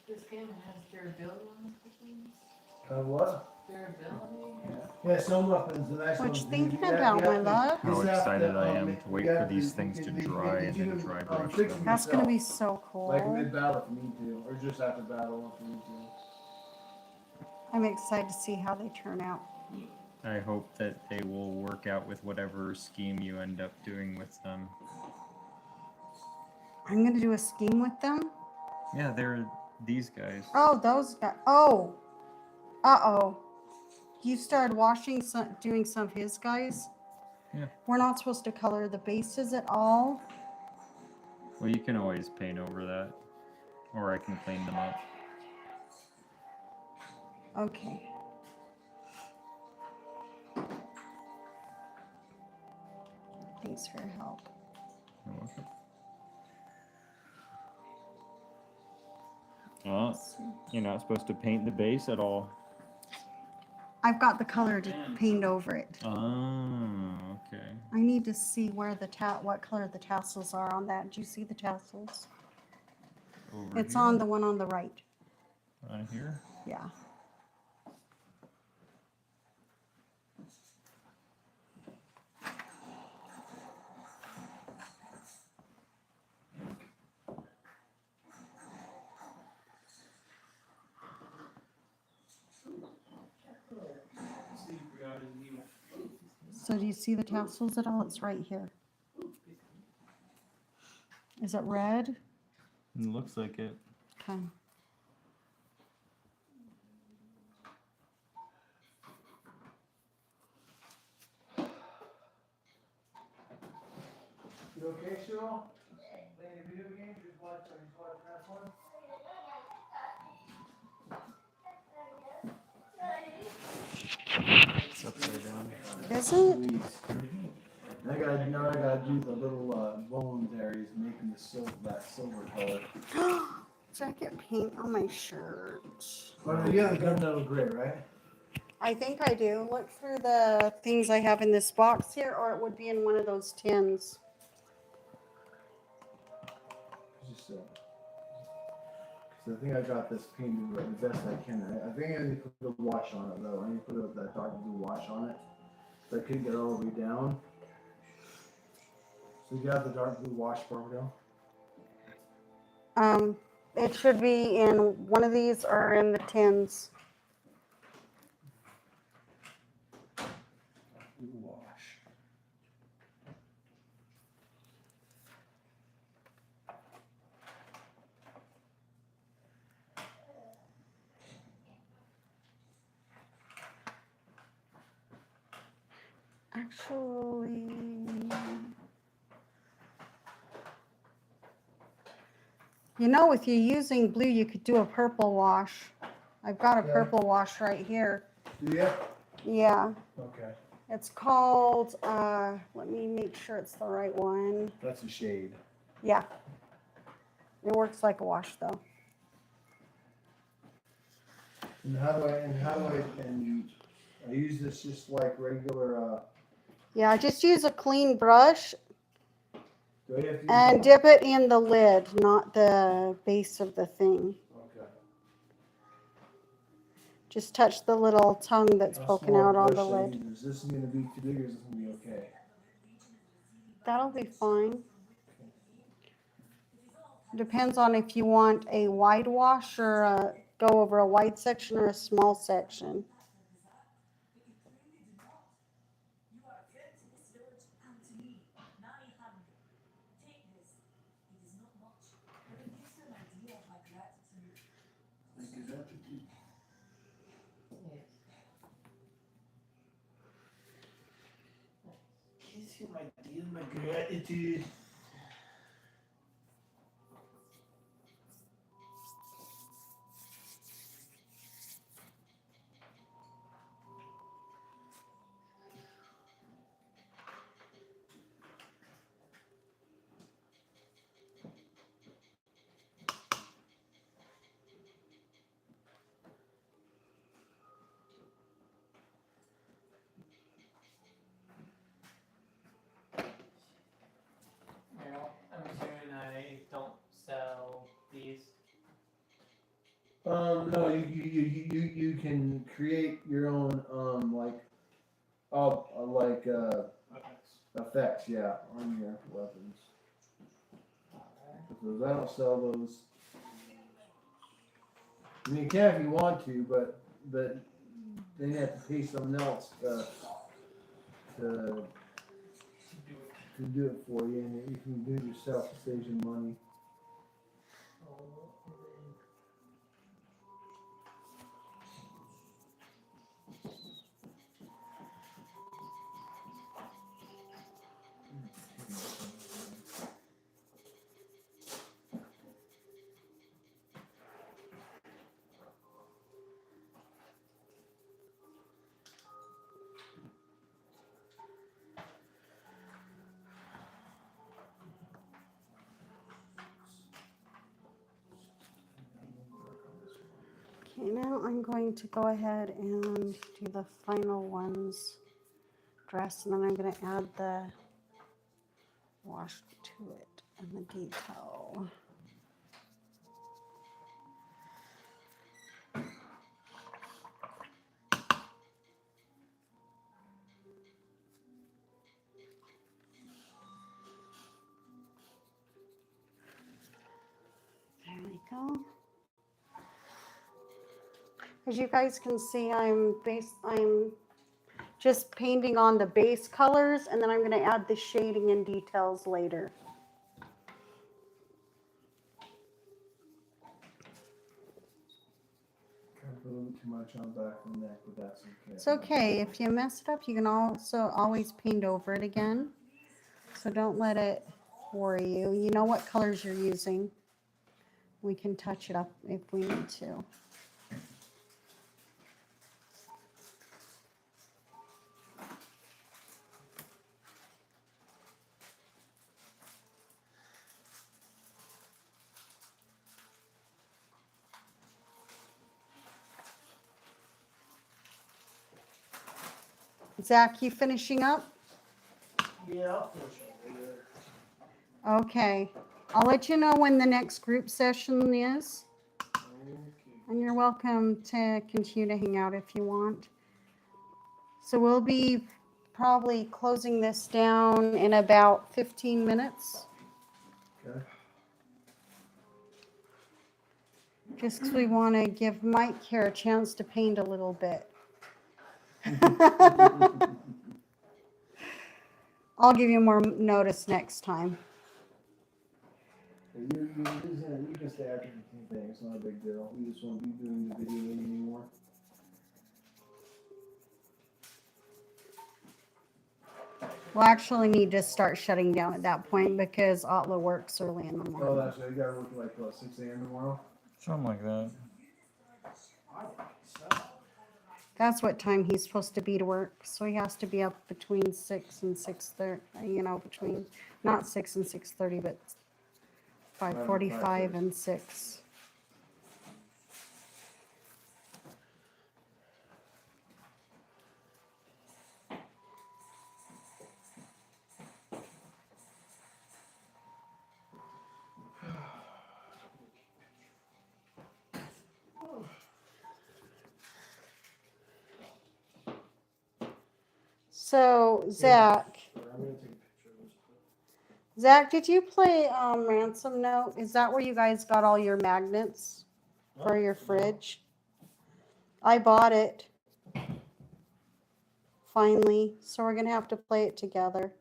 This game has durability on things. What? Durability? Yeah, some weapons. The next Which one's thing you can got- down, you my have to- love? How you just have excited to, I am to wait you for have these to- things to you can- dry you and can, then dry brush fix them. them That's gonna be yourself, so like cool. mid battle if you need to, or just after battle if you need to. I'm excited to see how they turn out. I hope that they will work out with whatever scheme you end up doing with them. I'm gonna do a scheme with them. Yeah, they're these guys. Oh, those guys. Oh. Uh-oh. You started doing some of his guys? Yeah. We're not supposed to color the bases at all. Well, you can always paint over that, or I can clean them up. Okay. Thanks for your help. You're welcome. Oh, you're not supposed to paint the base at all. I've got the color to paint over it. Oh, okay. I need to see where what color the tassels are on that. Do you see the tassels? Over It's here? on the one on the right. On here? Yeah. So do you see the tassels at all? It's right here. Is it red? It looks like it. Okay. You okay, Cheryl? Playing a video game? Just watching that one? It's upside down. Is it? Please. I gotta do the little bones areas, making that silver color. Jacket paint on my shirt. But you have the gunmetal gray, right? I think I do. Look through the things I have in this box here, or it would be in one of those tins. Just cause I think I got this painted right the best I can. I think I need to put a wash on it though. I need to put that dark blue wash on it. So I couldn't get all the way down. So you got the dark blue wash, Barbara? It should be in one of these or in the tins. Blue wash. Actually, you know, with you using blue, you could do a purple wash. I've got a Yeah. purple wash right here. Do you? Yeah, Okay. it's called, let me make sure it's the right one. That's a shade. Yeah. It works like a wash though. And I use this just like regular, Yeah, just use a clean brush do I have to use and dip it in the lid, not the base of the thing. Okay. Just touch the little tongue that's How poking small out on brush the should I lid. use? Is this gonna be too big or is this gonna be okay? That'll be fine. Depends on if you want a wide wash or go over a wide section or a small section. Etude. I'm assuming I don't sell these. No, you can create your own effects, yeah, on your weapons. Because I don't sell those. I mean, you can if you want to, but then you have to pay someone else to do it for you, and you can do it yourself to save you money. Okay, now I'm going to go ahead and do the final ones dress, and then I'm going to add the wash to it and the detail. There we go. As you guys can see, I'm just painting on the base colors, and then I'm going to add the shading and details later. Kind of a little too much on the back of the neck, but that's okay. It's okay. If you mess it up, you can also always paint over it again. So don't let it worry you. You know what colors you're using. We can touch it up if we need to. Zach, you finishing up? Yeah, I'll finish it later. Okay. I'll let you know when the next group session is. Okay. And you're welcome to continue to hang out if you want. So we'll be probably closing this down in about 15 minutes. Okay. Just because we want to give Mike here a chance to paint a little bit. I'll give you more notice next time. You just add to the thing. It's not a big deal. We just won't be doing the video anymore. We'll actually need to start shutting down at that point because Otla works early in the Oh, morning. that's right. You gotta work like what, 6 a.m. tomorrow? Something like that. That's what time he's supposed to be to work. So he has to be up between 6 and 6:30. You know, between not 6 and 6:30, but 5:45 and 6. So Zach, I'm gonna take a picture of this. Zach, did you play Ransom Note? Is that where you guys got all your magnets for your fridge? I bought it finally, so we're gonna have to play it together.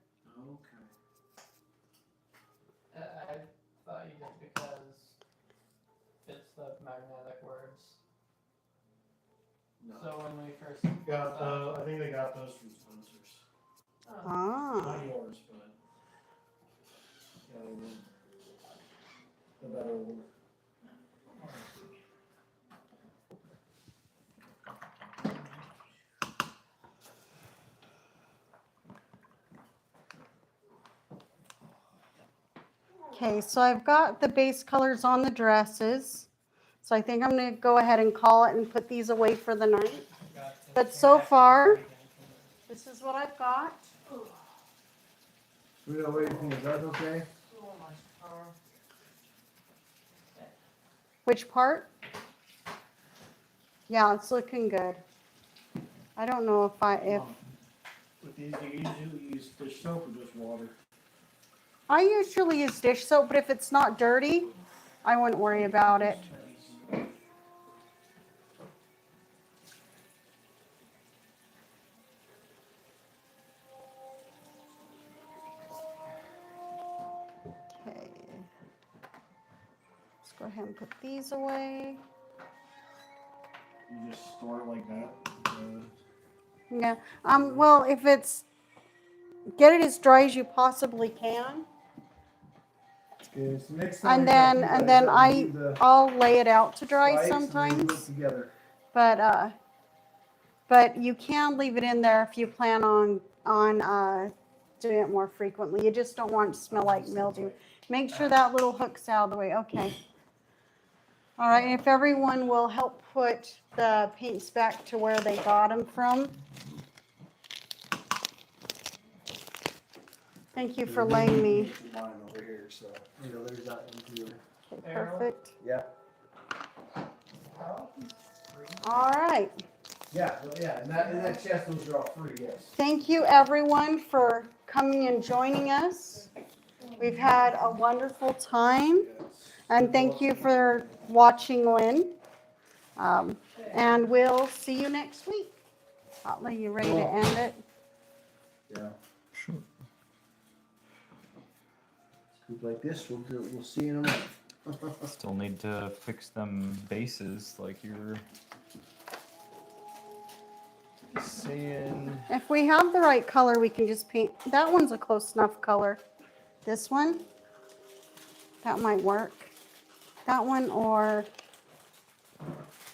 Okay. I thought you did because it's the magnetic words. No. So when we first I think they got those from sponsors. Ah, Not yours, but The better one. Okay, so I've got the base colors on the dresses. So I think I'm gonna go ahead and call it and put these away for the night. But so far, this is what I've got. We know what you think, is that okay? Which part? Yeah, it's looking good. I don't know if With these, do you usually use dish soap or just water? I usually use dish soap, but if it's not dirty, I wouldn't worry about it. Okay. Let's go ahead and put these away. You just store it like that. Yeah. Well, if it's get it as dry as you possibly can, Okay, so next time and we got then you and guys then up, do the I'll lay it out to dry spikes and then you put it sometimes. together. But you can leave it in there if you plan on doing it more frequently. You just don't want it to smell like mildew. Make sure that little hook's out of the way. Okay. All right. And if everyone will help put the paints back to where they got them from. Thank you for letting me. Mine over here, so you know, there's that one too. Okay, perfect. Yeah. All right. Yeah, well, yeah, and that chest, those are all free, yes. Thank you, everyone, for coming and joining us. We've had a wonderful time. And thank you for watching, Lynn. And we'll see you next week. Are you ready to end it? Yeah. Scoop like this, we'll see you in a month. Still need to fix them bases like you're saying. If we have the right color, we can just paint. That one's a close enough color. This one, that might work. That one or